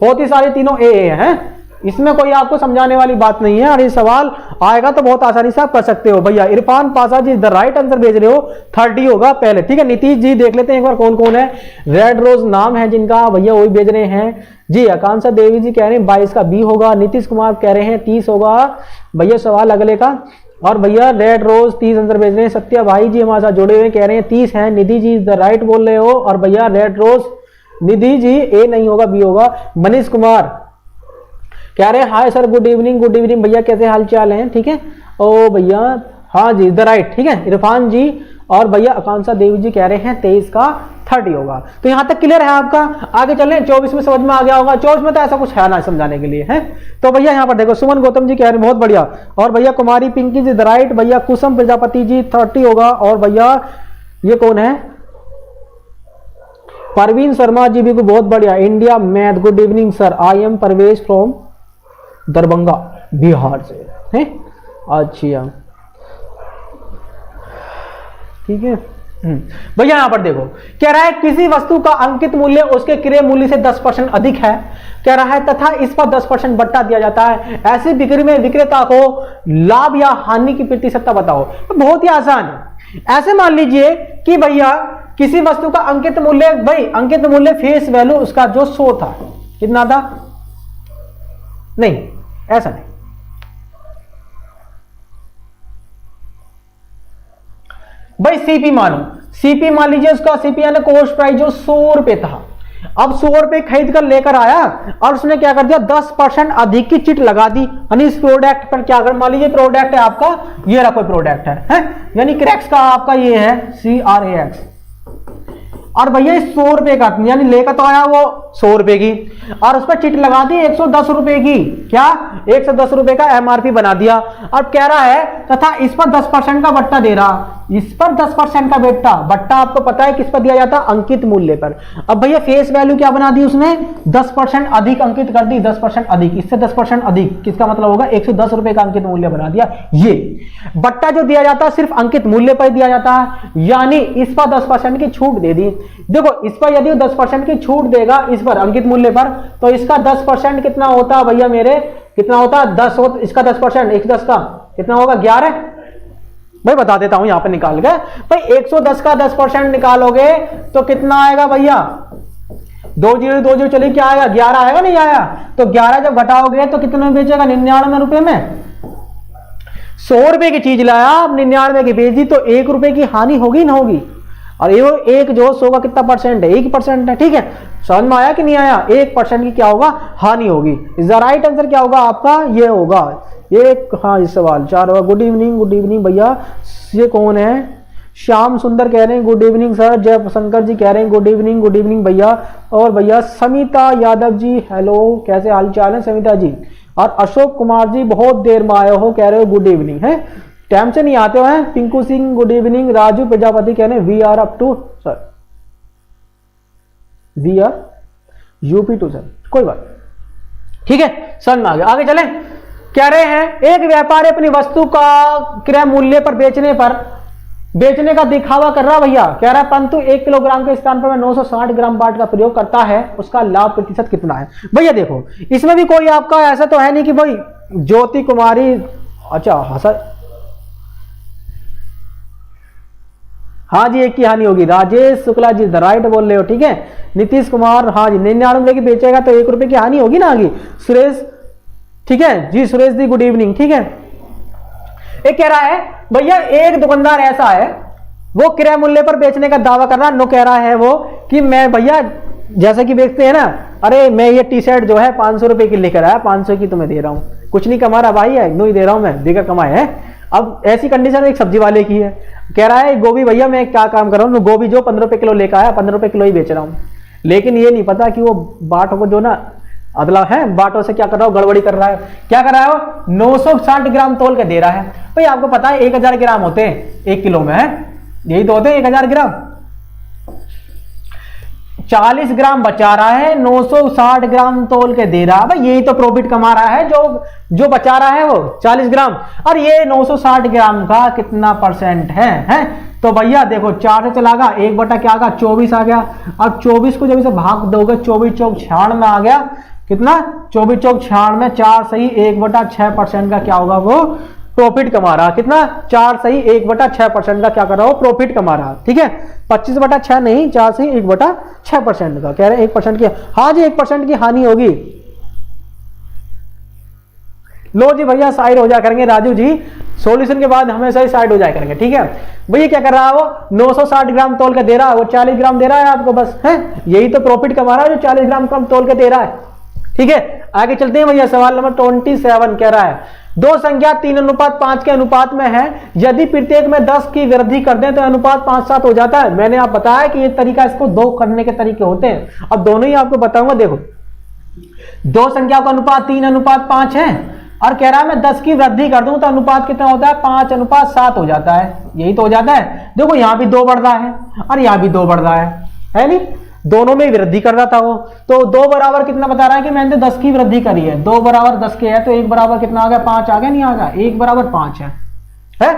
होती सारी तीनों ए है। इसमें कोई आपको समझाने वाली बात नहीं है। और ये सवाल आएगा तो बहुत आसानी से आप कर सकते हो। भैया इरफान पासा जी द राइट आंसर भेज रहे हो 30 होगा पहले, ठीक है। नीतीश जी देख लेते हैं एक बार कौन कौन है। रेड रोज नाम है जिनका, भैया वही भेज रहे हैं जी। आकांक्षा देवी जी कह रहे हैं 22 का बी होगा। नीतीश कुमार कह रहे हैं 30 होगा भैया सवाल अगले का। और भैया रेड रोज 30 आंसर भेज रहे हैं। सत्या भाई जी हमारे साथ जुड़े हुए कह रहे हैं 30 है। निधि जी द राइट बोल रहे हो। और भैया रेड रोज निधि जी ए नहीं होगा बी होगा। मनीष कुमार कह रहे हैं हाय सर गुड इवनिंग भैया कैसे हाल चाल हैं, ठीक है। ओ भैया हाँ जी द राइट, ठीक है इरफान जी। और भैया आकांक्षा देवी जी कह रहे हैं 23 का 30 होगा। तो यहां तक क्लियर है आपका। आगे चलें 24 में समझ में आ गया होगा। 24 में तो ऐसा कुछ है ना समझाने के लिए है। तो भैया यहाँ पर देखो सुमन गौतम जी कह रहे हैं बहुत बढ़िया। और भैया कुमारी पिंकी जी द राइट। भैया कुसुम प्रजापति जी 30 होगा। और भैया ये कौन है परवीन शर्मा जी भी बहुत बढ़िया India math good evening sir I am Parvesh from Darbhanga Bihar से है। अच्छा ठीक है। भैया यहां पर देखो कह रहा है किसी वस्तु का अंकित मूल्य उसके क्रय मूल्य से 10% अधिक है कह रहा है तथा इस पर 10% बट्टा दिया जाता है। ऐसी बिक्री में विक्रेता को लाभ या हानि की प्रतिशतता बताओ। तो बहुत ही आसान है। ऐसे मान लीजिए कि भैया किसी वस्तु का अंकित मूल्य, भाई अंकित मूल्य फेस वैल्यू उसका जो 100 था, कितना था, नहीं ऐसा नहीं, भाई सीपी मानो, सीपी मान लीजिए उसका सीपी यानी कॉस्ट प्राइस जो 100 रुपए था। अब 100 रुपए खरीद कर लेकर आया और उसने क्या कर दिया 10% अधिक की चिट लगा दी। यानी इस प्रोडक्ट पर क्या कर, मान लीजिए प्रोडक्ट है आपका ये रहा कोई प्रोडक्ट है? यानी क्रैक्स का आपका ये है CRAX और भैया 100 रुपए का यानी लेकर तो आया वो 100 रुपए की और उस पर चिट लगा दी 110 रुपए की, क्या 110 रुपए का MRP बना दिया। अब कह रहा है तथा इस पर 10% का बट्टा दे रहा, इस पर 10% का बट्टा आपको पता है किस पर दिया जाता, अंकित मूल्य पर। अब भैया फेस वैल्यू क्या बना दी उसने 10% अधिक अंकित कर दी, 10% अधिक, इससे 10% अधिक किसका मतलब होगा 110 रुपए का अंकित मूल्य बना दिया। ये बट्टा जो दिया जाता है सिर्फ अंकित मूल्य पर दिया जाता है, यानी इस पर 10% की छूट दे दी। देखो इस पर यदि 10% की छूट देगा इस पर अंकित मूल्य पर तो इसका 10% कितना होता है भैया मेरे, कितना होता 10 हो, इसका 10% 110 का कितना होगा 11। भाई बता देता हूं यहां पर निकाल गए भाई 110 का 10% निकालोगे तो कितना आएगा भैया 2020 चलिए क्या आएगा 11 आएगा, नहीं आया तो 11 जब घटाओगे तो कितने में बेचेगा 99 रुपए में। 100 रुपए की चीज लाया 99 की बेच दी तो 1 रुपए की हानि होगी ना होगी। और ये एक जो 100 का कितना परसेंट है 1% है, ठीक है समझ में आया कि नहीं आया। 1% की क्या होगा हानि होगी। इसका राइट आंसर क्या होगा आपका ये होगा एक, हाँ इस सवाल 4 होगा। गुड इवनिंग भैया, ये कौन है श्याम सुंदर कह रहे हैं गुड इवनिंग सर। जय शंकर जी कह रहे हैं गुड इवनिंग भैया। और भैया समिता यादव जी हेलो कैसे हाल चाल है समिता जी। और अशोक कुमार जी बहुत देर में आए हो कह रहे हो गुड इवनिंग है, टाइम से नहीं आते हो हैं। Pinku Singh good evening. राजू प्रजापति कह रहे हैं we are up to sir, we are UP to sir, कोई बात ठीक है समझ में आ गया। आगे चलें, कह रहे हैं एक व्यापारी अपनी वस्तु का क्रय मूल्य पर बेचने का दिखावा कर रहा भैया, कह रहा है परंतु 1 किलोग्राम के स्थान पर मैं 960 ग्राम बाट का प्रयोग करता है, उसका लाभ प्रतिशत कितना है। भैया देखो इसमें भी कोई आपका ऐसा तो है नहीं कि भाई ज्योति कुमारी, अच्छा हाँ जी एक की हानि होगी। राजेश शुक्ला जी द राइट बोल रहे हो, ठीक है। नीतीश कुमार हाँ जी 99 की बेचेगा तो 1 रुपए की हानि होगी ना आगे। सुरेश ठीक है जी, सुरेश जी गुड इवनिंग, ठीक है। एक कह रहा है भैया एक दुकानदार ऐसा है वो क्रय मूल्य पर बेचने का दावा कर रहा, नो कह रहा है वो कि मैं भैया जैसे कि बेचते हैं ना, अरे मैं ये टी शर्ट जो है 500 रुपए की लेकर आया, 500 की तुम्हें दे रहा हूं, कुछ नहीं कमा रहा भाई है, नो ही दे रहा हूं मैं, देकर कमाए है। अब ऐसी कंडीशन एक सब्जी वाले की है, कह रहा है गोभी भैया मैं क्या काम कर रहा हूँ, गोभी जो 15 रुपए किलो लेकर आया 15 रुपए किलो ही बेच रहा हूँ, लेकिन ये नहीं पता कि वो बाटों को जो ना अदला है बाटों से क्या कर रहा हो गड़बड़ी कर रहा है। क्या कर रहा है वो 960 ग्राम तोल के दे रहा है। भाई आपको पता है 1000 ग्राम होते हैं 1 किलो में है, यही तो होते हैं 1000 ग्राम। 40 ग्राम बचा रहा है, 960 ग्राम तोल के दे रहा है। भाई यही तो प्रॉफिट कमा रहा है, जो बचा रहा है वो 40 ग्राम, और ये 960 ग्राम का कितना परसेंट है? तो भैया देखो 4 से चलागा, 1 बटा क्या आ गया 24 आ गया। अब 24 को जब इसे भाग दोगे 24 चौक 96 आ गया, कितना 24 चौक 96, 4 सही 1/6% का क्या होगा वो प्रॉफिट कमा रहा। कितना 4 सही 1/6% का क्या कर रहा हो प्रॉफिट कमा रहा। ठीक है, 25/6 नहीं, 4 सही 1/6% का कह रहे हैं 1% की। हाँ जी 1% की हानि होगी। लो जी भैया साइड हो जा करेंगे राजू जी, सॉल्यूशन के बाद हमेशा ही साइड हो जाया करेंगे। ठीक है भैया, क्या कर रहा है वो 960 ग्राम तोल के दे रहा है, वो 40 ग्राम दे रहा है आपको बस है, यही तो प्रॉफिट कमा रहा है जो 40 ग्राम कम तोल के दे रहा है। ठीक है आगे चलते हैं भैया, सवाल नंबर 27 कह रहा है दो संख्या 3:5 के अनुपात में है, यदि प्रत्येक में 10 की वृद्धि कर दें तो अनुपात 5-7 हो जाता है। मैंने आप बताया कि ये तरीका, इसको दो करने के तरीके होते हैं, अब दोनों ही आपको बताऊंगा। देखो दो संख्या का अनुपात 3:5 है और कह रहा है मैं 10 की वृद्धि कर दूं तो अनुपात कितना होता है 5:7 हो जाता है, यही तो हो जाता है। देखो यहां भी 2 बढ़ रहा है और यहां भी 2 बढ़ रहा है नहीं, दोनों में वृद्धि कर रहा था वो। तो 2 बराबर कितना बता रहा है कि मैंने 10 की वृद्धि करी है, 2 बराबर 10 के है तो 1 बराबर कितना आ गया 5 आ गया, नहीं आ गया 1 बराबर 5 है?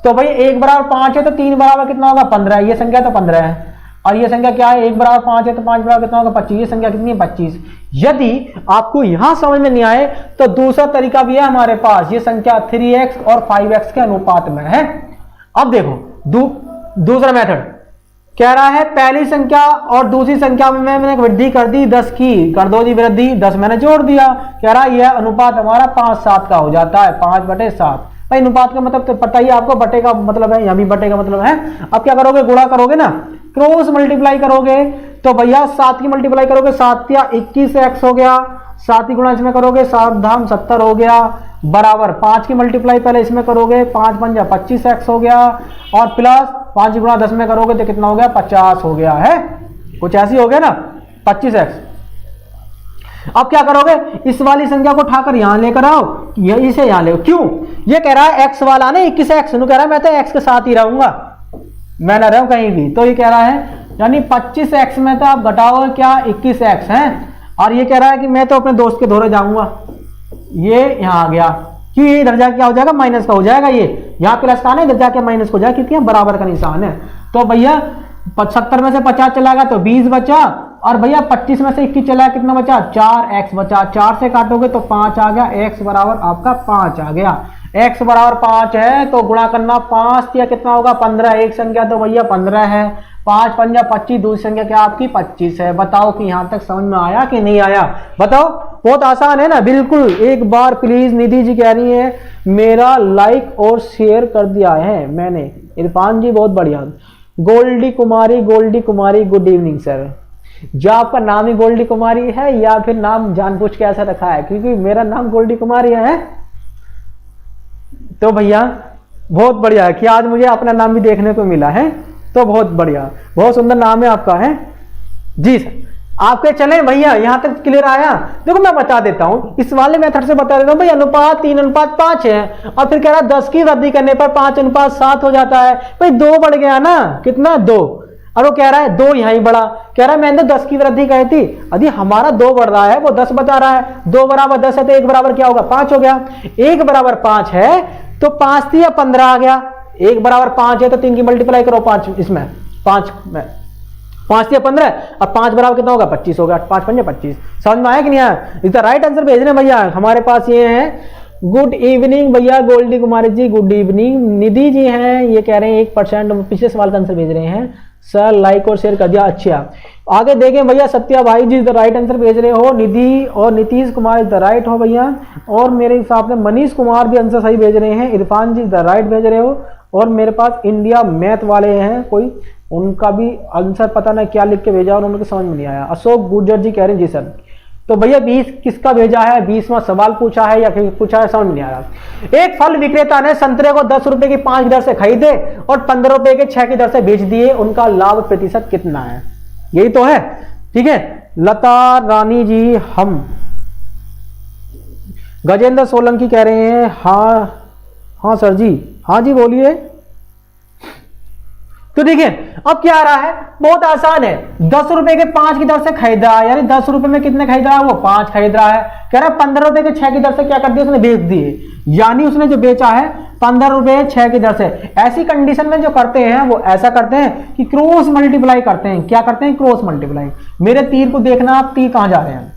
तो भाई 1 बराबर 5 है तो 3 बराबर कितना होगा 15, ये संख्या तो 15 है, और ये संख्या क्या है 1 बराबर 5 है तो 5 बराबर कितना होगा 25, ये संख्या कितनी है 25। यदि आपको यहां समझ में नहीं आए तो दूसरा तरीका भी है हमारे पास, ये संख्या 3x और 5x के अनुपात में है। अब देखो दूसरा मेथड कह रहा है पहली संख्या और दूसरी संख्या में मैंने वृद्धि कर दी 10 की, कर दो जी वृद्धि, 10 मैंने जोड़ दिया, कह रहा है यह अनुपात हमारा 5-7 का हो जाता है, 5/7। भाई अनुपात का मतलब तो पता ही आपको, बटे का मतलब है, यहां भी बटे का मतलब है। अब क्या करोगे गुणा करोगे ना, क्रॉस मल्टीप्लाई करोगे तो भैया 7 की मल्टीप्लाई करोगे 7 या 21x हो गया, 7 की गुणा इसमें करोगे 7 धाम 70 हो गया, बराबर 5 की मल्टीप्लाई पहले इसमें करोगे 5 पंजा 25x हो गया, और प्लस 5 की गुणा 10 में करोगे तो कितना हो गया 50 हो गया है, कुछ ऐसी हो गया ना 25x। अब क्या करोगे इस वाली संख्या को उठाकर यहां लेकर आओ, ये इसे यहां ले, क्यों ये कह रहा है x वाला ना 21x, कह रहा है मैं तो x के साथ ही रहूंगा, मैं ना रहूं कहीं भी, तो ये कह रहा है यानी 25x में तो आप घटाओगे क्या 21x है, और ये कह रहा है कि मैं तो अपने दोस्त के धोरे जाऊंगा, ये यहां आ गया, क्यों ये इधर जाके क्या हो जाएगा माइनस का हो जाएगा, ये यहाँ प्लस का ना इधर जाके माइनस हो जाएगा क्योंकि बराबर का निशान है। तो भैया 70 में से 50 चला गया तो 20 बचा, और भैया 25 में से 21 चला कितना बचा 4x बचा, 4 से काटोगे तो 5 आ गया, x बराबर आपका 5 आ गया, x बराबर 5 है तो गुणा करना 5 या कितना होगा 15, एक संख्या तो भैया 15 है, 5 पंजा 25, दूसरी संख्या क्या आपकी 25 है। बताओ कि यहां तक समझ में आया कि नहीं आया, बताओ बहुत आसान है ना, बिल्कुल। एक बार प्लीज निधि जी कह रही है मेरा लाइक और शेयर कर दिया है मैंने, इरफान जी बहुत बढ़िया, गोल्डी कुमारी गुड इवनिंग सर। जो आपका नाम ही गोल्डी कुमारी है या फिर नाम जानबूझ के ऐसा रखा है, क्योंकि मेरा नाम गोल्डी कुमारी है, तो भैया बहुत बढ़िया कि आज मुझे अपना नाम भी देखने को मिला है, तो बहुत बढ़िया, बहुत सुंदर नाम है आपका है जी सर। आपके चले भैया यहां तक क्लियर आया। देखो मैं बता देता हूं, इस वाले मेथड से बता देता हूं भाई, अनुपात 3:5 है और फिर कह रहा है 10 की वृद्धि करने पर 5:7 हो जाता है। भाई 2 बढ़ गया ना, कितना 2, और वो कह रहा है 2 यहां बड़ा, कह रहा है मैंने 10 की वृद्धि कही थी, यदि हमारा 2 बढ़ रहा है वो 10 बता रहा है, 2 बराबर 10 है तो 1 बराबर क्या होगा 5 हो गया, 1 बराबर 5 है तो 5 या 15 आ गया, 1 बराबर 5 है तो 3 की मल्टीप्लाई करो 5 इसमें 5 में 5 या 15, अब 5 बराबर कितना होगा 25 होगा, 5 पंजे 25। समझ में आया कि नहीं आया? इसका राइट आंसर भेज रहे भैया हमारे पास ये है। गुड इवनिंग भैया गोल्डी कुमारी जी, गुड इवनिंग। निधि जी हैं ये कह रहे हैं 1% पिछले सवाल का आंसर भेज रहे हैं सर, लाइक और शेयर कर दिया, अच्छा। आगे देखें भैया सत्या भाई जी द राइट आंसर भेज रहे हो, निधि और नीतीश कुमार द राइट हो भैया, और मेरे हिसाब से मनीष कुमार भी आंसर सही भेज रहे हैं, इरफान जी द राइट भेज रहे हो, और मेरे पास इंडिया मैथ वाले हैं कोई, उनका भी आंसर पता नहीं क्या लिख के भेजा और उनको समझ में नहीं आया। अशोक गुर्जर जी कह रहे हैं जी सर। तो भैया 20 किसका भेजा है, 20वां सवाल पूछा है या फिर पूछा है समझ में नहीं आ रहा। एक फल विक्रेता ने संतरे को 10 रुपए की 5 दर से खरीदे और 15 रुपए के 6 की दर से बेच दिए, उनका लाभ प्रतिशत कितना है, यही तो है। ठीक है लता रानी जी, हम गजेंद्र सोलंकी कह रहे हैं हाँ सर जी, हाँ जी बोलिए। तो देखिए अब क्या आ रहा है, बहुत आसान है, 10 रुपए के 5 की दर से खरीद रहा है, यानी 10 रुपए में कितने खरीद रहा है, वो 5 खरीद रहा है। कह रहा है 15 रुपए के 6 की दर से क्या कर दिया उसने, बेच दिए, यानी उसने जो बेचा है 15 रुपए 6 की दर से। ऐसी कंडीशन में जो करते हैं वो ऐसा करते हैं कि क्रॉस मल्टीप्लाई करते हैं। क्या करते हैं, क्रॉस मल्टीप्लाई। मेरे तीर को देखना, आप तीर कहां जा रहे हैं,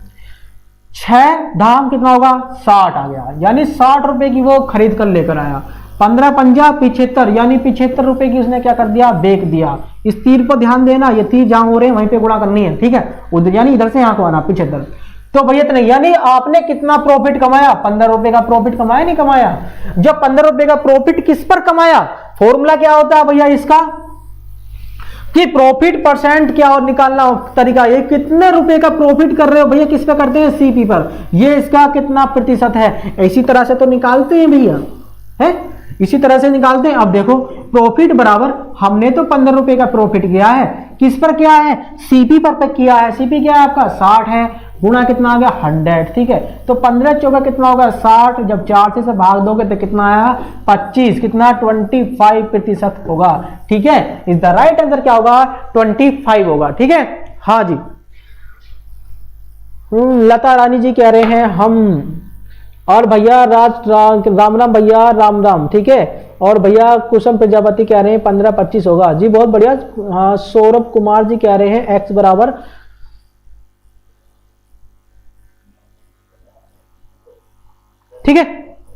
6 धाम कितना होगा, 60 आ गया, यानी 60 रुपए की वो खरीद कर लेकर आया। 15 पंजा 75, यानी 75 रुपए की उसने क्या कर दिया, बेच दिया। इस तीर पर ध्यान देना, ये तीर जहां हो रहे हैं वहीं पे गुणा करनी है, ठीक है, उधर यानी इधर से यहां को आना 75। तो भैया इतना, यानी आपने कितना प्रॉफिट कमाया, 15 रुपए का प्रॉफिट कमाया नहीं कमाया। जब 15 रुपए का प्रॉफिट किस पर कमाया, फॉर्मूला क्या होता है भैया इसका, कि प्रॉफिट परसेंट क्या और निकालना तरीका, ये कितने रुपए का प्रॉफिट कर रहे हो भैया, किस पे करते हैं, सीपी पर, ये इसका कितना प्रतिशत है, इसी तरह से तो निकालते हैं भैया, है इसी तरह से निकालते हैं। अब देखो प्रॉफिट बराबर, हमने तो 15 रुपए का प्रॉफिट किया है, किस पर किया है, सीपी पर किया है। सीपी क्या है आपका, 60 है, गुणा कितना आ गया, 100, ठीक है। तो 15 चौका कितना होगा, 60, जब 4 से भाग दोगे तो कितना आया, 25, कितना 25% होगा, ठीक है। इज द राइट आंसर क्या होगा, 25 होगा, ठीक है। हाँ जी, लता रानी जी कह रहे हैं हम, और भैया राम राम भैया, राम राम, ठीक है। और भैया कुसुम प्रजापति कह रहे हैं 15-25 होगा जी, बहुत बढ़िया। हाँ, सौरभ कुमार जी कह रहे हैं x बराबर, ठीक है,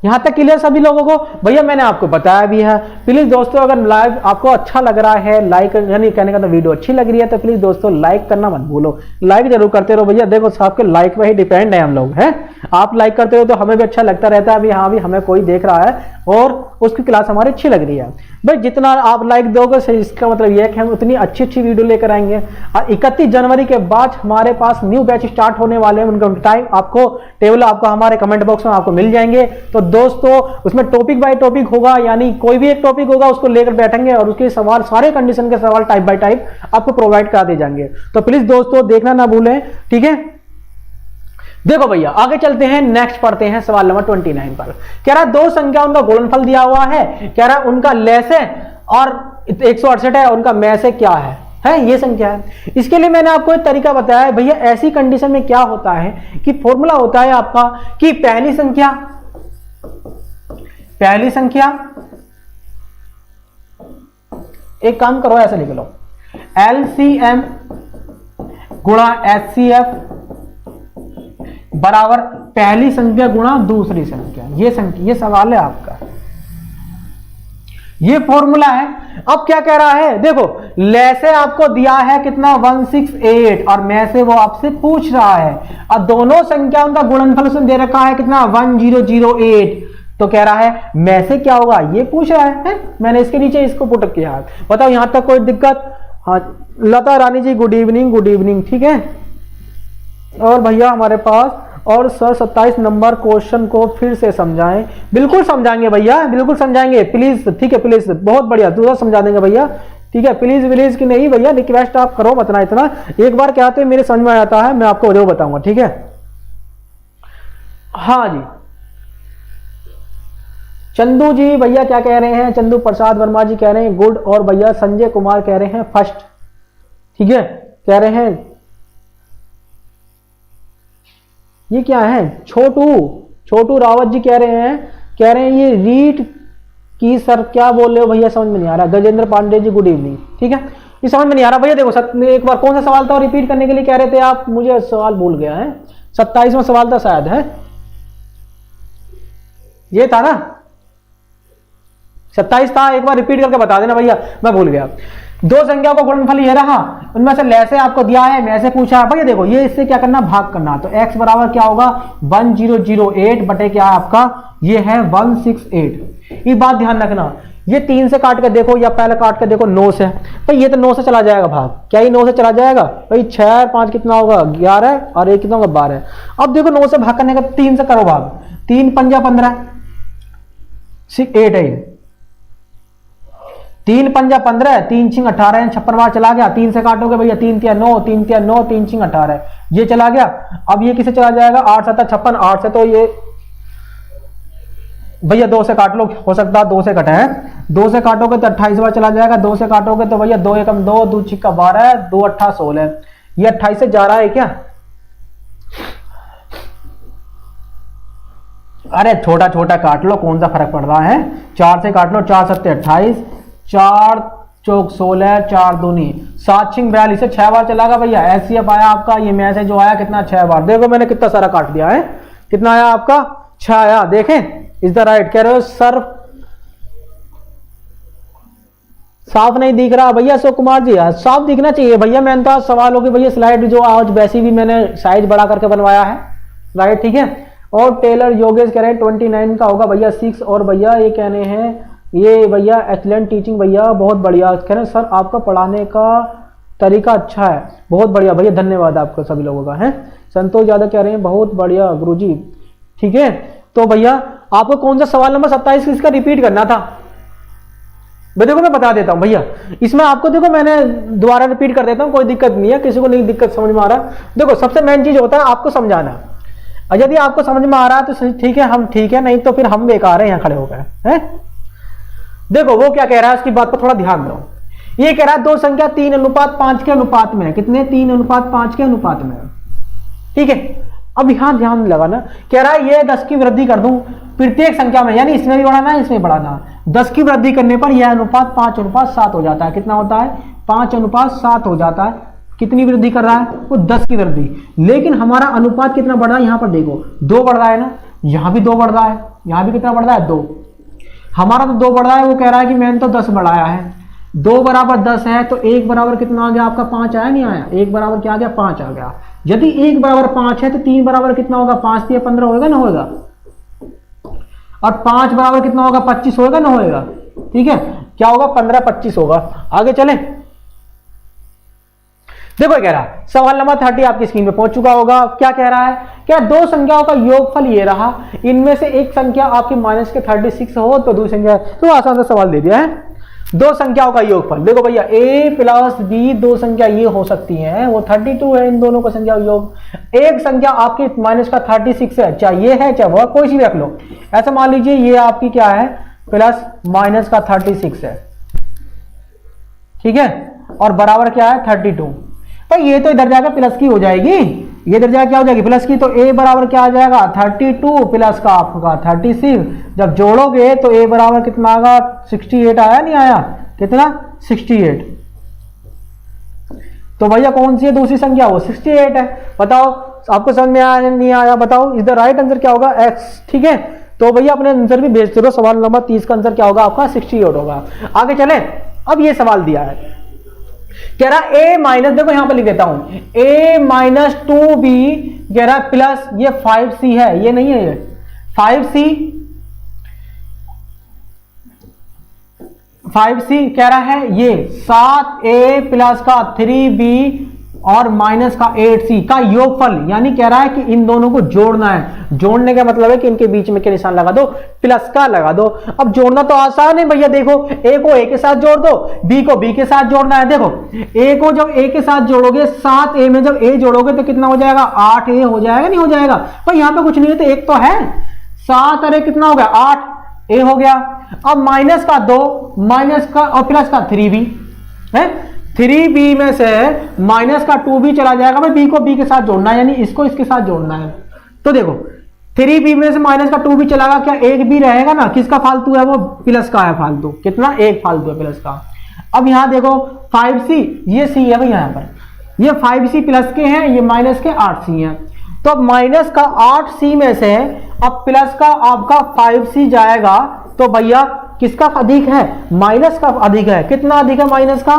यहां तक क्लियर सभी लोगों को। भैया मैंने आपको बताया भी है। प्लीज दोस्तों अगर लाइव आपको अच्छा लग रहा है, लाइक यानी कहने का तो वीडियो अच्छी लग रही है, तो प्लीज दोस्तों लाइक करना मत भूलो, लाइक जरूर करते रहो भैया। देखो आपके लाइक पे ही डिपेंड है हम लोग, हैं, आप लाइक करते हो तो हमें भी अच्छा लगता रहता है, अभी हाँ भी हमें कोई देख रहा है और उसकी क्लास हमारी अच्छी लग रही है। भाई जितना आप लाइक दोगे इसका मतलब यह है कि हम उतनी अच्छी अच्छी वीडियो लेकर आएंगे। और 31 जनवरी के बाद हमारे पास न्यू बैच स्टार्ट होने वाले हैं, उनका टाइम आपको टेबल आपको हमारे कमेंट बॉक्स में आपको मिल जाएंगे। तो दोस्तों उसमें टॉपिक बाय टॉपिक होगा, यानी कोई भी एक टॉपिक होगा उसको लेकर बैठेंगे और उसके सवाल, सारे कंडीशन के सवाल टाइप बाय टाइप आपको प्रोवाइड करा दिए जाएंगे। तो प्लीज दोस्तों देखना ना भूलें, ठीक है। देखो भैया आगे चलते हैं, नेक्स्ट पढ़ते हैं सवाल नंबर 29 पर। कह रहा दो संख्या उनका गुणनफल दिया हुआ है, कह रहा उनका लैसे और 168 है, उनका में से क्या है ये संख्या है। इसके लिए मैंने आपको एक तरीका बताया है भैया। ऐसी कंडीशन में क्या होता है कि फॉर्मूला होता है आपका कि पहली संख्या एक काम करो ऐसा लिख लो, LCM गुणा HCF बराबर पहली संख्या गुणा दूसरी संख्या। ये सवाल है आपका, ये फॉर्मूला है। अब क्या कह रहा है, देखो लैसे आपको दिया है कितना 168 और में से वो आपसे पूछ रहा है, और दोनों संख्या उनका गुणनफल उसने दे रखा है कितना 1008। तो कह रहा है में से क्या होगा ये पूछ रहा है। मैंने इसके नीचे इसको पुट किया है, बताओ यहां तक कोई दिक्कत। हाँ लता रानी जी गुड इवनिंग, ठीक है। और भैया हमारे पास और सर 27 नंबर क्वेश्चन को फिर से समझाएं। बिल्कुल समझाएंगे भैया, बिल्कुल समझाएंगे प्लीज, ठीक है प्लीज, बहुत बढ़िया दूसरा समझा देंगे भैया, ठीक है। प्लीज कि नहीं भैया, रिक्वेस्ट आप करो मत ना इतना, एक बार क्या आते मेरे समझ में आता है मैं आपको जो बताऊंगा, ठीक है। हाँ जी चंदू जी भैया क्या कह रहे हैं, चंदू प्रसाद वर्मा जी कह रहे हैं गुड, और भैया संजय कुमार कह रहे हैं फर्स्ट, ठीक है। कह रहे हैं ये क्या है, छोटू रावत जी कह रहे हैं ये रीट की सर क्या बोल रहे हो भैया, समझ में नहीं आ रहा। गजेंद्र पांडे जी गुड इवनिंग, ठीक है। ये समझ में नहीं आ रहा भैया। देखो एक बार कौन सा सवाल था रिपीट करने के लिए कह रहे थे आप, मुझे सवाल भूल गया है, 27वां सवाल था शायद, है ये था ना, 27 था, एक बार रिपीट करके बता देना भैया, मैं भूल गया। दो संख्या को गुणनफल ये रहा, उनमें से लैसे आपको दिया है में से पूछा है भैया। देखो ये इससे क्या करना, भाग करना। तो x बराबर क्या होगा 1008 बटे क्या है आपका, ये है 168। ये बात ध्यान रखना, ये 3 से काट के देखो या पहले काट के देखो 9 से, भाई ये तो 9 से चला जाएगा भाग, क्या ये 9 से चला जाएगा भाई, 6 5 कितना होगा 11 और 1 कितना होगा 12। अब देखो 9 से भाग करने का 3 से करो भाग, 3 पंजा 15, 8 है, 3 पंजा 15, 3 छिंग 18, 56 बार चला गया। 3 से काटोगे भैया 3 तिया 9, 3 तिया 9, 3 छिंग 18, ये चला गया। अब ये किसे चला जाएगा 8 7 56, 8 से तो ये भैया 2 से काट लो, हो सकता है 2 से कटे हैं। 2 से काटोगे तो 28 बार चला जाएगा, 2 से काटोगे तो भैया 2 एकम 2, 2 छिक्का 12, 2 अट्ठा 16। ये 28 से जा रहा है क्या? अरे छोटा छोटा काट लो, कौन सा फर्क पड़ रहा है। 4 से काट लो, 4 सत्ते 28, 4 चौक 16, 4 दूनी 7 छिंग 42 से 6 बार चलागा भैया। एचसीएफ आया आपका, ये मैसेज जो आया कितना 6 बार। देखो मैंने कितना सारा काट दिया है, कितना आया आपका 6 आया। देखें इज द राइट। कह रहे हो सर साफ नहीं दिख रहा भैया। अशोक कुमार जी साफ दिखना चाहिए भैया। मैंने तो आज सवाल हो कि भैया स्लाइड जो आज वैसे भी मैंने साइज बड़ा करके बनवाया है, राइट, ठीक है। और टेलर योगेश कह रहे हैं 29 का होगा भैया 6। और भैया ये कहने हैं ये भैया एक्सीलेंट टीचिंग भैया, बहुत बढ़िया। कह रहे हैं सर आपका पढ़ाने का तरीका अच्छा है, बहुत बढ़िया भैया, धन्यवाद आपको सभी लोगों का है। संतोष यादव कह रहे हैं बहुत बढ़िया गुरुजी, ठीक है। तो भैया आपको कौन सा सवाल नंबर 27 इसका रिपीट करना था? देखो मैं बता देता हूं भैया, इसमें आपको देखो मैंने दोबारा रिपीट कर देता हूं, कोई दिक्कत नहीं है, किसी को नहीं दिक्कत समझ में आ रहा। देखो सबसे मेन चीज होता है आपको समझाना। यदि आपको समझ में आ रहा है तो ठीक है, हम ठीक है, नहीं तो फिर हम बेकार है यहाँ खड़े हो गए हैं। देखो वो क्या कह रहा है उसकी बात पर थोड़ा ध्यान दो। ये कह रहा है 2 संख्या 3:5 के अनुपात में है। कितने? 3:5 के अनुपात में, ठीक है। अब यहां ध्यान लगाना, कह रहा है ये 10 की वृद्धि कर दूं प्रत्येक संख्या में, यानी इसमें भी बढ़ाना है इसमें बढ़ाना। 10 की वृद्धि करने पर यह अनुपात 5:7 हो जाता है। कितना होता है? 5:7 हो जाता है। कितनी वृद्धि कर रहा है वो? 10 की वृद्धि। लेकिन हमारा अनुपात कितना बढ़ रहा है? यहां पर देखो 2 बढ़ रहा है ना, यहां भी 2 बढ़ रहा है, यहां भी कितना बढ़ रहा है? 2। हमारा तो 2 बढ़ रहा है, वो कह रहा है कि मैंने तो 10 बढ़ाया है। 2 बराबर 10 है तो 1 बराबर कितना आ गया आपका? 5 आया नहीं आया? 1 बराबर क्या आ गया? 5 आ गया। यदि 1 बराबर 5 है तो 3 बराबर कितना होगा? 5 या 15 होगा ना होगा। और 5 बराबर कितना होगा? 25 होगा ना होगा, ठीक है। क्या होगा? 15 25 होगा। आगे चले, देखो कह रहा है सवाल नंबर 30 आपकी स्क्रीन पे पहुंच चुका होगा। क्या कह रहा है? क्या 2 संख्याओं का योगफल ये रहा, इनमें से एक संख्या आपकी माइनस के 36 हो तो दूसरी संख्या, तो आसान सा सवाल दे दिया है। 2 संख्याओं का योगफल, देखो भैया a प्लस b 2 संख्या ये हो सकती है, वो 32 है, इन दोनों का संख्या योग। एक संख्या आपकी माइनस का 36 है, चाहे ये है चाहे वह, कोई सी भी रख लो। ऐसा मान लीजिए ये आपकी क्या है? प्लस माइनस का 36 है, ठीक है, और बराबर क्या है? 32। तो ये तो इधर जाकर प्लस की हो जाएगी, ये इधर जाकर क्या हो जाएगी? प्लस की। तो a बराबर क्या आ जाएगा? 32 प्लस का आपका 36। जब जोड़ोगे तो a बराबर कितना आएगा? 68 आया नहीं आया? कितना? 68। तो भैया कौन सी है दूसरी संख्या? वो 68 है। बताओ आपको समझ में आया नहीं आया? बताओ इज द राइट आंसर क्या होगा? x, ठीक है। तो भैया अपने आंसर भी भेजते रहो। सवाल नंबर 30 का आंसर क्या होगा आपका? 68 होगा। आगे चले, अब ये सवाल दिया है, कह रहा a माइनस, देखो यहां पर लिख देता हूं, a माइनस 2b कह रहा प्लस ये 5c है, ये नहीं है, ये 5c कह रहा है ये 7a प्लस का 3b और माइनस का 8c का योगफल, यानी कह रहा है कि इन दोनों को जोड़ना है। जोड़ने का मतलब है कि इनके बीच में क्या निशान लगा दो? प्लस का लगा दो। अब जोड़ना तो आसान है भैया, देखो a को a के साथ जोड़ दो, b को b के साथ जोड़ना है। देखो a को जब a के साथ जोड़ोगे, 7a में जब a जोड़ोगे तो कितना हो जाएगा? 8a हो जाएगा, नहीं हो जाएगा? पर यहां पे कुछ नहीं है तो एक तो है, 7 अरे कितना हो गया? 8a हो गया। अब माइनस का 2, माइनस का और प्लस का 3b है, 3b में से माइनस का 2b चला जाएगा। भाई b को b के साथ जोड़ना है, यानी इसको इसके साथ जोड़ना है। तो देखो 3b में से माइनस का 2b चलागा, क्या एक b रहेगा ना? किसका फालतू है? वो प्लस का है फालतू। कितना? एक फालतू है प्लस का। अब यहां देखो 5c, ये c है भाई, यहां पर ये 5c प्लस के हैं, ये माइनस के 8c हैं। तो अब माइनस का 8c में से अब प्लस का आपका 5c जाएगा, तो भैया किसका अधिक है? माइनस का अधिक है। कितना अधिक है माइनस का?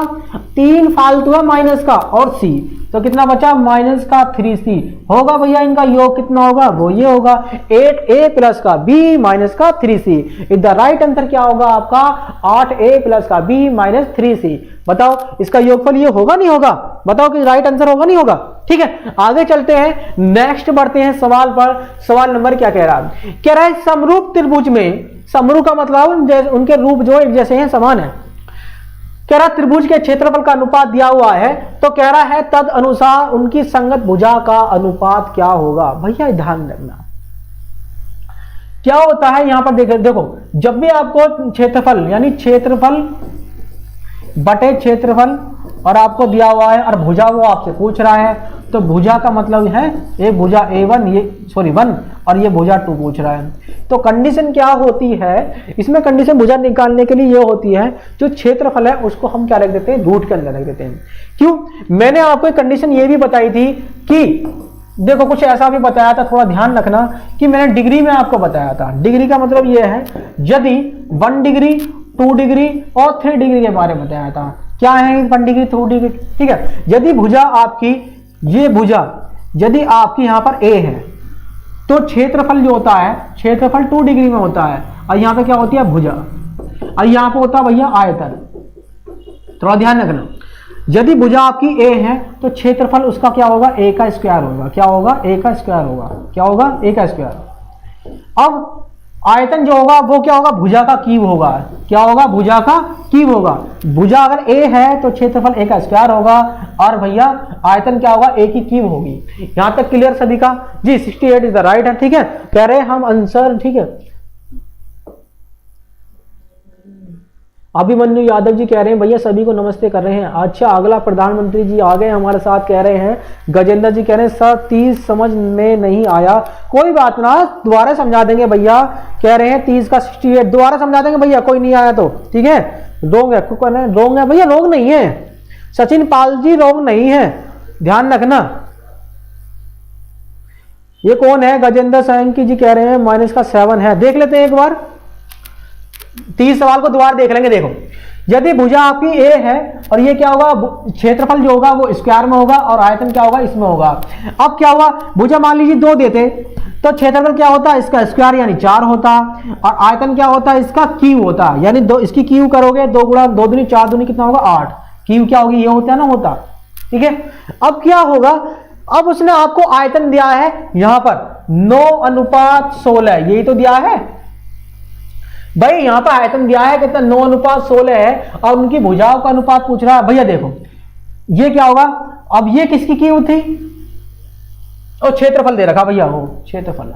3 फालतू है माइनस का और c, तो कितना बचा? माइनस का 3c होगा भैया। इनका योग कितना होगा? वो ये होगा 8a प्लस का b माइनस का 3c। Is the right answer क्या होगा आपका? 8a प्लस का b माइनस 3c। बताओ इसका योगफल ये होगा नहीं होगा? बताओ कि राइट आंसर होगा नहीं होगा? ठीक है, आगे चलते हैं, नेक्स्ट बढ़ते हैं सवाल पर। सवाल नंबर क्या कह रहा है? कह रहा है समरूप त्रिभुज में, समरूप का मतलब उनके रूप जो एक जैसे हैं, समान है। कह रहा त्रिभुज के क्षेत्रफल का अनुपात दिया हुआ है, तो कह रहा है तद अनुसार उनकी संगत भुजा का अनुपात क्या होगा? भैया ध्यान रखना, क्या होता है यहां पर देखो, जब भी आपको क्षेत्रफल यानी क्षेत्रफल बटे क्षेत्रफल और आपको दिया हुआ है और भुजा वो आपसे पूछ रहा है, तो भुजा का मतलब है एक भुजा A1 ये सॉरी 1 और ये भुजा 2 पूछ रहा है। तो कंडीशन क्या होती है इसमें, कंडीशन भुजा निकालने के लिए ये होती है, जो क्षेत्रफल है उसको हम क्या रख देते हैं, रूट के अंदर रख देते हैं। क्यों? मैंने आपको एक कंडीशन ये भी बताई थी कि देखो कुछ ऐसा भी बताया था, थोड़ा ध्यान रखना कि मैंने डिग्री में आपको बताया था। डिग्री का मतलब ये है यदि 1 डिग्री 2 डिग्री और 3 डिग्री के बारे में बताया था। क्या है 1 डिग्री 2 डिग्री, ठीक है। यदि भुजा आपकी ये भुजा यदि आपकी यहां पर A है तो क्षेत्रफल जो होता है क्षेत्रफल 2 डिग्री में होता है, और यहां पे क्या होती है भुजा, और यहां पे होता है भैया आयतन। थोड़ा ध्यान रखना, यदि भुजा आपकी A है तो क्षेत्रफल उसका क्या होगा, A का स्क्वायर होगा। क्या होगा, A का स्क्वायर होगा। क्या होगा, A का स्क्वायर। अब आयतन जो होगा वो क्या होगा, भुजा का क्यूब होगा। क्या होगा, भुजा का क्यूब होगा। भुजा अगर A है तो क्षेत्रफल A का स्क्वायर होगा, और भैया आयतन क्या होगा, A की क्यूब होगी। यहां तक क्लियर सभी का जी? 68 इज द राइट है, ठीक है। कह रहे हैं हम आंसर, ठीक है। अभिमन्यु यादव जी कह रहे हैं भैया सभी को नमस्ते कर रहे हैं। अच्छा, अगला प्रधानमंत्री जी आ गए हमारे साथ, कह रहे हैं। गजेंद्र जी कह रहे हैं सर 30 समझ में नहीं आया। कोई बात ना, दोबारा समझा देंगे भैया। कह रहे हैं 30 का 68 दोबारा समझा देंगे भैया, कोई नहीं आया तो, ठीक है। रोंग है, रोंग है भैया, रोंग नहीं है। सचिन पाल जी रोंग नहीं है, ध्यान रखना। ये कौन है, गजेंद्र सोलंकी जी कह रहे हैं माइनस का 7 है। देख लेते हैं एक बार 30 सवाल को दोबारा देख लेंगे। देखो, यदि भुजा आपकी A है और ये क्या होगा, क्षेत्रफल जो होगा वो स्क्वायर में होगा और आयतन क्या होगा, इसमें होगा। अब क्या हुआ, भुजा मान लीजिए 2 देते तो क्षेत्रफल क्या होता है, इसका स्क्वायर यानी 4 होता, और आयतन क्या होता है, इसका क्यूब होता। यानी 2 इसकी क्यूब करोगे, 2 गुणा 2 दूनी 4 दूनी कितना होगा 8। क्यूब क्या होगी, ये होता है ना, होता, ठीक है। अब क्या होगा, अब उसने आपको आयतन दिया है यहां पर 9:16, यही तो दिया है भाई। यहां पर आयतन दिया है कितना, 9:16 है, और उनकी भुजाओं का अनुपात पूछ रहा है। भैया देखो ये क्या होगा, अब ये किसकी क्यूब थी, और क्षेत्रफल दे रखा भैया, वो क्षेत्रफल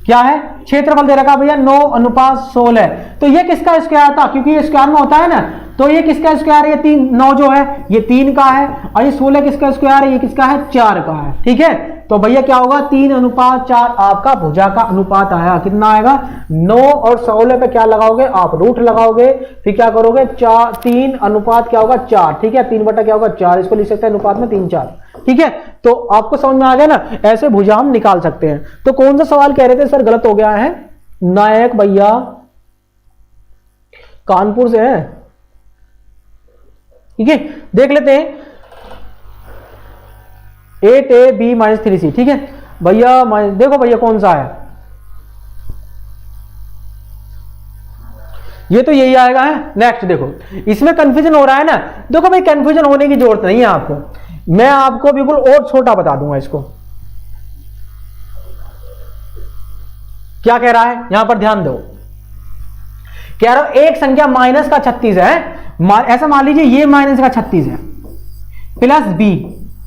क्या है, क्षेत्रफल दे रखा भैया 9:16। तो ये किसका स्क्वायर था, क्योंकि ये स्क्वायर में होता है ना, तो ये किसका स्क्वायर है, ये 3 9 जो है ये 3 का है, और ये 16 किसका स्क्वायर है, ये किसका है, 4 का है, ठीक है। तो भैया क्या होगा, 3:4 आपका भुजा का अनुपात आया। कितना आएगा, 9 और 16 पे क्या लगाओगे आप, रूट लगाओगे, फिर क्या करोगे 3 अनुपात क्या होगा 4, ठीक है। 3 बटा क्या होगा 4, इसको लिख सकते हैं अनुपात में 3 4, ठीक है। तो आपको समझ में आ गया ना, ऐसे भुजा हम निकाल सकते हैं। तो कौन सा सवाल कह रहे थे सर, गलत हो गया है, नायक भैया कानपुर से है, ठीक है। देख लेते हैं 8ab - 3c, ठीक है भैया। देखो भैया कौन सा है, ये तो यही आएगा है। नेक्स्ट देखो, इसमें कंफ्यूजन हो रहा है ना, देखो भाई कंफ्यूजन होने की जरूरत नहीं है आपको, मैं आपको बिल्कुल और छोटा बता दूंगा इसको। क्या कह रहा है यहां पर, ध्यान दो। कह रहा हूं एक संख्या माइनस का 36 है, ऐसा मान लीजिए ये माइनस का 36 है, प्लस b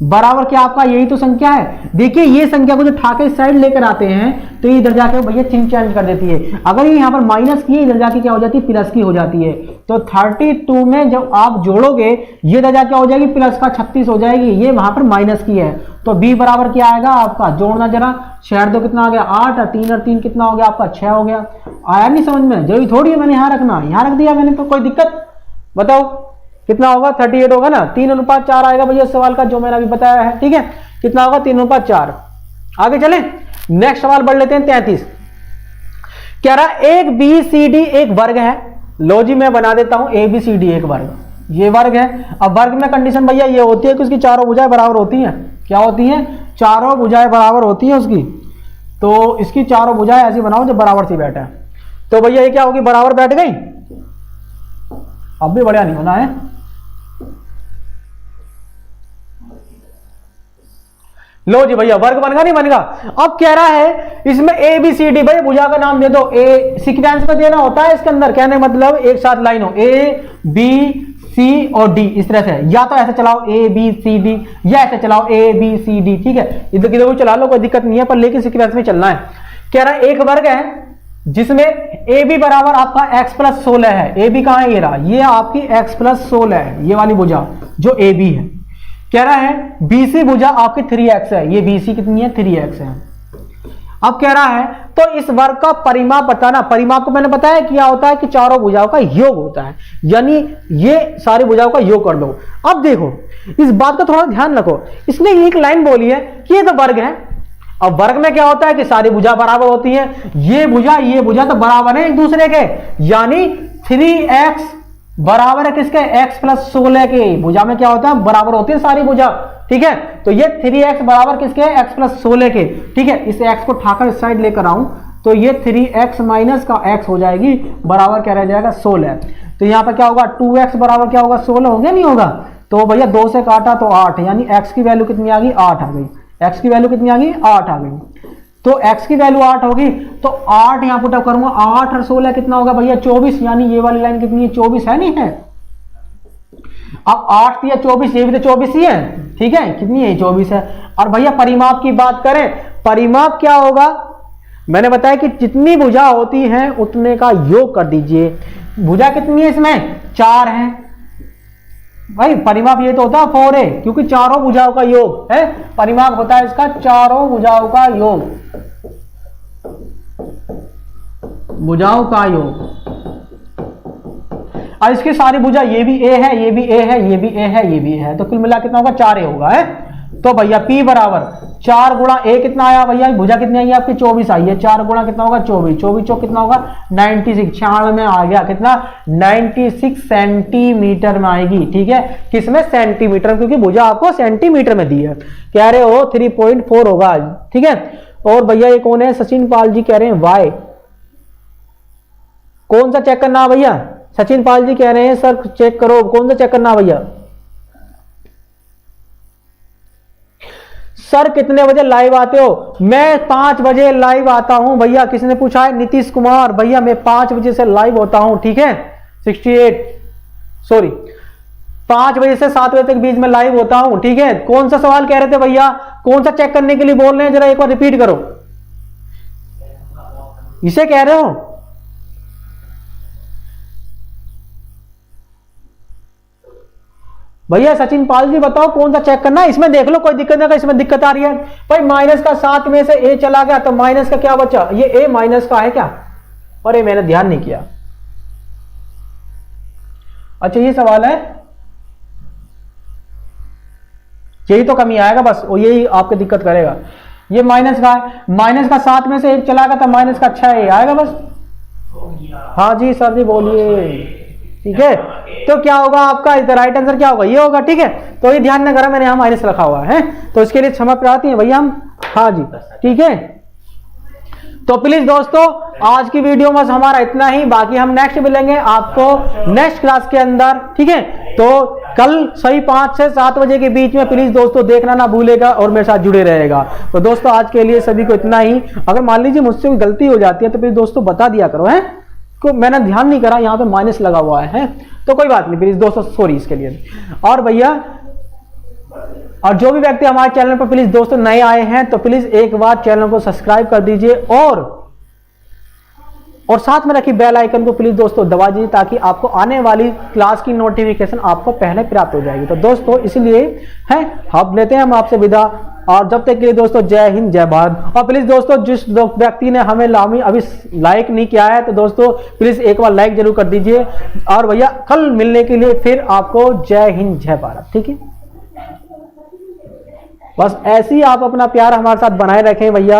बराबर क्या आपका यही तो संख्या है। देखिए ये संख्या को जो ठाके इस साइड लेकर आते हैं तो ये इधर जाके भैया चिन्ह चेंज कर देती है। अगर ये यहाँ पर माइनस की इधर जाके क्या हो जाती है, प्लस की हो जाती है। तो 32 में जब आप जोड़ोगे ये इधर जाके हो जाएगी प्लस का 36 हो जाएगी, ये वहां पर माइनस की है। तो b बराबर क्या आएगा आपका, जोड़ना जरा, 6 2 कितना आ गया 8, और 3 कितना हो गया आपका 6 हो गया। आया नहीं समझ में, जरूरी थोड़ी है मैंने यहाँ रखना, यहाँ रख दिया मैंने, तो कोई दिक्कत, बताओ कितना होगा, 38 होगा ना। 3:4 आएगा भैया सवाल का, जो मैंने अभी बताया है, ठीक है। कितना होगा 3:4। आगे चले, नेक्स्ट सवाल बढ़ लेते हैं 33। कह रहा एक BCD एक वर्ग है। लो जी मैं बना देता हूं ABCD एक वर्ग, ये वर्ग है। अब वर्ग में कंडीशन भैया ये होती है कि उसकी चारों भुजाएं बराबर होती हैं। क्या होती हैं, चारों भुजाएं बराबर होती हैं उसकी। तो इसकी चारों भुजाएं ऐसी बनाओ जो बराबर सी बैठे। तो भैया ये क्या होगी, बराबर बैठ गई। अब भी बढ़िया नहीं होना है, लो जी भैया वर्ग बनेगा नहीं बनेगा। अब कह रहा है इसमें ABCD, भाई भुजा का नाम दे दो, ए सीक्वेंस में देना होता है इसके अंदर, कहने मतलब एक साथ लाइन हो A B C और D, इस तरह से, या तो ऐसे चलाओ ABCD या ऐसे चलाओ ABCD, ठीक है। इधर किधर को चला लो कोई दिक्कत नहीं है, पर लेकिन सीक्वेंस में चलना है। कह रहा है एक वर्ग है जिसमें ए बी बराबर आपका x प्लस 16 है। ए बी कहाँ है, ये रहा, ये आपकी x प्लस 16 है, ये वाली भुजा जो ए बी है। कह रहा है बी सी भुजा आपकी 3x है, ये बी सी कितनी है, 3x है। अब कह रहा है तो इस वर्ग का परिमाप बताना। परिमाप को मैंने बताया क्या होता है कि चारों भुजाओं का योग होता है, यानी ये सारी भुजाओं का योग कर दो। अब देखो इस बात का थोड़ा ध्यान रखो, इसने एक लाइन बोली है कि ये तो वर्ग है। अब वर्ग में क्या होता है कि सारी भुजा बराबर होती है, ये भुजा तो बराबर है एक दूसरे के, यानी 3x बराबर है किसके, x प्लस 16 के। भुजा में क्या होता है, बराबर होती है सारी भुजा, ठीक है। तो ये 3x बराबर किसके, x प्लस 16 के, ठीक है। इस x को उठाकर इस साइड लेकर आऊं तो ये 3x माइनस का x हो जाएगी, बराबर क्या रह जाएगा, 16। तो यहां पर क्या होगा, 2x बराबर क्या होगा, 16 हो गया, नहीं होगा। तो भैया 2 से काटा तो 8, यानी x की वैल्यू कितनी आ गई, 8 आ गई। x की वैल्यू कितनी आ गई, 8 आ गई। तो x की वैल्यू 8 होगी, तो 8 यहां पुटअप करूंगा, 8 और 16 कितना होगा भैया, 24, यानी ये वाली लाइन कितनी है, 24 है, नहीं है। अब 8 या 24, ये भी तो 24 ही है, ठीक है, कितनी है, 24 है। और भैया परिमाप की बात करें, परिमाप क्या होगा, मैंने बताया कि जितनी भुजा होती है उतने का योग कर दीजिए। भुजा कितनी है इसमें, 4 है भाई। परिमाप ये तो होता है 4 है, क्योंकि चारों भुजाओं का योग है। परिमाप होता है इसका चारों भुजाओं का योग, भुजाओं का योग। और इसकी सारी भुजा, ये भी ए है, ये भी ए है, ये भी ए है, ये भी ए है, तो कुल मिला कितना होगा, 4 ए होगा, है। तो भैया P बराबर 4 गुणा ए कितना आया भैया, भुजा कितनी आई आपकी, 24 आई है। 4 गुणा कितना होगा, 24, 24 चौक कितना होगा, 96, 96 में आ गया कितना, 96 सेंटीमीटर में आएगी, ठीक है। किसमें, सेंटीमीटर, क्योंकि भुजा आपको सेंटीमीटर में दी है। कह रहे हो 3.4 होगा, ठीक है। और भैया ये कौन है, सचिन पाल जी कह रहे हैं y, कौन सा चेक करना भैया, सचिन पाल जी कह रहे हैं सर चेक करो, कौन सा चेक करना भैया। सर कितने बजे लाइव आते हो, मैं 5 बजे लाइव आता हूं भैया। किसने पूछा है, नीतीश कुमार, भैया मैं 5 बजे से लाइव होता हूं, ठीक है। 5 बजे से 7 बजे तक बीच में लाइव होता हूं, ठीक है। कौन सा सवाल कह रहे थे भैया, कौन सा चेक करने के लिए बोल रहे हैं, जरा एक बार रिपीट करो, इसे कह रहे हो। भैया सचिन पाल जी बताओ कौन सा चेक करना है, इसमें देख लो कोई दिक्कत नहीं, इसमें दिक्कत आ रही है भाई। माइनस का 7 में से ए चला गया तो माइनस का क्या बचा, ये ए माइनस का है क्या, अरे मैंने ध्यान नहीं किया। अच्छा ये सवाल है, यही तो कमी आएगा बस, और यही आपको दिक्कत करेगा। ये माइनस का है, माइनस का 7 में से 1 चला गया तो माइनस का 6 ए आएगा बस। हाँ जी सर जी बोलिए, ठीक है। तो क्या होगा आपका, राइट आंसर क्या होगा, ये होगा, ठीक है। तो ये ध्यान न करा, मैंने यहां माइनस रखा हुआ है, तो इसके लिए क्षमा प्रार्थी है भैया हम, हाँ जी, ठीक है। तो प्लीज दोस्तों आज की वीडियो में हमारा इतना ही, बाकी हम नेक्स्ट मिलेंगे आपको नेक्स्ट क्लास के अंदर, ठीक है। तो कल सही 5 से 7 बजे के बीच में प्लीज दोस्तों देखना ना भूलेगा और मेरे साथ जुड़े रहेगा। तो दोस्तों आज के लिए सभी को इतना ही। अगर मान लीजिए मुझसे कोई गलती हो जाती है तो प्लीज दोस्तों बता दिया करो, है को मैंने ध्यान नहीं करा, यहाँ पे माइनस लगा हुआ है, तो कोई बात नहीं प्लीज दोस्तों, सॉरी इसके लिए। और भैया और जो भी व्यक्ति हमारे चैनल पर प्लीज दोस्तों नए आए हैं तो प्लीज एक बार चैनल को सब्सक्राइब कर दीजिए और साथ में रखी बेल आइकन को प्लीज दोस्तों दबा दीजिए, ताकि आपको आने वाली क्लास की नोटिफिकेशन आपको पहले प्राप्त हो जाएगी। तो दोस्तों इसलिए है हम लेते हैं हम आपसे विदा, और जब तक के लिए दोस्तों जय हिंद जय भारत। और प्लीज दोस्तों जिस व्यक्ति ने हमें अभी लाइक नहीं किया है तो दोस्तों प्लीज एक बार लाइक जरूर कर दीजिए। और भैया कल मिलने के लिए फिर आपको जय हिंद जय भारत, ठीक है। बस ऐसे ही आप अपना प्यार हमारे साथ बनाए रखें भैया।